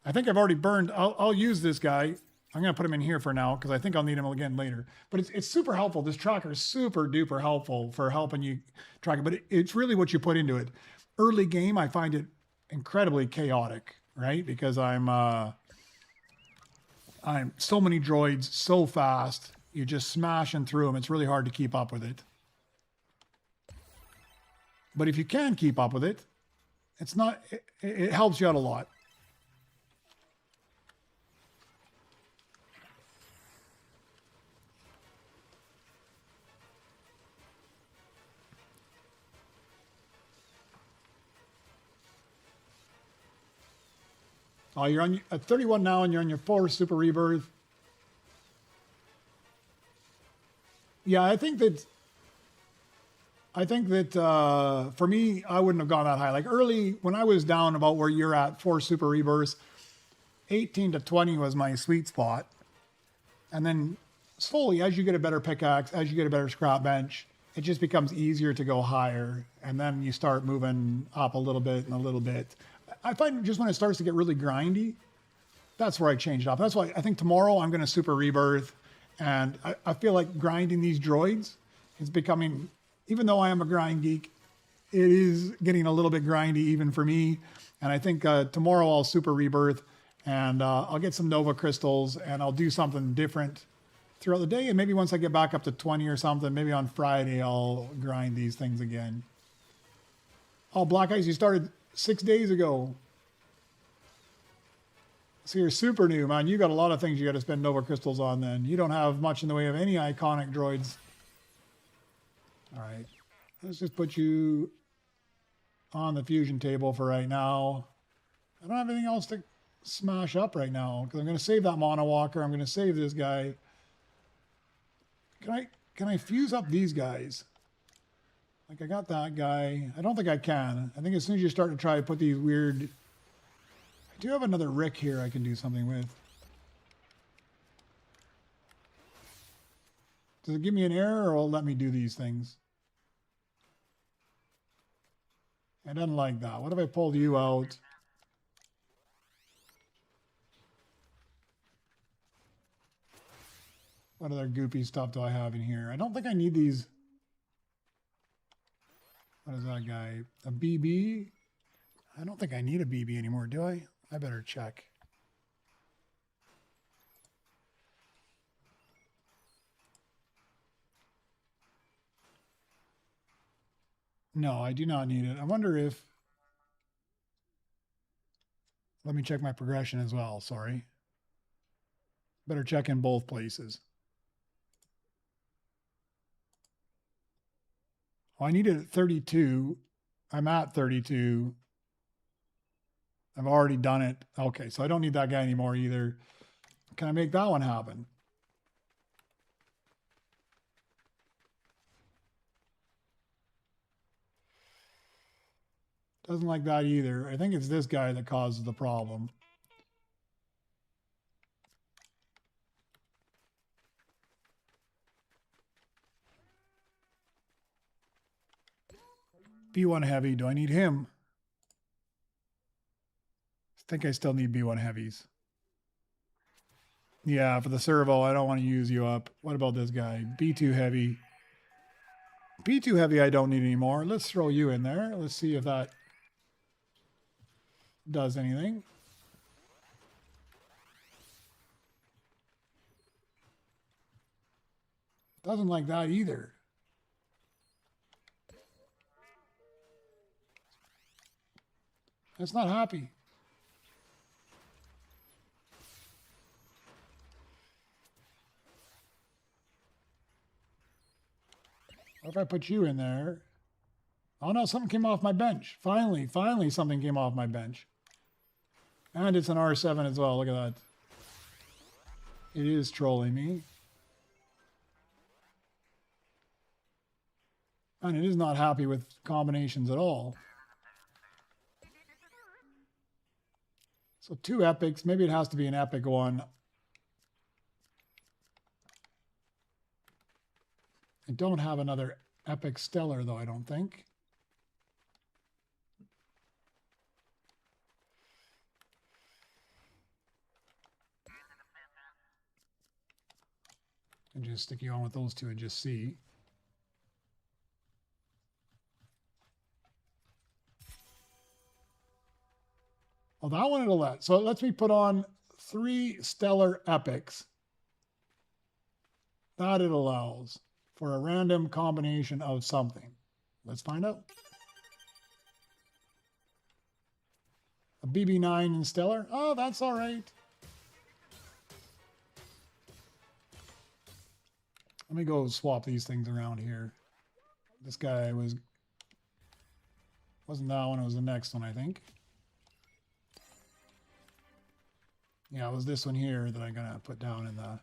Speaker 1: I think I've already burned. I'll use this guy. I'm going to put him in here for now because I think I'll need him again later. But it's super helpful. This tracker is super duper helpful for helping you track it. But it's really what you put into it. Early game, I find it incredibly chaotic, right? Because I'm so many droids so fast. You're just smashing through them. It's really hard to keep up with it. But if you can keep up with it, it helps you out a lot. Oh, you're on at 31 now, and you're on your 4th Super Rebirth. Yeah, I think that for me, I wouldn't have gone that high. Like early, when I was down about where you're at, 4 Super Rebirths, 18 to 20 was my sweet spot. And then slowly, as you get a better pickaxe, as you get a better scrap bench, it just becomes easier to go higher. And then you start moving up a little bit and a little bit. I find just when it starts to get really grindy, that's where I change it up. That's why I think tomorrow I'm going to Super Rebirth. And I feel like grinding these droids is becoming, even though I am a grind geek, it is getting a little bit grindy even for me. And I think tomorrow I'll Super Rebirth and I'll get some Nova crystals and I'll do something different throughout the day. And maybe once I get back up to 20 or something, maybe on Friday I'll grind these things again. Oh, Black Ice, you started 6 days ago. So you're super new, man. You got a lot of things you got to spend Nova crystals on then. You don't have much in the way of any iconic droids. All right. Let's just put you on the fusion table for right now. I don't have anything else to smash up right now because I'm going to save that mono walker. I'm going to save this guy. Can I fuse up these guys? Like I got that guy. I don't think I can. I think as soon as you start to try to put these weird... I do have another Rick here I can do something with. Does it give me an error or will it let me do these things? I don't like that. What if I pulled you out? What other goopy stuff do I have in here? I don't think I need these. What is that guy? A BB? I don't think I need a BB anymore, do I? I better check. No, I do not need it. I wonder if... Let me check my progression as well. Sorry. Better check in both places. Oh, I needed 32. I'm at 32. I've already done it. Okay, so I don't need that guy anymore either. Can I make that one happen? Doesn't like that either. I think it's this guy that causes the problem. B1 heavy. Do I need him? I think I still need B1 heavies. Yeah, for the servo, I don't want to use you up. What about this guy? B2 heavy. B2 heavy I don't need anymore. Let's throw you in there. Let's see if that does anything. Doesn't like that either. It's not happy. What if I put you in there? Oh no, something came off my bench. Finally something came off my bench. And it's an R7 as well. Look at that. It is trolling me. And it is not happy with combinations at all. So 2 epics. Maybe it has to be an epic one. I don't have another epic stellar though, I don't think. And just stick you on with those 2 and just see. Oh, that one it'll let. So it lets me put on 3 stellar epics. That it allows for a random combination of something. Let's find out. A BB9 in stellar. Oh, that's all right. Let me go swap these things around here. This guy wasn't that one, it was the next one, I think. Yeah, it was this one here that I'm gonna put down in the...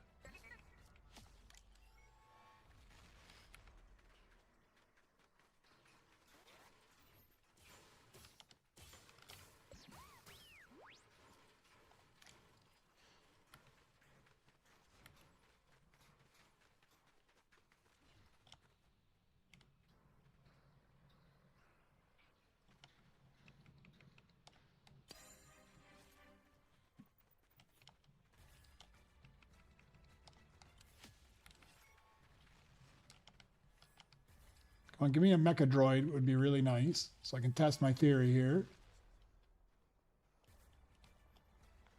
Speaker 1: Come on, give me a mecha droid would be really nice, so I can test my theory here.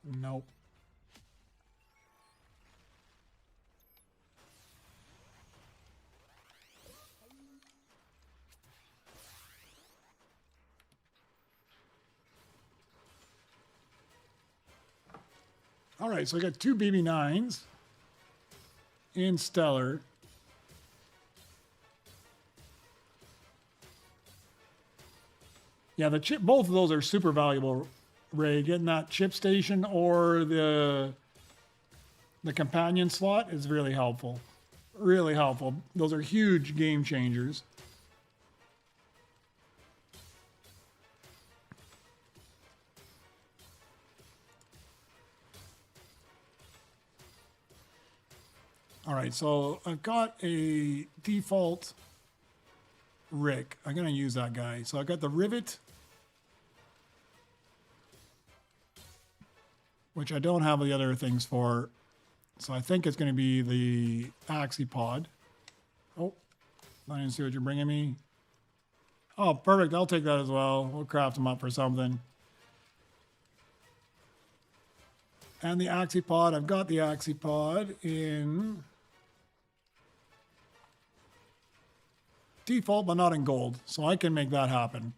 Speaker 1: Nope. All right, so I got 2 BB9s in stellar. Yeah, the chip, both of those are super valuable, Ray. Getting that chip station or the companion slot is really helpful. Really helpful. Those are huge game changers. All right, so I've got a default Rick. I'm going to use that guy. So I've got the Rivet, which I don't have the other things for. So I think it's going to be the Axipod. Oh, I didn't see what you're bringing me. Oh, perfect. I'll take that as well. We'll craft them up for something. And the Axipod, I've got the Axipod in Default, but not in gold. So I can make that happen.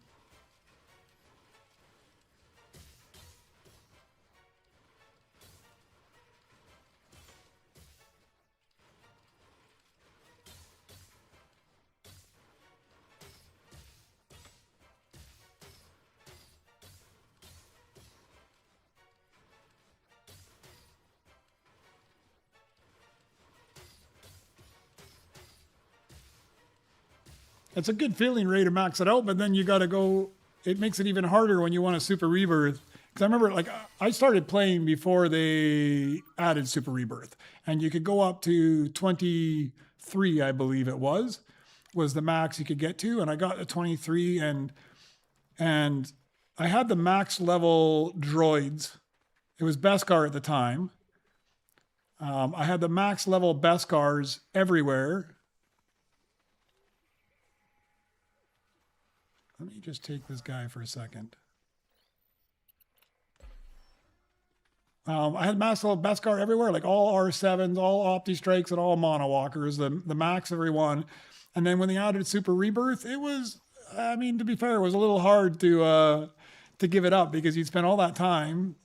Speaker 1: It's a good feeling, Ray, to max it out, but then you got to go. It makes it even harder when you want a Super Rebirth. Because I remember, like, I started playing before they added Super Rebirth, and you could go up to 23, I believe it was the max you could get to, and I got to 23, and I had the max level droids. It was Beskar at the time. I had the max level Beskars everywhere. Let me just take this guy for a second. I had max level Beskar everywhere, like all R7s, all Opti Strikes, and all Mono Walkers, the max every one. And then when they added Super Rebirth, it was, I mean, to be fair, it was a little hard to give it up because you'd spend all that time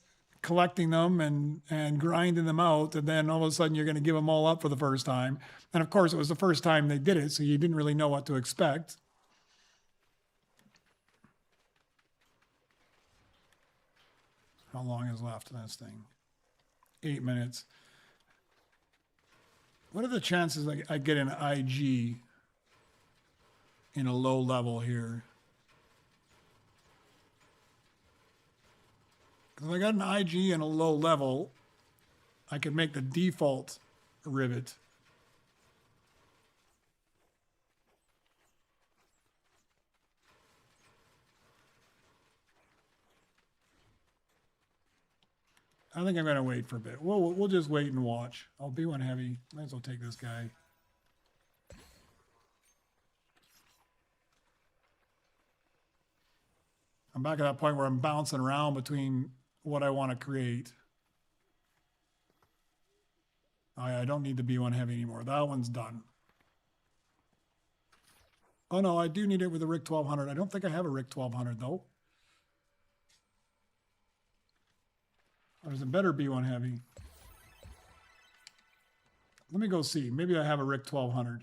Speaker 1: collecting them and grinding them out, and then all of a sudden you're going to give them all up for the first time. And of course, it was the first time they did it, so you didn't really know what to expect. How long is left in this thing? 8 minutes. What are the chances I get an IG in a low level here? Because if I got an IG in a low level, I could make the default rivet. I think I'm going to wait for a bit. We'll just wait and watch. I'll be one heavy. Might as well take this guy. I'm back at that point where I'm bouncing around between what I want to create. I don't need the B1 heavy anymore. That one's done. Oh no, I do need it with a RIC 1200. I don't think I have a RIC 1200 though. There's a better B1 heavy. Let me go see. Maybe I have a RIC 1200.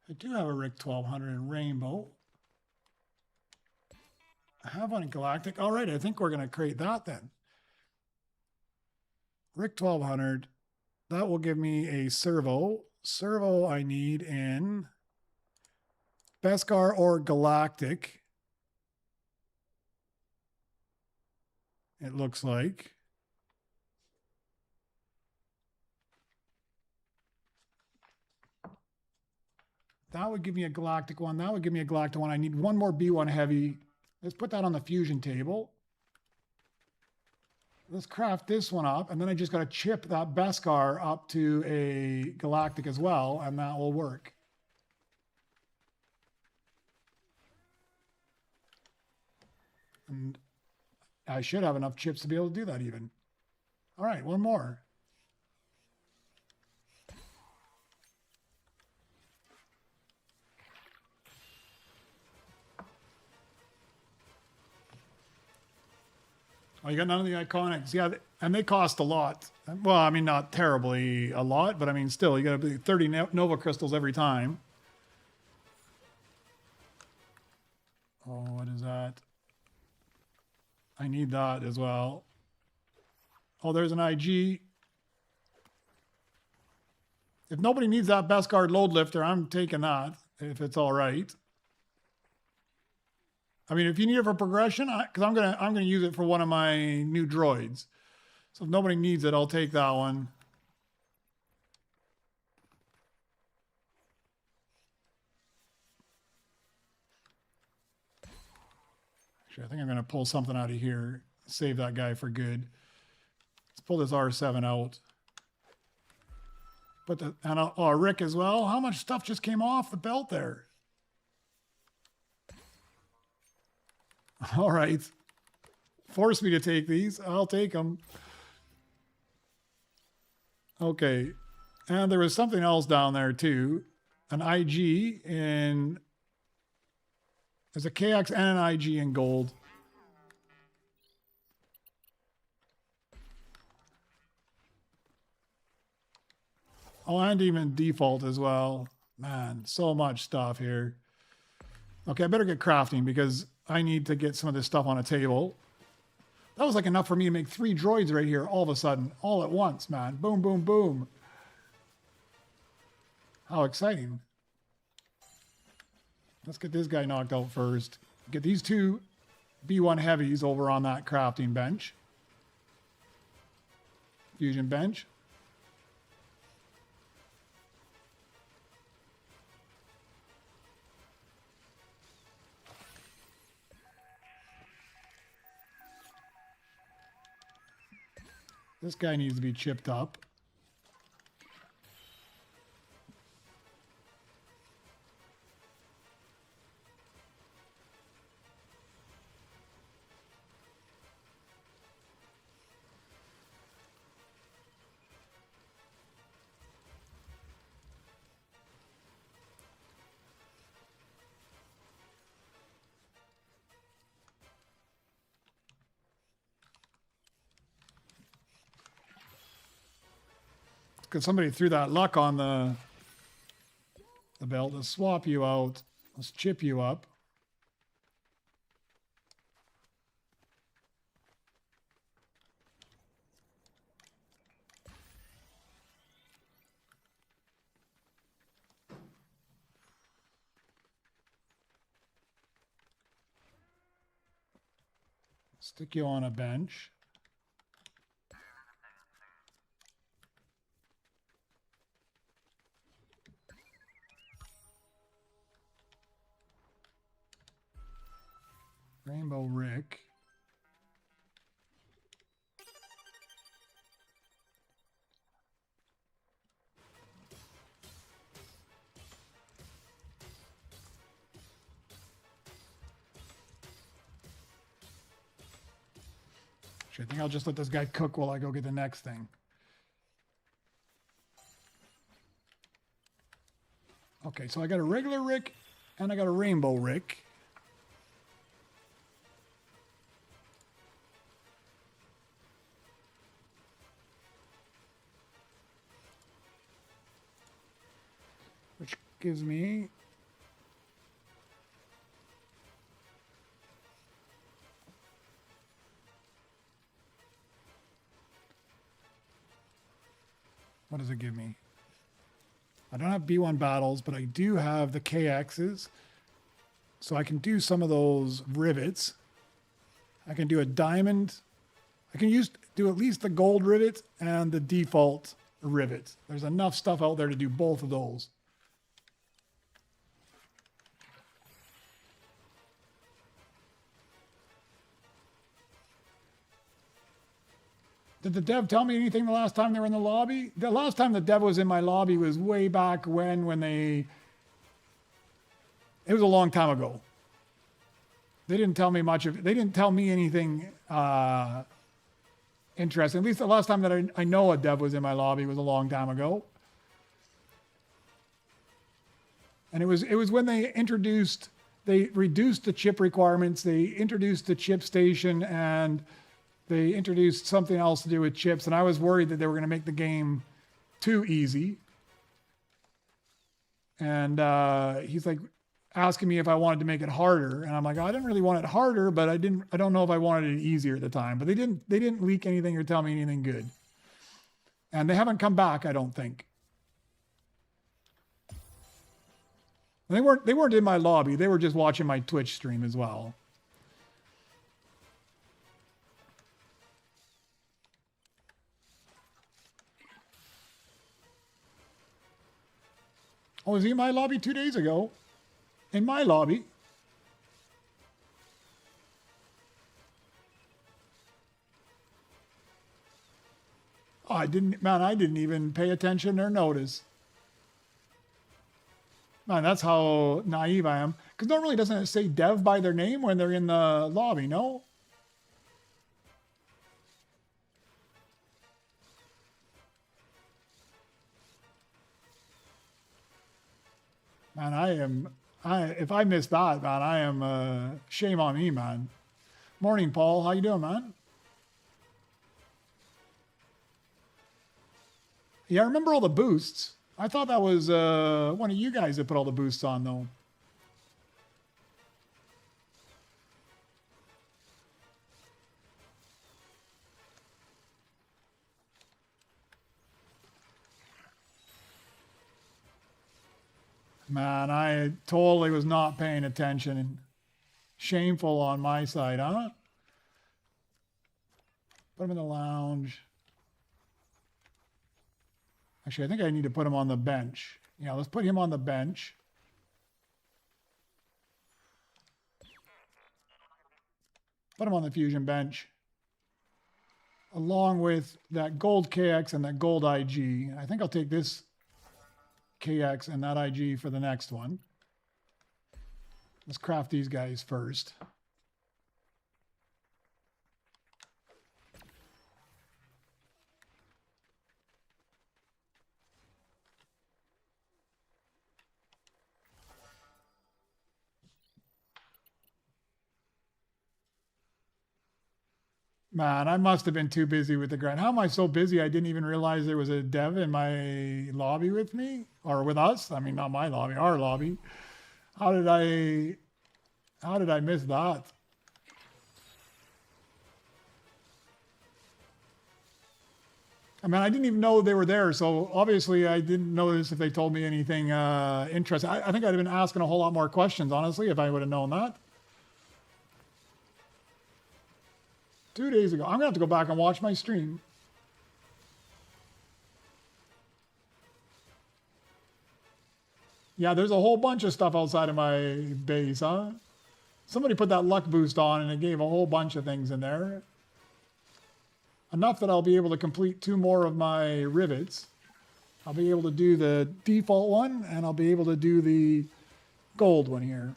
Speaker 1: I do have a RIC 1200 in Rainbow. I have one in Galactic. All right, I think we're going to create that then. RIC 1200. That will give me a servo. Servo I need in Beskar or Galactic. It looks like. That would give me a Galactic one. That would give me a Galactic one. I need one more B1 heavy. Let's put that on the fusion table. Let's craft this one up, and then I just got to chip that Beskar up to a Galactic as well, and that will work. And I should have enough chips to be able to do that even. All right, one more. Oh, you got none of the iconics. Yeah, and they cost a lot. Well, I mean, not terribly a lot, but I mean, still, you got to be 30 Nova Crystals every time. Oh, what is that? I need that as well. Oh, there's an IG. If nobody needs that Beskar load lifter, I'm taking that, if it's all right. I mean, if you need it for progression, because I'm gonna use it for one of my new droids. So if nobody needs it, I'll take that one. Actually, I think I'm gonna pull something out of here. Save that guy for good. Let's pull this R7 out. Put the and Rick as well. How much stuff just came off the belt there? All right. Force me to take these. I'll take them. Okay. And there was something else down there too. An IG in... There's a KX and an IG in gold. Oh, and even default as well. Man, so much stuff here. Okay, I better get crafting because I need to get some of this stuff on a table. That was like enough for me to make 3 droids right here all of a sudden, all at once, man. Boom, boom, boom. How exciting. Let's get this guy knocked out first. Get these 2 B1 heavies over on that crafting bench. Fusion bench. This guy needs to be chipped up. Because somebody threw that luck on the belt. Let's swap you out. Let's chip you up. Stick you on a bench. Rainbow Rick. I think I'll just let this guy cook while I go get the next thing. Okay, so I got a regular Rick and I got a Rainbow Rick. Which gives me... What does it give me? I don't have B1 battles, but I do have the KXs. So I can do some of those rivets. I can do a diamond. I can do at least the gold rivet and the default rivet. There's enough stuff out there to do both of those. Did the dev tell me anything the last time they were in the lobby? The last time the dev was in my lobby was way back when they... It was a long time ago. They didn't tell me much of... They didn't tell me anything interesting. At least the last time that I know a dev was in my lobby was a long time ago. And it was when they reduced the chip requirements. They introduced the chip station and... They introduced something else to do with chips, and I was worried that they were going to make the game too easy. And he's like asking me if I wanted to make it harder, and I'm like, I didn't really want it harder, but I don't know if I wanted it easier at the time. But they didn't leak anything or tell me anything good, and they haven't come back, I don't think. And they weren't in my lobby. They were just watching my Twitch stream as well. Oh, was he in my lobby 2 days ago? In my lobby? Oh, I didn't even pay attention or notice. Man, that's how naive I am. Because normally doesn't it say dev by their name when they're in the lobby, no? Man, if I missed that, man, I am, shame on me, man. Morning, Paul. How you doing, man? Yeah, I remember all the boosts. I thought that was one of you guys that put all the boosts on, though. Man, I totally was not paying attention. Shameful on my side, huh? Put him in the lounge. Actually, I think I need to put him on the bench. Yeah, let's put him on the bench. Put him on the Fusion bench. Along with that gold KX and that gold IG. I think I'll take this KX and that IG for the next one. Let's craft these guys first. Man, I must have been too busy with the grind. How am I so busy I didn't even realize there was a dev in my lobby with me? Or with us? I mean, not my lobby, our lobby. How did I miss that? I mean, I didn't even know they were there, so obviously I didn't notice if they told me anything interesting. I think I'd have been asking a whole lot more questions, honestly, if I would have known that. 2 days ago. I'm going to have to go back and watch my stream. Yeah, there's a whole bunch of stuff outside of my base, huh? Somebody put that luck boost on and it gave a whole bunch of things in there. Enough that I'll be able to complete 2 more of my rivets. I'll be able to do the default one and I'll be able to do the gold one here.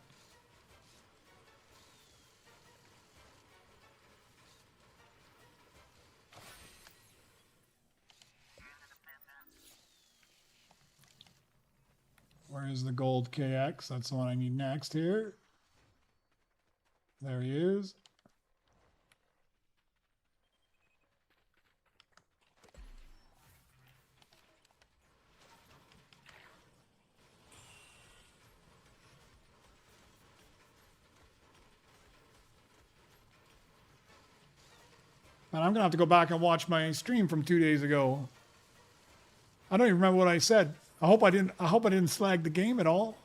Speaker 1: Where is the gold KX? That's the one I need next here. There he is. And I'm gonna have to go back and watch my stream from 2 days ago. I don't even remember what I said. I hope I didn't slag the game at all.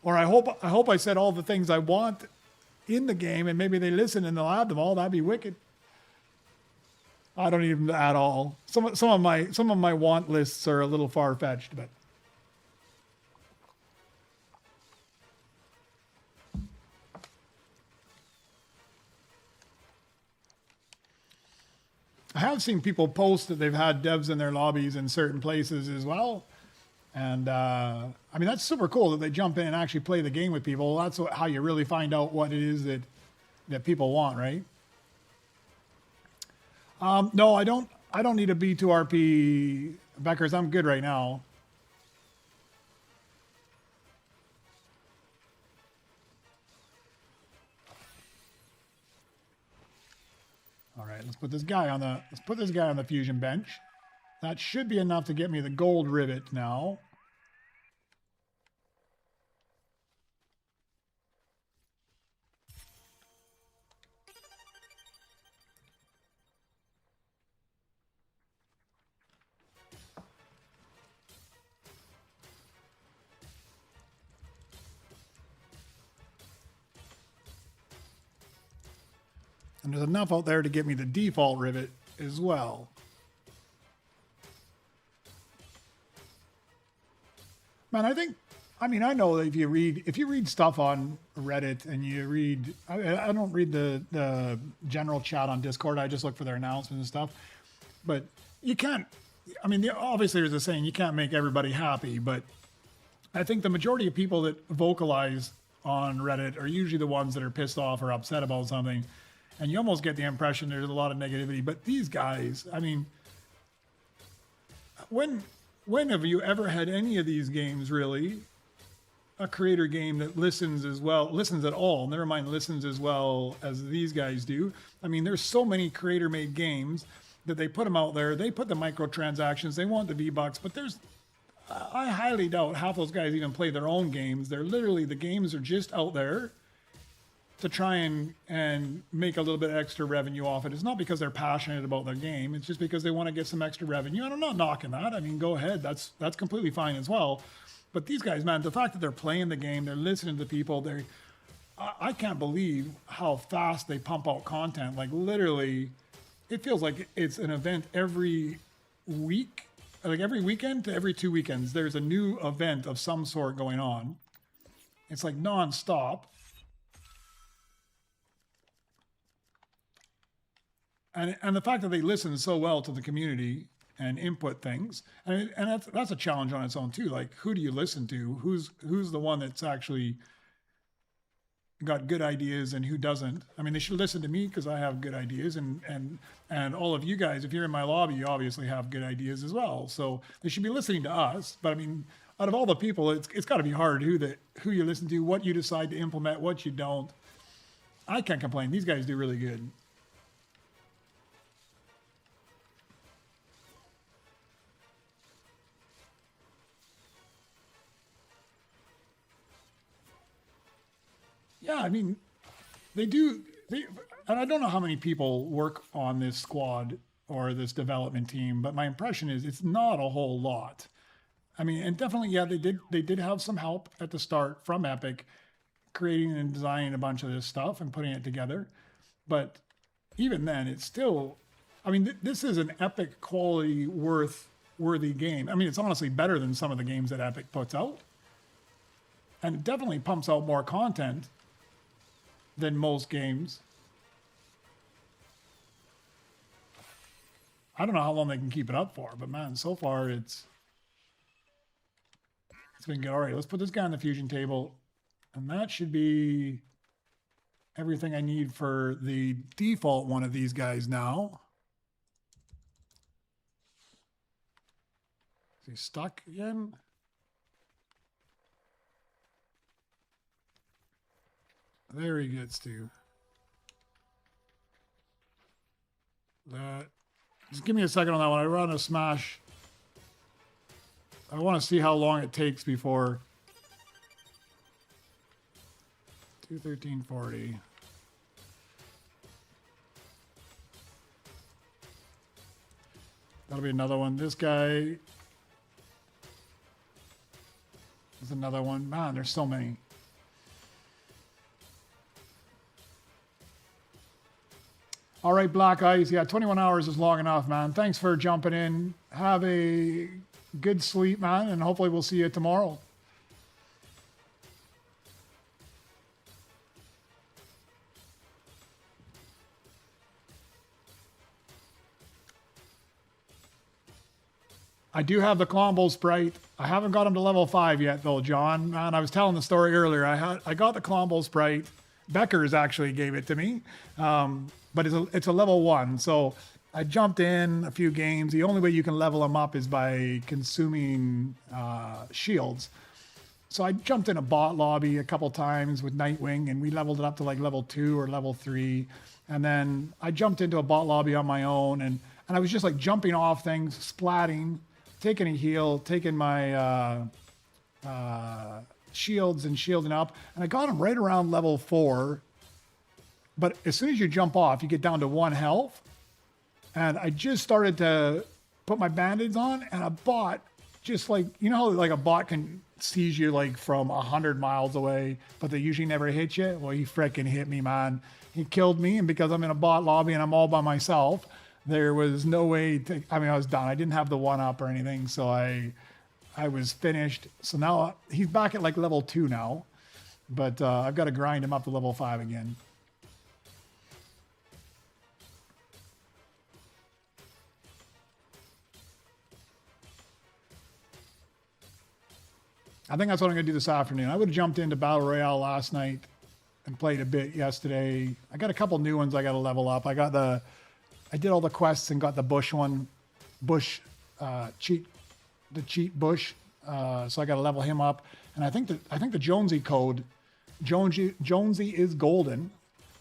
Speaker 1: Or I hope I said all the things I want in the game and maybe they listen and they'll add them all. That'd be wicked. I don't even at all. Some of my want lists are a little far-fetched, but I have seen people post that they've had devs in their lobbies in certain places as well. And I mean, that's super cool that they jump in and actually play the game with people. That's how you really find out what it is that people want, right? No, I don't need a B2RP, Beckers. I'm good right now. All right, let's put this guy on the Fusion bench. That should be enough to get me the gold rivet now. And there's enough out there to get me the default rivet as well. Man, I know that if you read stuff on Reddit and you read, I don't read the general chat on Discord. I just look for their announcements and stuff. But you can't, I mean, obviously there's a saying, you can't make everybody happy, but I think the majority of people that vocalize on Reddit are usually the ones that are pissed off or upset about something. And you almost get the impression there's a lot of negativity. But these guys, I mean, when have you ever had any of these games really a creator game that listens at all, never mind listens as well as these guys do. I mean, there's so many creator made games that they put them out there. They put the microtransactions, they want the V-Bucks, but I highly doubt half those guys even play their own games. They're literally, the games are just out there to try and make a little bit extra revenue off it. It's not because they're passionate about their game. It's just because they want to get some extra revenue. And I'm not knocking that. I mean, go ahead. That's completely fine as well. But these guys, man, the fact that they're playing the game, they're listening to people, I can't believe how fast they pump out content. Like literally, it feels like it's an event every week, like every weekend to every 2 weekends. There's a new event of some sort going on. It's like nonstop. And the fact that they listen so well to the community and input things, and that's a challenge on its own too. Like, who do you listen to? Who's the one that's actually got good ideas and who doesn't? I mean, they should listen to me because I have good ideas, and all of you guys, if you're in my lobby, you obviously have good ideas as well. So they should be listening to us. But I mean, out of all the people, it's got to be hard who you listen to, what you decide to implement, what you don't. I can't complain. These guys do really good. Yeah, I mean, and I don't know how many people work on this squad or this development team, but my impression is it's not a whole lot. I mean, and definitely, yeah, they did have some help at the start from Epic, creating and designing a bunch of this stuff and putting it together. But even then, it's still, I mean, this is an Epic quality worthy game. I mean, it's honestly better than some of the games that Epic puts out. And it definitely pumps out more content than most games. I don't know how long they can keep it up for, but man, so far it's been good. All right, let's put this guy on the fusion table, and that should be everything I need for the default one of these guys now. Is he stuck again? There he gets to. That. Just give me a second on that one. I run a smash. I want to see how long it takes before. 213.40. That'll be another one. This guy is another one. Man, there's so many. All right, Black Ice. Yeah, 21 hours is long enough, man. Thanks for jumping in. Have a good sleep, man, and hopefully we'll see you tomorrow. I do have the Clombo Sprite. I haven't got him to level 5 yet, though, John. Man, I was telling the story earlier. I got the Clombo Sprite. Beckers actually gave it to me. But it's a level 1, so I jumped in a few games. The only way you can level them up is by consuming shields. So I jumped in a bot lobby a couple times with Nightwing, and we leveled it up to like level 2 or level 3. And then I jumped into a bot lobby on my own, and I was just like jumping off things, splatting, taking a heal, taking my shields and shielding up, and I got him right around level 4. But as soon as you jump off, you get down to 1 health. And I just started to put my band-aids on, and a bot, just like, you know how like a bot can seize you like from 100 miles away, but they usually never hit you? Well, he freaking hit me, man. He killed me, and because I'm in a bot lobby and I'm all by myself, there was no way to, I mean, I was done. I didn't have the 1-up or anything, so I was finished. So now he's back at like level 2 now, but I've got to grind him up to level 5 again. I think that's what I'm going to do this afternoon. I would have jumped into Battle Royale last night and played a bit yesterday. I got a couple new ones I got to level up. I did all the quests and got the bush one, cheat bush. So I got to level him up. And I think the Jonesy code, Jonesy is golden.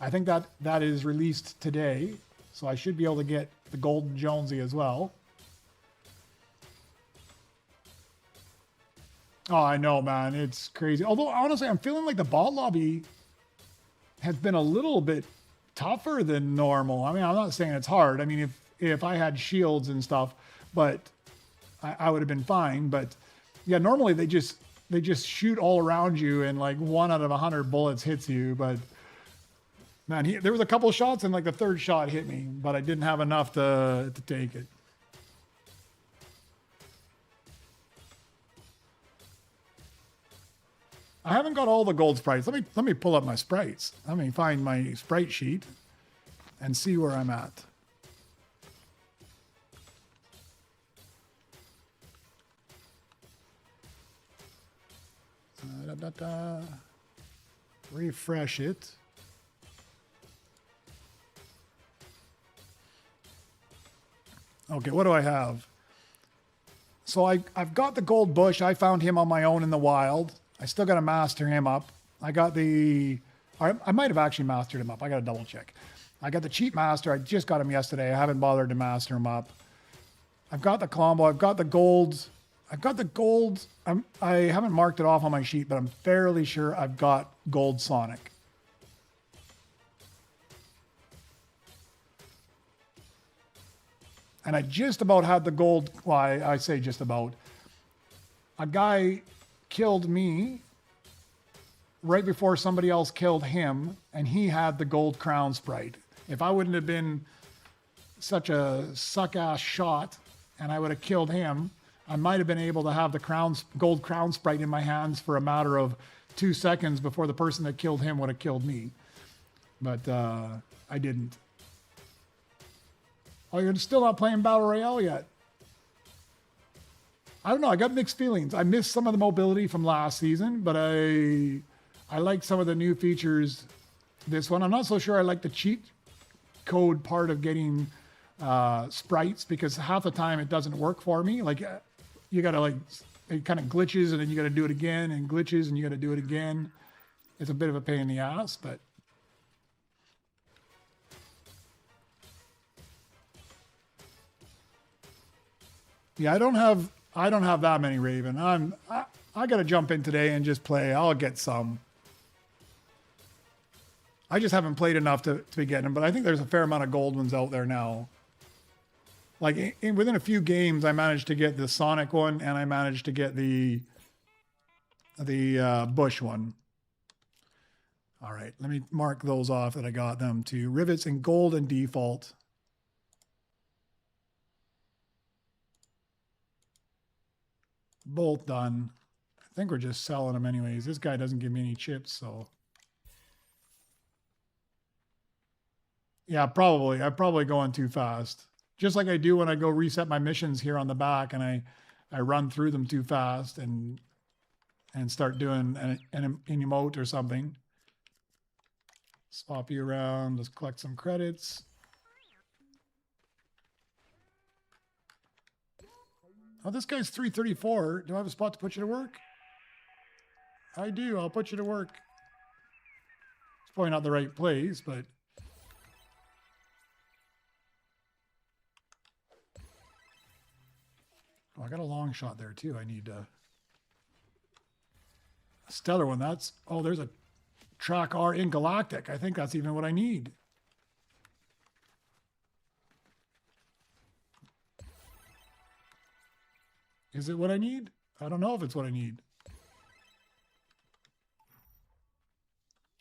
Speaker 1: I think that is released today. So I should be able to get the golden Jonesy as well. Oh, I know, man. It's crazy. Although, honestly, I'm feeling like the bot lobby has been a little bit tougher than normal. I mean, I'm not saying it's hard. I mean, if I had shields and stuff, but I would have been fine. But yeah, normally they just shoot all around you and like 1 out of 100 bullets hits you. But man, there was a couple of shots and like the third shot hit me, but I didn't have enough to take it. I haven't got all the gold sprites. Let me pull up my sprites. Let me find my sprite sheet and see where I'm at. Refresh it. Okay, what do I have? So I've got the gold bush. I found him on my own in the wild. I still got to master him up. I got the... I might have actually mastered him up. I got to double check. I got the cheap master. I just got him yesterday. I haven't bothered to master him up. I've got the combo. I've got the gold. I've got the gold. I haven't marked it off on my sheet, but I'm fairly sure I've got gold Sonic. And I just about had the gold. Well, I say just about. A guy killed me right before somebody else killed him, and he had the gold crown sprite. If I wouldn't have been such a suck-ass shot and I would have killed him, I might have been able to have the gold crown sprite in my hands for a matter of 2 seconds before the person that killed him would have killed me. But I didn't. Oh, you're still not playing Battle Royale yet? I don't know. I got mixed feelings. I missed some of the mobility from last season, but I like some of the new features this one. I'm not so sure I like the cheat code part of getting sprites, because half the time it doesn't work for me. Like you got to like, it kind of glitches and then you got to do it again, and glitches and you got to do it again. It's a bit of a pain in the ass, but yeah, I don't have that many Raven. I got to jump in today and just play. I'll get some. I just haven't played enough to be getting them, but I think there's a fair amount of gold ones out there now. Like within a few games, I managed to get the Sonic one, and I managed to get the Bush one. All right, let me mark those off that I got them too. Rivets in gold and default. Both done. I think we're just selling them anyways. This guy doesn't give me any chips, so. Yeah, probably. I'm probably going too fast. Just like I do when I go reset my missions here on the back, and I run through them too fast and start doing an emote or something. Swap you around. Let's collect some credits. Oh, this guy's 334. Do I have a spot to put you to work? I do. I'll put you to work. It's probably not the right place, but... Oh, I got a long shot there, too. I need a stellar one. That's... Oh, there's a Track R in Galactic. I think that's even what I need. Is it what I need? I don't know if it's what I need.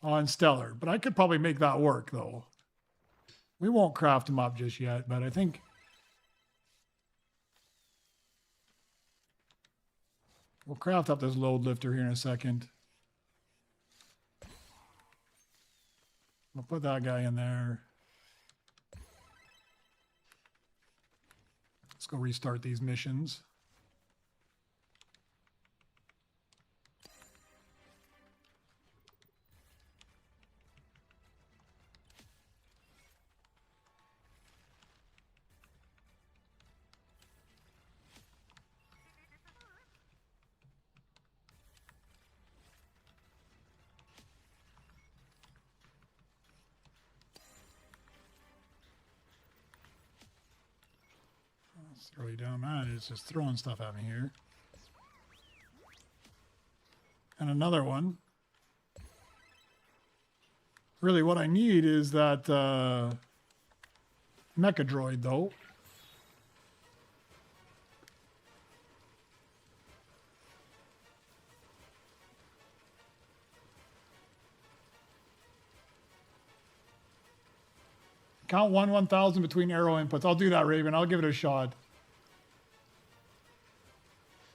Speaker 1: Oh, and Stellar. But I could probably make that work, though. We won't craft them up just yet, but I think... We'll craft up this load lifter here in a second. We'll put that guy in there. Let's go restart these missions. Throw you down, man. It's just throwing stuff at me here. And another one. Really, what I need is that mecha droid, though. Count 1,000 between arrow inputs. I'll do that, Raven. I'll give it a shot.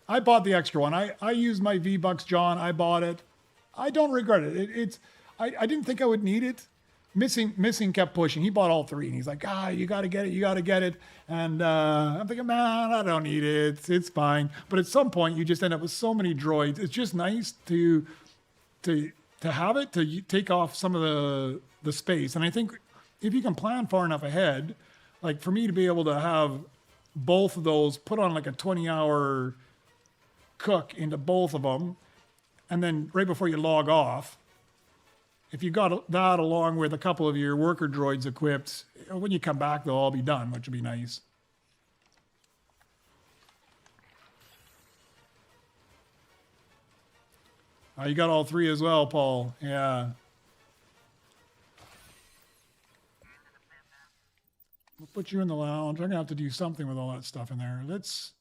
Speaker 1: I bought the extra one. I used my V-Bucks, John. I bought it. I don't regret it. I didn't think I would need it. Missing kept pushing. He bought all three, and he's like, you got to get it. You got to get it. And I'm thinking, man, I don't need it. It's fine. But at some point, you just end up with so many droids. It's just nice to have it, to take off some of the space. And I think if you can plan far enough ahead, like for me to be able to have both of those, put on like a 20-hour cook into both of them, and then right before you log off, if you got that along with a couple of your worker droids equipped, when you come back, they'll all be done, which would be nice. You got all three as well, Paul. Yeah. We'll put you in the lounge. I'm going to have to do something with all that stuff in there. Let's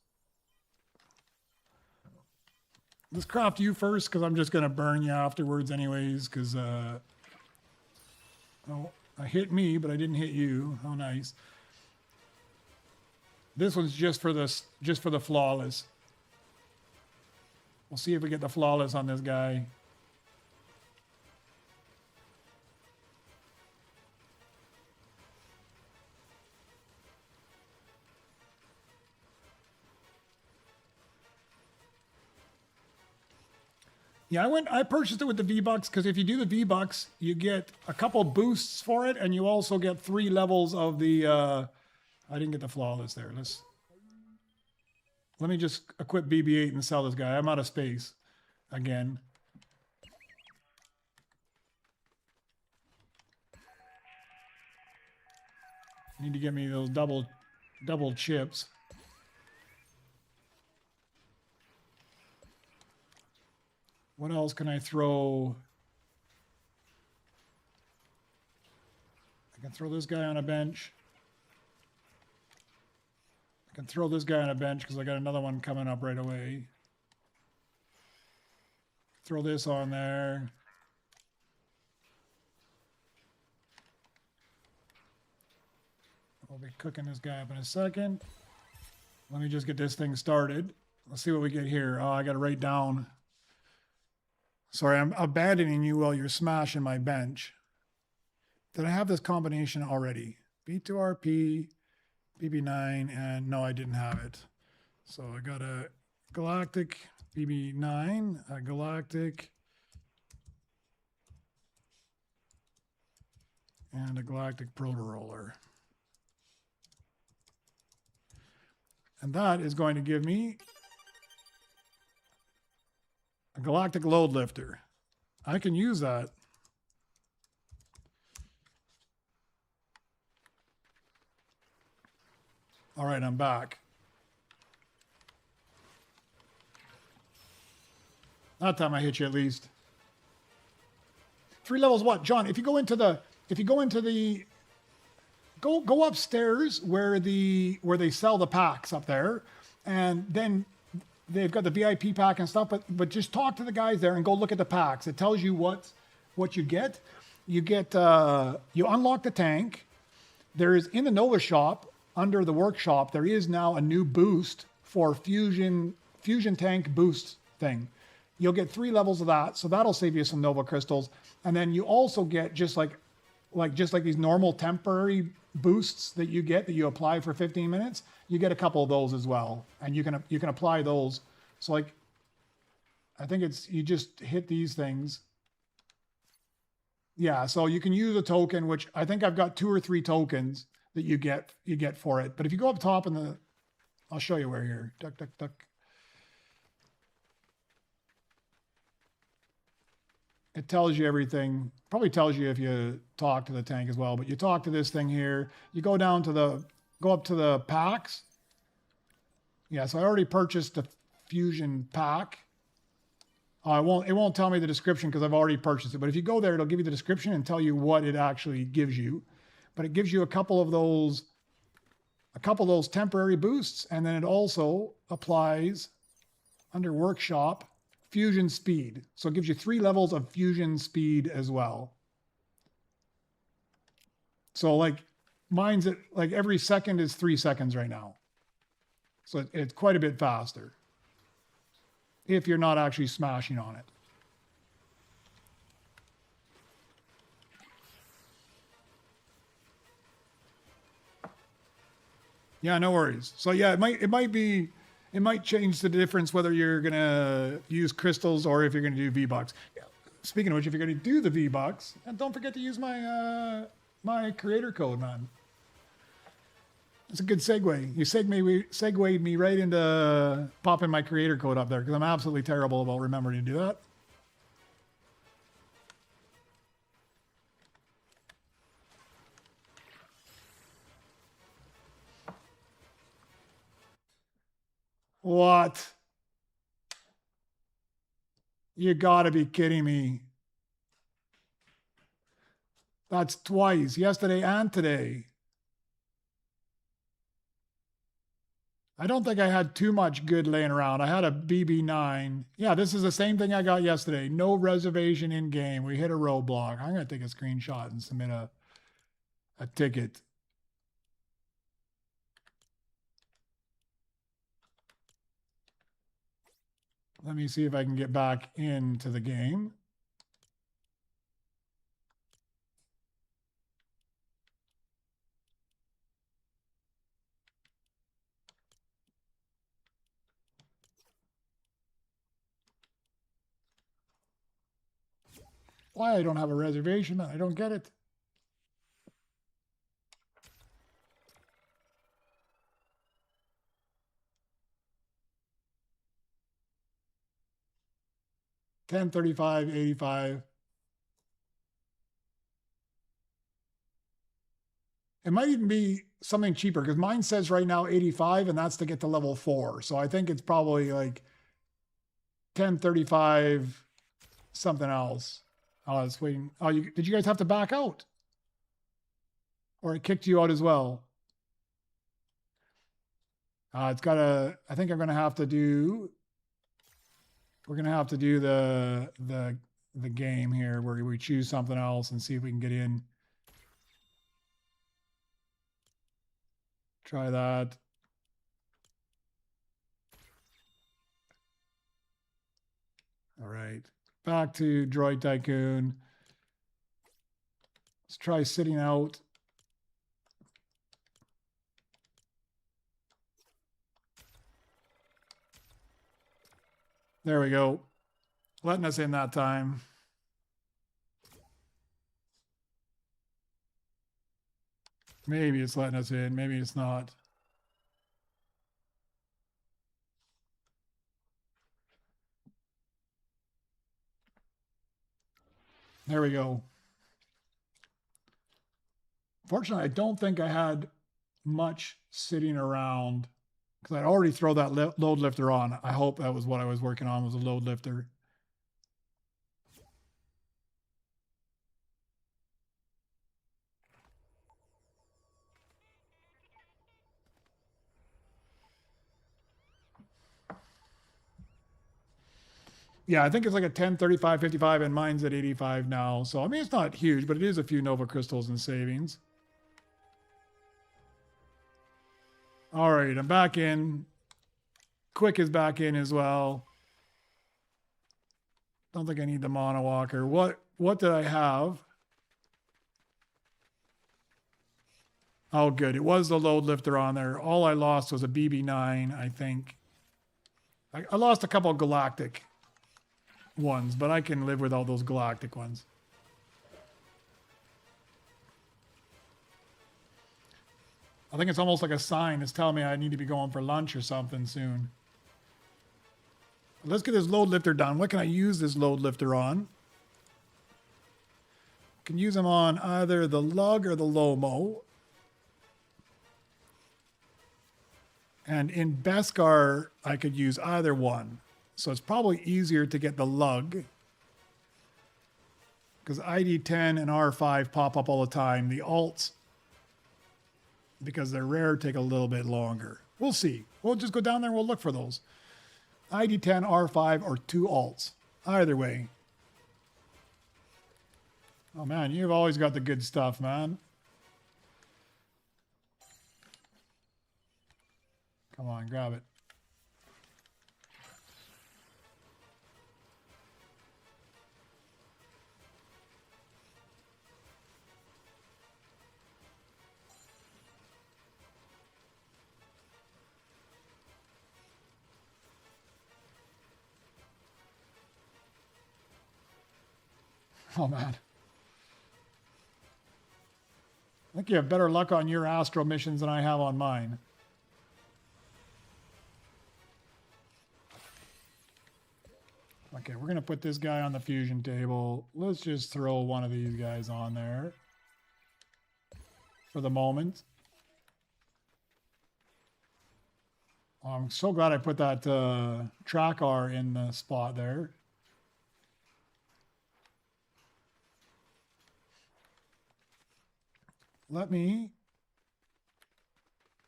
Speaker 1: craft you first, because I'm just going to burn you afterwards anyways, because oh, I hit me, but I didn't hit you. How nice. This one's just for the flawless. We'll see if we get the flawless on this guy. Yeah, I purchased it with the V-Bucks, because if you do the V-Bucks, you get a couple boosts for it, and you also get 3 levels of the, I didn't get the flawless there. Let me just equip BB-8 and sell this guy. I'm out of space again. Need to get me those double chips. What else can I throw? I can throw this guy on a bench. I can throw this guy on a bench because I got another one coming up right away. Throw this on there. We'll be cooking this guy up in a second. Let me just get this thing started. Let's see what we get here. Oh, I got to write down. Sorry, I'm abandoning you while you're smashing my bench. Did I have this combination already? B2RP, BB9, and no, I didn't have it. So I got a Galactic BB9, a Galactic, and a Galactic Proto-Roller. And that is going to give me a Galactic Load Lifter. I can use that. All right, I'm back. That time I hit you at least. 3 levels what? John, if you go into the go upstairs where they sell the packs up there, and then they've got the VIP pack and stuff, but just talk to the guys there and go look at the packs. It tells you what you get. You get you unlock the tank. There is in the Nova shop under the workshop, there is now a new boost for Fusion tank boost thing. You'll get 3 levels of that, so that'll save you some Nova crystals. And then you also get just like these normal temporary boosts that you apply for 15 minutes. You get a couple of those as well, and you can apply those. So like, I think you just hit these things. Yeah, so you can use a token, which I think I've got 2 or 3 tokens that you get for it. But if you go up top I'll show you where here. Duck, duck, duck. It tells you everything. Probably tells you if you talk to the tank as well, but you talk to this thing here. You go up to the packs, Yeah, so I already purchased the Fusion pack. It won't tell me the description because I've already purchased it. But if you go there, it'll give you the description and tell you what it actually gives you. But it gives you a couple of those temporary boosts, and then it also applies under workshop fusion speed. So it gives you 3 levels of fusion speed as well. So like mine's at like every second is 3 seconds right now. So it's quite a bit faster if you're not actually smashing on it. Yeah, no worries. So yeah, it might change the difference whether you're gonna use crystals or if you're gonna do V-Bucks. Yeah. Speaking of which, if you're gonna do the V-Bucks, and don't forget to use my my creator code, man. It's a good segue. You segued me right into popping my creator code up there because I'm absolutely terrible about remembering to do that. What? You gotta be kidding me. That's twice, yesterday and today. I don't think I had too much good laying around. I had a BB9. Yeah, this is the same thing I got yesterday. No reservation in game. We hit a roadblock. I'm going to take a screenshot and submit a ticket. Let me see if I can get back into the game. Why I don't have a reservation? I don't get it. $10.35.85. It might even be something cheaper because mine says right now 85 and that's to get to level 4. So I think it's probably like 10.35 something else. Oh, it's waiting. Oh, did you guys have to back out? Or it kicked you out as well? It's got to, I think I'm going to have to do, we're going to have to do the game here where we choose something else and see if we can get in. Try that. All right. Back to Droid Tycoon. Let's try sitting out. There we go. Letting us in that time. Maybe it's letting us in. Maybe it's not. There we go. Fortunately, I don't think I had much sitting around because I'd already throw that load lifter on. I hope that was what I was working on, was a load lifter. Yeah, I think it's like a 10, 35, 55, and mine's at 85 now. So, I mean, it's not huge, but it is a few Nova Crystals in savings. All right, I'm back in. Quick is back in as well. Don't think I need the Mono Walker. What did I have? Oh, good. It was the load lifter on there. All I lost was a BB9, I think. I lost a couple of galactic ones, but I can live with all those galactic ones. I think it's almost like a sign. It's telling me I need to be going for lunch or something soon. Let's get this load lifter done. What can I use this load lifter on? I can use them on either the lug or the Lomo. And in Beskar, I could use either one. So it's probably easier to get the lug. Because ID10 and R5 pop up all the time. The alts, because they're rare, take a little bit longer. We'll see. We'll just go down there and we'll look for those. ID10, R5, or 2 alts. Either way. Oh man, you've always got the good stuff, man. Come on, grab it. Oh man. I think you have better luck on your Astro missions than I have on mine. Okay, we're going to put this guy on the fusion table. Let's just throw one of these guys on there for the moment. I'm so glad I put that track R in the spot there.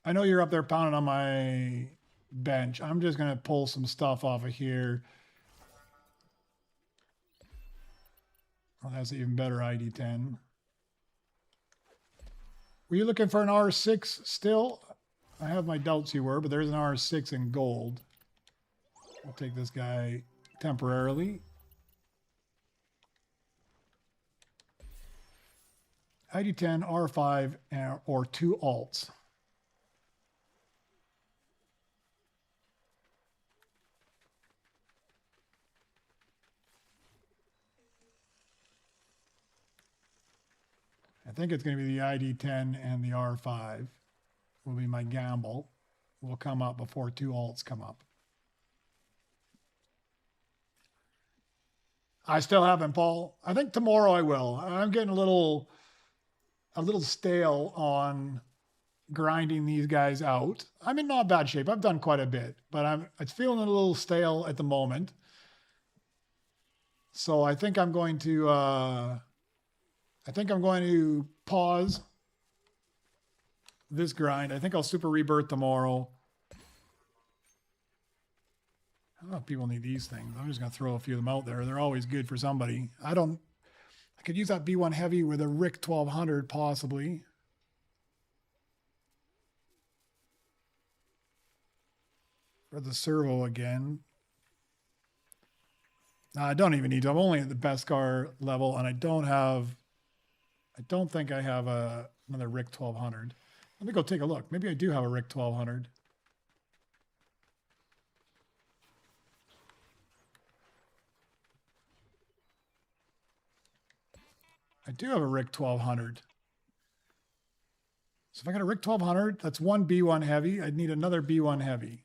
Speaker 1: I know you're up there pounding on my bench. I'm just going to pull some stuff off of here. Oh, that's even better ID10. Were you looking for an R6 still? I have my doubts you were, but there's an R6 in gold. I'll take this guy temporarily. ID10, R5, or 2 alts. I think it's going to be the ID10 and the R5 will be my gamble. Will come up before 2 alts come up. I still haven't, Paul. I think tomorrow I will. I'm getting a little stale on grinding these guys out. I'm in not bad shape. I've done quite a bit, but it's feeling a little stale at the moment. So I think I'm going to pause this grind. I think I'll super rebirth tomorrow. I don't know if people need these things. I'm just going to throw a few of them out there. They're always good for somebody. I could use that B1 Heavy with a Rick 1200 possibly. For the servo again. I don't even need to. I'm only at the Beskar level, and I don't think I have another Rick 1200. Let me go take a look. Maybe I do have a Rick 1200. I do have a Rick 1200. So if I got a Rick 1200, that's one B1 Heavy. I'd need another B1 Heavy.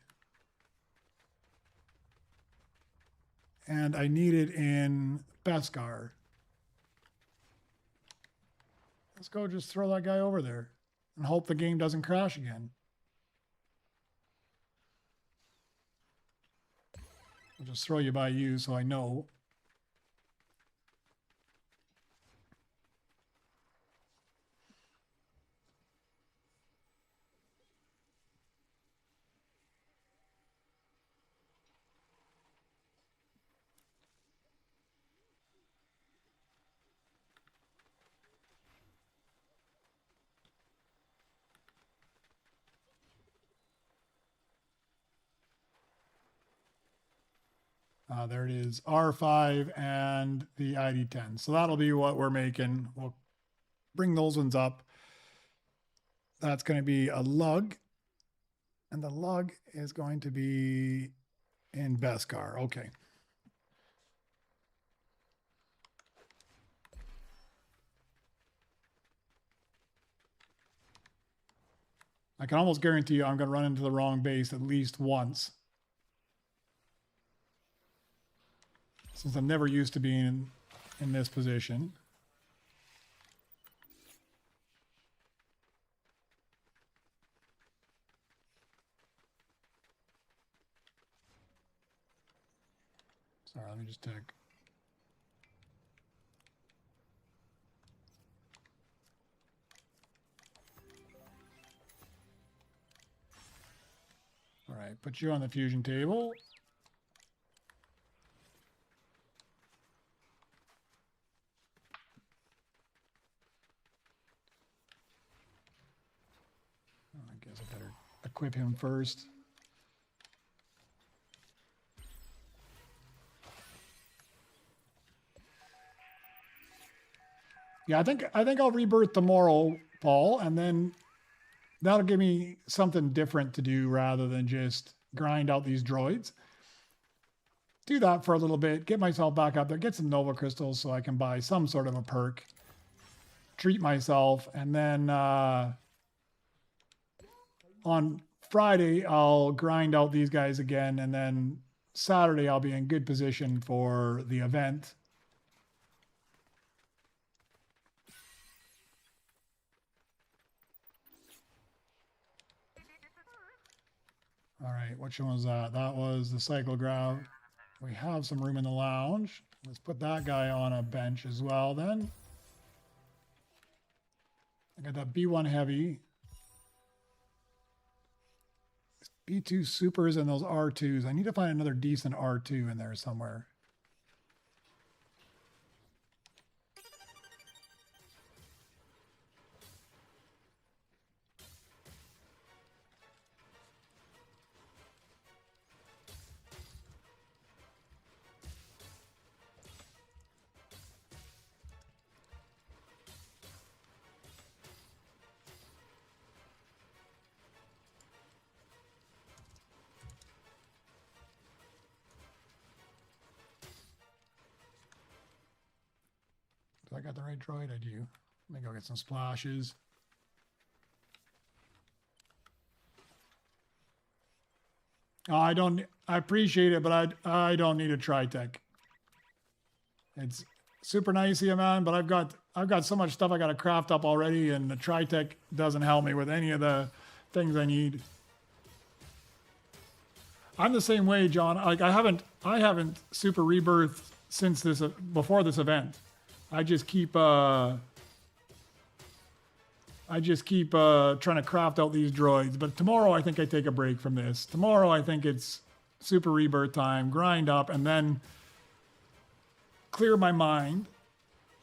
Speaker 1: And I need it in Beskar. Let's go just throw that guy over there and hope the game doesn't crash again. I'll just throw you by you so I know. There it is, R5 and the ID10. So that'll be what we're making. We'll bring those ones up. That's going to be a lug. And the lug is going to be in Beskar. Okay. I can almost guarantee you I'm going to run into the wrong base at least once. Since I'm never used to being in this position. Sorry, let me just take. All right, put you on the fusion table. I guess I better equip him first. Yeah, I think I'll rebirth tomorrow, Paul, and then that'll give me something different to do rather than just grind out these droids. Do that for a little bit, get myself back up there, get some Nova Crystals so I can buy some sort of a perk, treat myself, and then on Friday I'll grind out these guys again, and then Saturday I'll be in good position for the event. All right, which one was that? That was the Cyclograph. We have some room in the lounge. Let's put that guy on a bench as well then. I got that B1 Heavy. B2 Supers and those R2s. I need to find another decent R2 in there somewhere. Do I got the right droid? I do. Let me go get some splashes. Oh, I appreciate it, but I don't need a Tritech. It's super nice of you, man, but I've got so much stuff I got to craft up already, and the Tritech doesn't help me with any of the things I need. I'm the same way, John. Like I haven't super rebirthed since before this event. I just keep trying to craft out these droids. But tomorrow I think I take a break from this. Tomorrow I think it's super rebirth time, grind up, and then clear my mind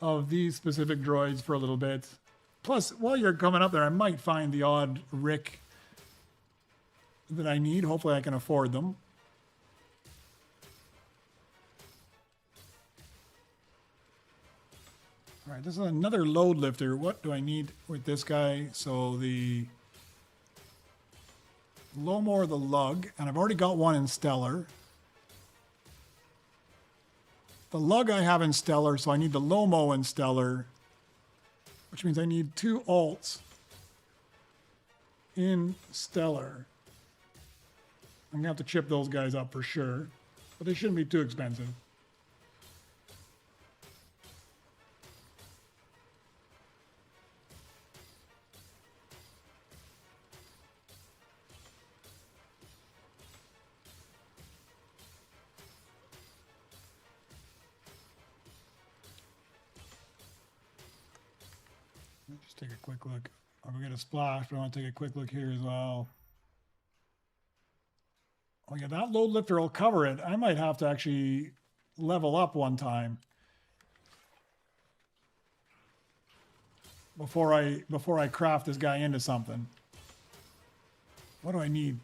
Speaker 1: of these specific droids for a little bit. Plus, while you're coming up there, I might find the odd Rick that I need. Hopefully I can afford them. All right, this is another load lifter. What do I need with this guy? So the Lomo or the Lug, and I've already got one in Stellar. The Lug I have in Stellar, so I need the Lomo in Stellar, which means I need 2 alts in Stellar. I'm going to have to chip those guys up for sure, but they shouldn't be too expensive. Just take a quick look. I'm going to get a splash, but I want to take a quick look here as well. Oh yeah, that load lifter will cover it. I might have to actually level up one time before I craft this guy into something. What do I need?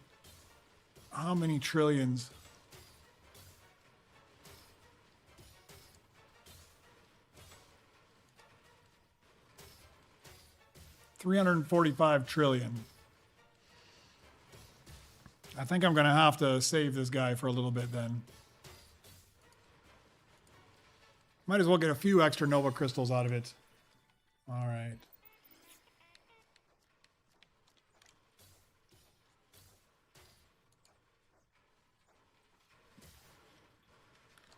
Speaker 1: How many trillions? $345 trillion. I think I'm going to have to save this guy for a little bit then. Might as well get a few extra Nova Crystals out of it. All right.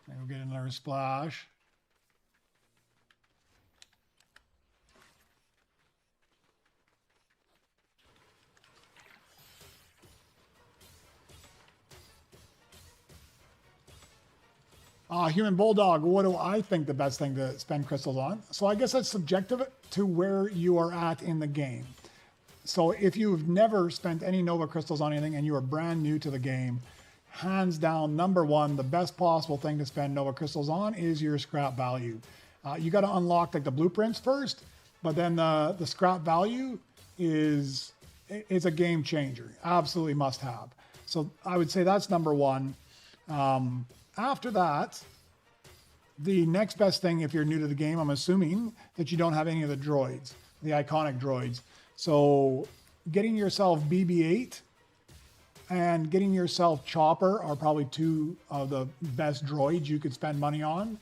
Speaker 1: We'll get another splash. Human Bulldog, what do I think the best thing to spend crystals on? So I guess that's subjective to where you are at in the game. So if you've never spent any Nova crystals on anything and you are brand new to the game, hands down, number one, the best possible thing to spend Nova crystals on is your scrap value. You got to unlock like the blueprints first, but then the scrap value is a game changer. Absolutely must have. So I would say that's number one. After that, the next best thing, if you're new to the game, I'm assuming that you don't have any of the droids, the iconic droids. So getting yourself BB-8 and getting yourself Chopper are probably two of the best droids you could spend money on.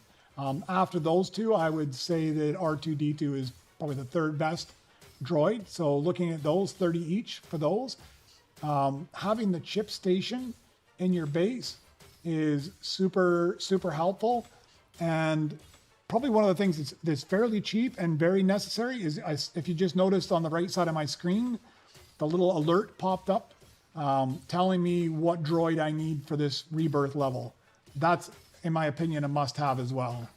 Speaker 1: After those two, I would say that R2-D2 is probably the third best droid. So looking at those, 30 each for those. Having the chip station in your base is super, super helpful. And probably one of the things that's fairly cheap and very necessary is, if you just noticed on the right side of my screen, the little alert popped up telling me what droid I need for this rebirth level. That's, in my opinion, a must-have as well.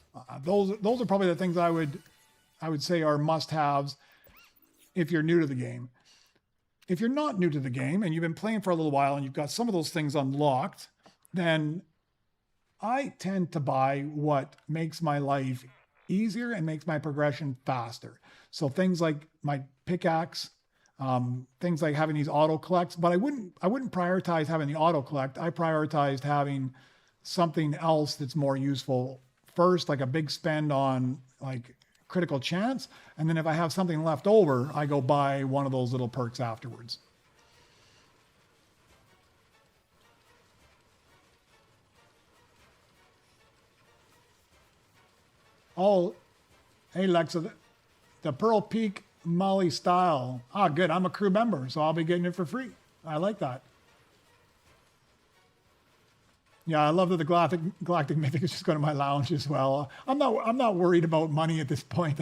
Speaker 1: Those are probably the things I would say are must-haves if you're new to the game. If you're not new to the game and you've been playing for a little while and you've got some of those things unlocked, then I tend to buy what makes my life easier and makes my progression faster. So things like my pickaxe, things like having these auto collects, but I wouldn't prioritize having the auto collect. I prioritized having something else that's more useful first, like a big spend on like critical chance. And then if I have something left over, I go buy one of those little perks afterwards. Oh, hey Lexa, the Pearl Peak Molly style. Ah, good. I'm a crew member, so I'll be getting it for free. I like that. Yeah, I love that the Galactic Mythic is just going to my lounge as well. I'm not worried about money at this point.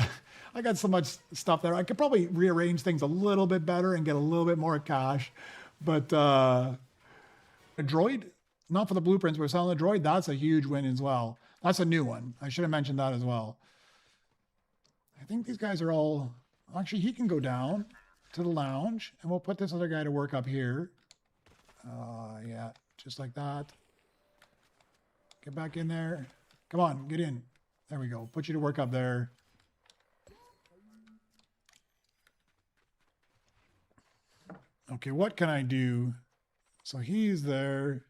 Speaker 1: I got so much stuff there. I could probably rearrange things a little bit better and get a little bit more cash. But a droid, not for the blueprints, we're selling a droid. That's a huge win as well. That's a new one. I should have mentioned that as well. I think these guys are all... Actually, he can go down to the lounge, and we'll put this other guy to work up here. Yeah, just like that. Get back in there. Come on, get in. There we go. Put you to work up there. Okay, what can I do? So he's there.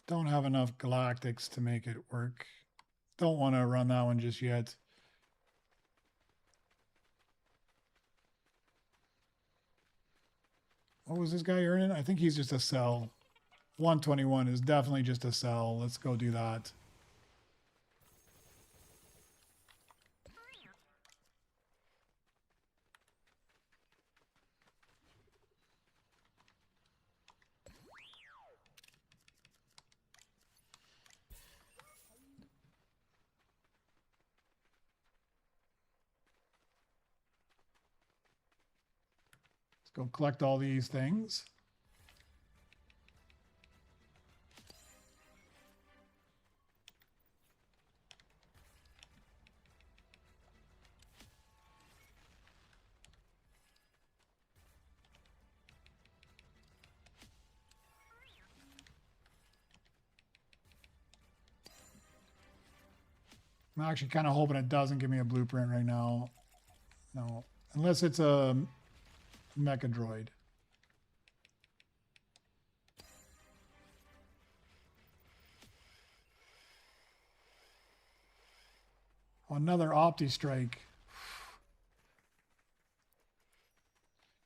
Speaker 1: Don't have enough galactics to make it work. Don't want to run that one just yet. What was this guy earning? I think he's just a sell. 121 is definitely just a sell. Let's go do that. Let's go collect all these things. I'm actually kind of hoping it doesn't give me a blueprint right now. No, unless it's a mecha droid. Oh, another Opti Strike.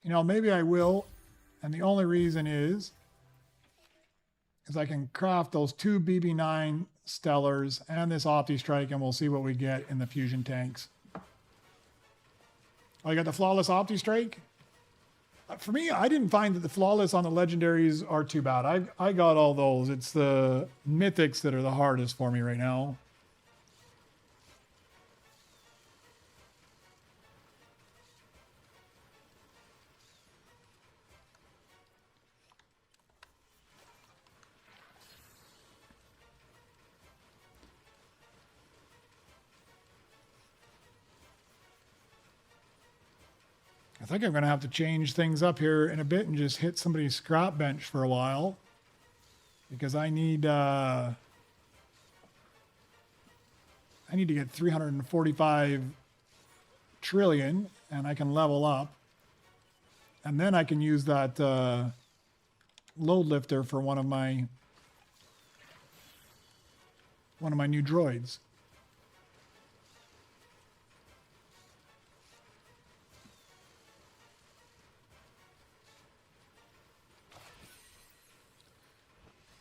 Speaker 1: You know, maybe I will. And the only reason is I can craft those two BB9 Stellars and this Opti Strike, and we'll see what we get in the fusion tanks. Oh, you got the Flawless Opti Strike? For me, I didn't find that the Flawless on the Legendaries are too bad. I got all those. It's the Mythics that are the hardest for me right now. think I'm going to have to change things up here in a bit and just hit somebody's scrap bench for a while. Because I need to get 345 trillion, and I can level up. And then I can use that load lifter for one of my new droids.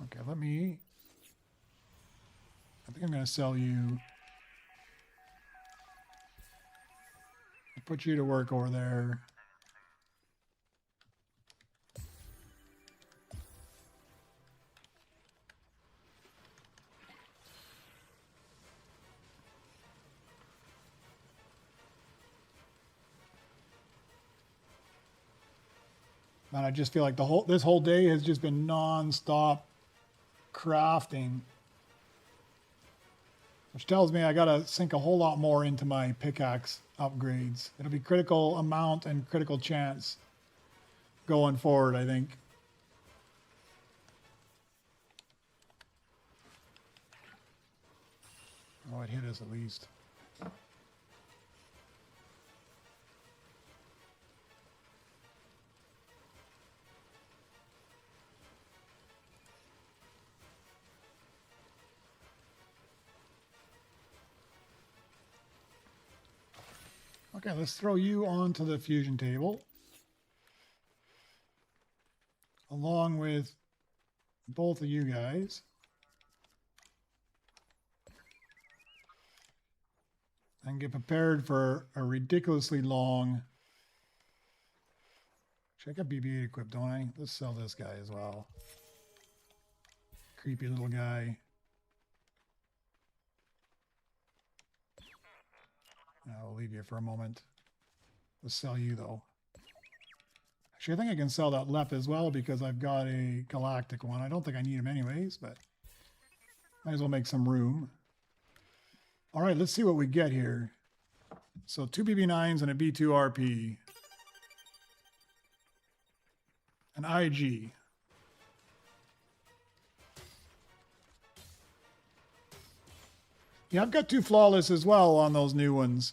Speaker 1: Okay, I think I'm going to sell you. I'll put you to work over there. Man, I just feel like this whole day has just been non-stop crafting, which tells me I gotta sink a whole lot more into my pickaxe upgrades. It'll be critical amount and critical chance going forward, I think. Oh, it hit us at least. Okay, let's throw you onto the fusion table. Along with both of you guys. And get prepared for a ridiculously long... Check out BB-8 equipped, don't I? Let's sell this guy as well. Creepy little guy. I'll leave you for a moment. Let's sell you, though. Actually, I think I can sell that left as well because I've got a galactic one. I don't think I need him anyways, but might as well make some room. All right, let's see what we get here. So 2 BB9s and a B2 RP. An IG. Yeah, I've got 2 flawless as well on those new ones.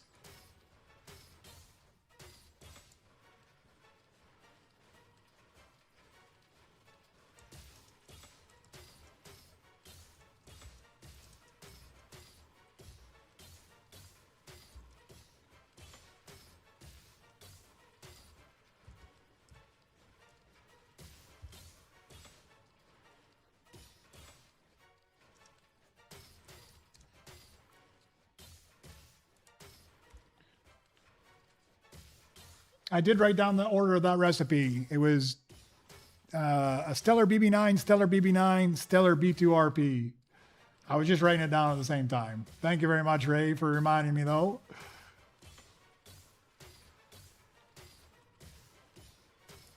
Speaker 1: I did write down the order of that recipe. It was a Stellar BB9, Stellar BB9, Stellar B2 RP. I was just writing it down at the same time. Thank you very much, Ray, for reminding me, though.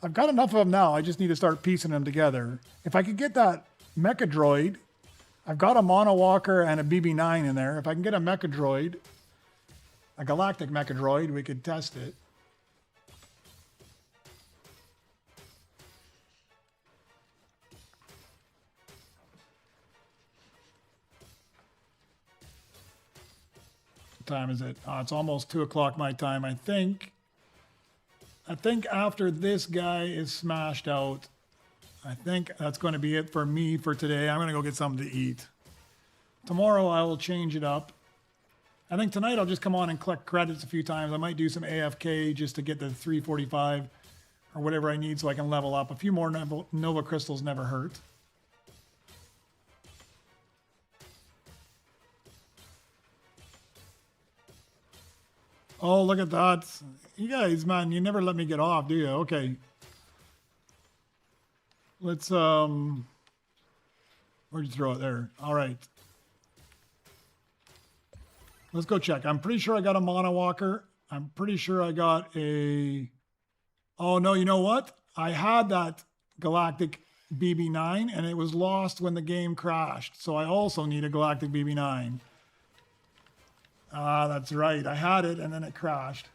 Speaker 1: I've got enough of them now. I just need to start piecing them together. If I could get that Mecha Droid, I've got a Mono Walker and a BB9 in there. If I can get a Mecha Droid, a Galactic Mecha Droid, we could test it. Time is it? It's almost 2 o'clock my time. I think after this guy is smashed out, I think that's going to be it for me for today. I'm going to go get something to eat. Tomorrow I will change it up. I think tonight I'll just come on and collect credits a few times. I might do some AFK just to get the 345 or whatever I need so I can level up. A few more Nova Crystals never hurt. Oh, look at that. You guys, man, you never let me get off, do you? Okay. Let's, where'd you throw it there? All right. Let's go check. I'm pretty sure I got a Mono Walker. I'm pretty sure I got a... Oh, no, you know what? I had that Galactic BB9, and it was lost when the game crashed. So I also need a Galactic BB9. Ah, that's right. I had it, and then it crashed.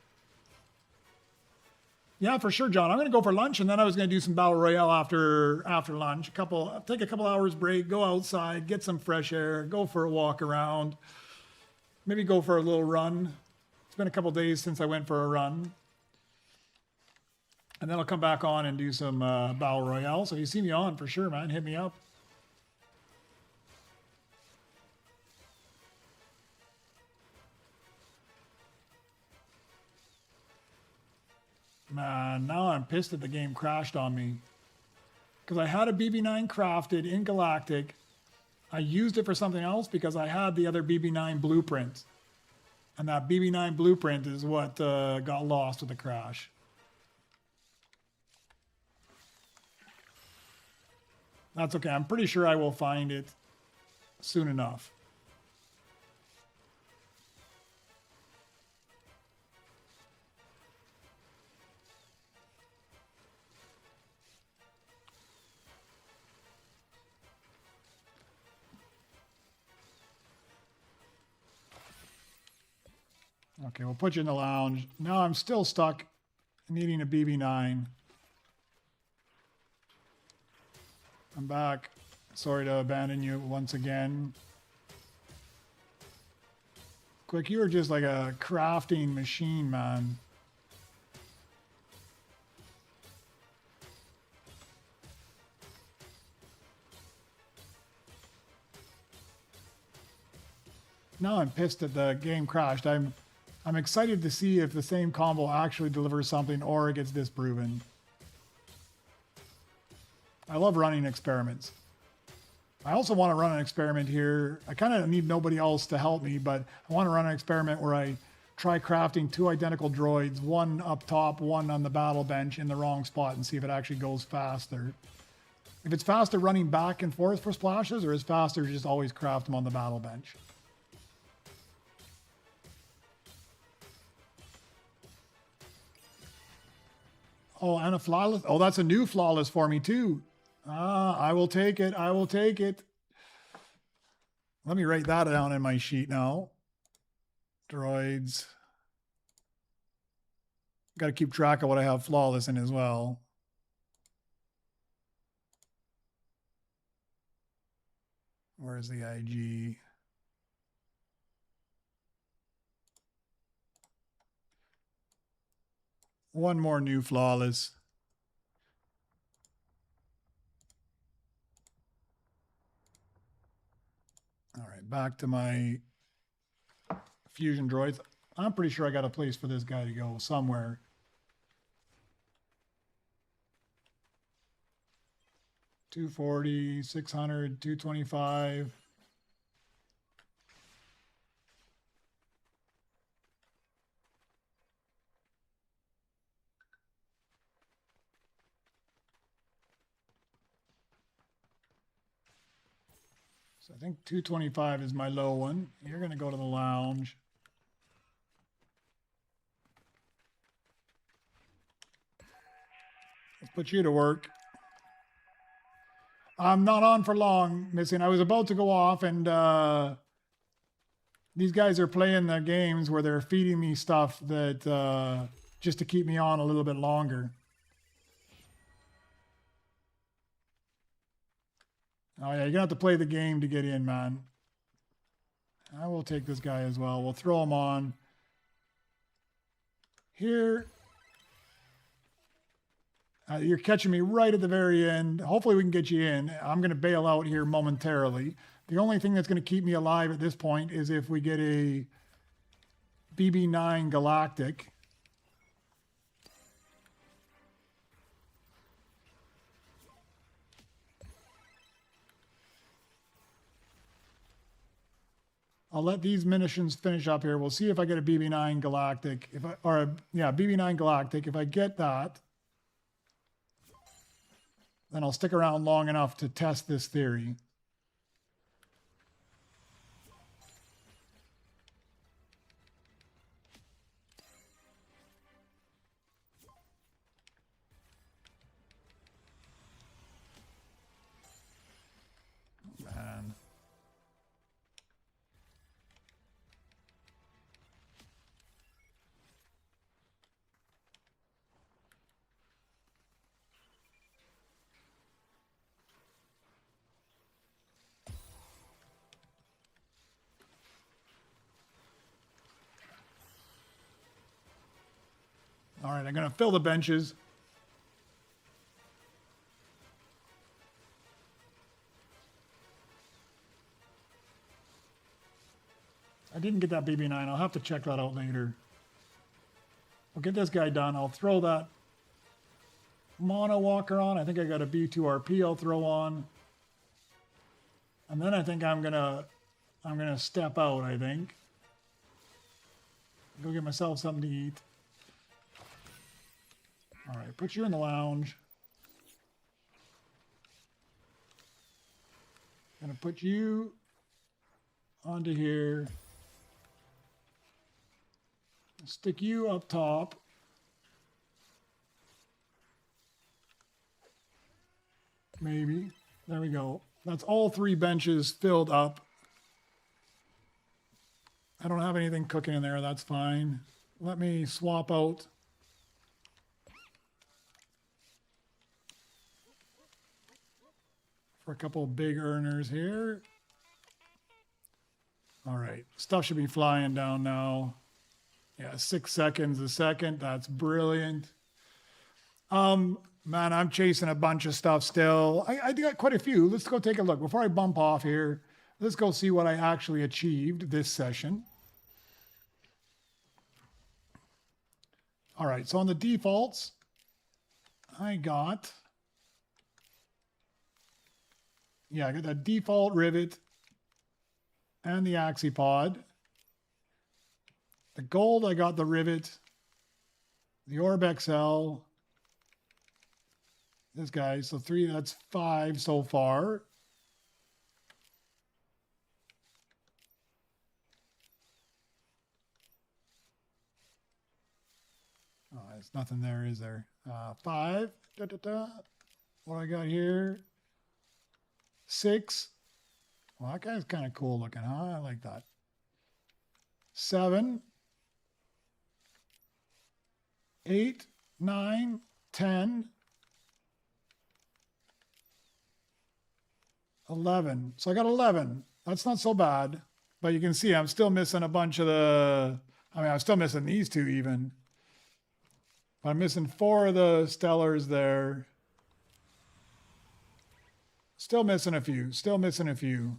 Speaker 1: Yeah, for sure, John. I'm going to go for lunch, and then I was going to do some battle royale after lunch. Take a couple hours break, go outside, get some fresh air, go for a walk around, maybe go for a little run. It's been a couple days since I went for a run, and then I'll come back on and do some battle royale. So if you see me on, for sure, man, hit me up. Man, now I'm pissed that the game crashed on me. Because I had a BB9 crafted in Galactic. I used it for something else because I had the other BB9 blueprint. And that BB9 blueprint is what got lost with the crash. That's okay. I'm pretty sure I will find it soon enough. Okay, we'll put you in the lounge. Now I'm still stuck needing a BB9. I'm back. Sorry to abandon you once again. Quick, you are just like a crafting machine, man. Now I'm pissed that the game crashed. I'm excited to see if the same combo actually delivers something or it gets disproven. I love running experiments. I also want to run an experiment here. I kind of need nobody else to help me, but I want to run an experiment where I try crafting 2 identical droids, one up top, one on the battle bench in the wrong spot, and see if it actually goes faster. If it's faster running back and forth for splashes, or is faster just always craft them on the battle bench. Oh, and a flawless. Oh, that's a new flawless for me too. Ah, I will take it. I will take it. Let me write that down in my sheet now. Droids. Got to keep track of what I have flawless in as well. Where's the IG? One more new flawless. All right, back to my Fusion Droids. I'm pretty sure I got a place for this guy to go somewhere. $240, $600, $225. So I think 225 is my low one. You're going to go to the lounge. Let's put you to work. I'm not on for long, Missing. I was about to go off, and these guys are playing the games where they're feeding me stuff that just to keep me on a little bit longer. Oh yeah, you're gonna have to play the game to get in, man. I will take this guy as well. We'll throw him on here. You're catching me right at the very end. Hopefully we can get you in. I'm going to bail out here momentarily. The only thing that's going to keep me alive at this point is if we get a BB9 Galactic. I'll let these munitions finish up here. We'll see if I get a BB9 Galactic. BB9 Galactic. If I get that, then I'll stick around long enough to test this theory. Man. right, I'm going to fill the benches. I didn't get that BB9. I'll have to check that out later. I'll get this guy done. I'll throw that mono walker on. I think I got a B2RP I'll throw on. And then I think I'm gonna step out, I think. Go get myself something to eat. All right, put you in the lounge. Gonna put you onto here. Stick you up top. Maybe. There we go. That's all 3 benches filled up. I don't have anything cooking in there. That's fine. Let me swap out. For a couple of big earners here. All right. Stuff should be flying down now. Yeah, 6 seconds a second. That's brilliant. Man, I'm chasing a bunch of stuff still. I got quite a few. Let's go take a look. Before I bump off here, let's go see what I actually achieved this session. All right, so on the defaults, I got that default rivet and the axipod. The gold, I got the rivet, the Orb XL, this guy, so 3, that's 5 so far. Oh, there's nothing there, is there? 5, what I got here, 6, well, that guy's kind of cool looking, huh? I like that. 7, 8, 9, 10, 11. So I got 11. That's not so bad. But you can see I'm still missing a bunch of the... I mean, I'm still missing these 2 even. But I'm missing 4 of the stellars there. Still missing a few. Still missing a few.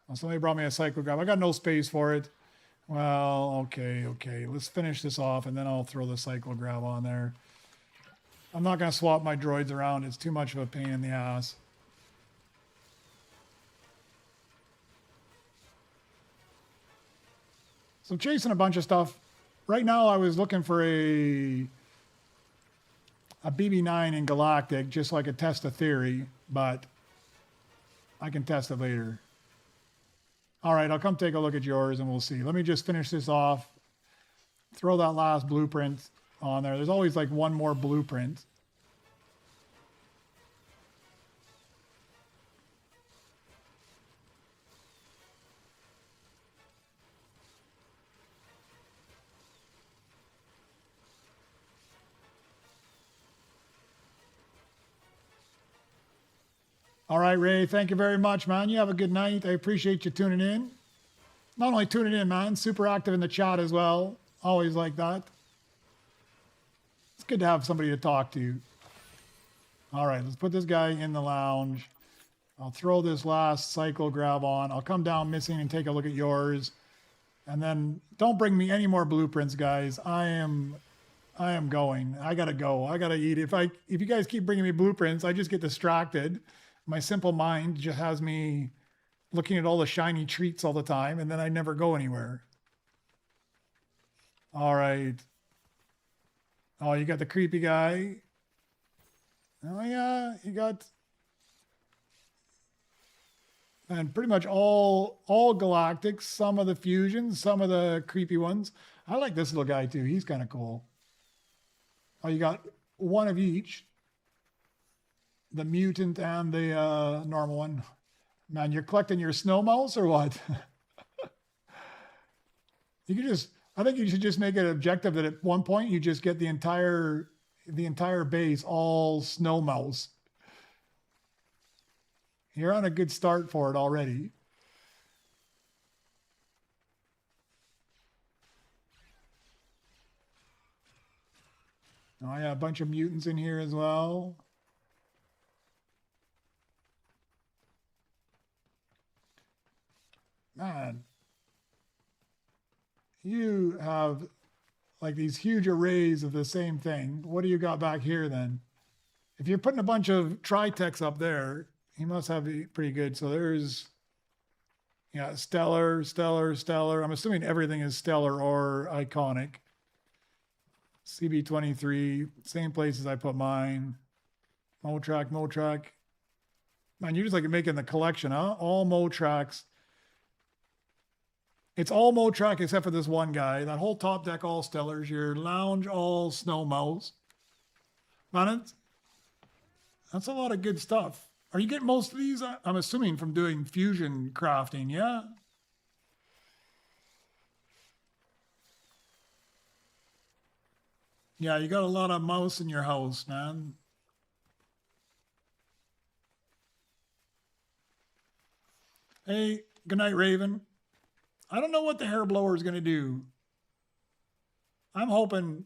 Speaker 1: Oh, somebody brought me a cyclograph. I got no space for it. Well, okay. Let's finish this off, and then I'll throw the cyclograph on there. I'm not going to swap my droids around. It's too much of a pain in the ass. So I'm chasing a bunch of stuff. Right now, I was looking for a BB9 in Galactic, just so I could test a theory, but I can test it later. All right, I'll come take a look at yours and we'll see. Let me just finish this off. Throw that last blueprint on there. There's always like one more blueprint. All right, Ray, thank you very much, man. You have a good night. I appreciate you tuning in. Not only tuning in, man, super active in the chat as well. Always like that. It's good to have somebody to talk to. All right, let's put this guy in the lounge. I'll throw this last cycle grab on. I'll come down missing and take a look at yours. And then don't bring me any more blueprints, guys. I am going. I gotta go. I gotta eat. If you guys keep bringing me blueprints, I just get distracted. My simple mind just has me looking at all the shiny treats all the time, and then I never go anywhere. All right. Oh, you got the creepy guy. Oh yeah, you got, and pretty much all galactics, some of the fusions, some of the creepy ones. I like this little guy too. He's kind of cool. Oh, you got one of each. The mutant and the normal one. Man, you're collecting your snow mouse or what? You could just, I think you should just make it an objective that at one point you just get the entire base all snow mouse. You're on a good start for it already. Oh yeah, a bunch of mutants in here as well. Man, you have like these huge arrays of the same thing. What do you got back here then? If you're putting a bunch of Tritechs up there, he must have it pretty good. So there's, yeah, stellar, stellar, stellar. I'm assuming everything is stellar or iconic. CB23, same places I put mine. Motrack, Motrack. Man, you're just like making the collection, huh? All Motracks. It's all Motrack except for this one guy. That whole top deck, all stellars. Your lounge, all snow mouse. Man, that's a lot of good stuff. Are you getting most of these? I'm assuming from doing fusion crafting, yeah? Yeah, you got a lot of mouse in your house, man. Hey, good night, Raven. I don't know what the hair blower is going to do. I'm hoping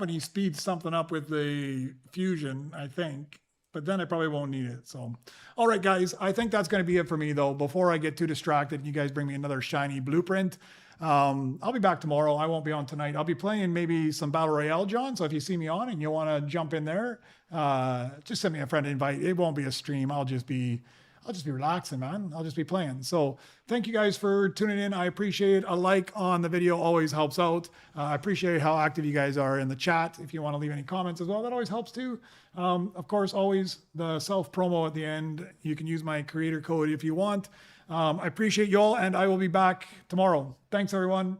Speaker 1: he speeds something up with the fusion, I think, but then I probably won't need it. So, all right, guys, I think that's going to be it for me, though. Before I get too distracted, you guys bring me another shiny blueprint. I'll be back tomorrow. I won't be on tonight. I'll be playing maybe some Battle Royale, John. So if you see me on and you want to jump in there, just send me a friend invite. It won't be a stream. I'll just be relaxing, man. I'll just be playing. So thank you guys for tuning in. I appreciate it. A like on the video always helps out. I appreciate how active you guys are in the chat. If you want to leave any comments as well, that always helps too. Of course, always the self promo at the end. You can use my creator code if you want. I appreciate you all, and I will be back tomorrow. Thanks, everyone.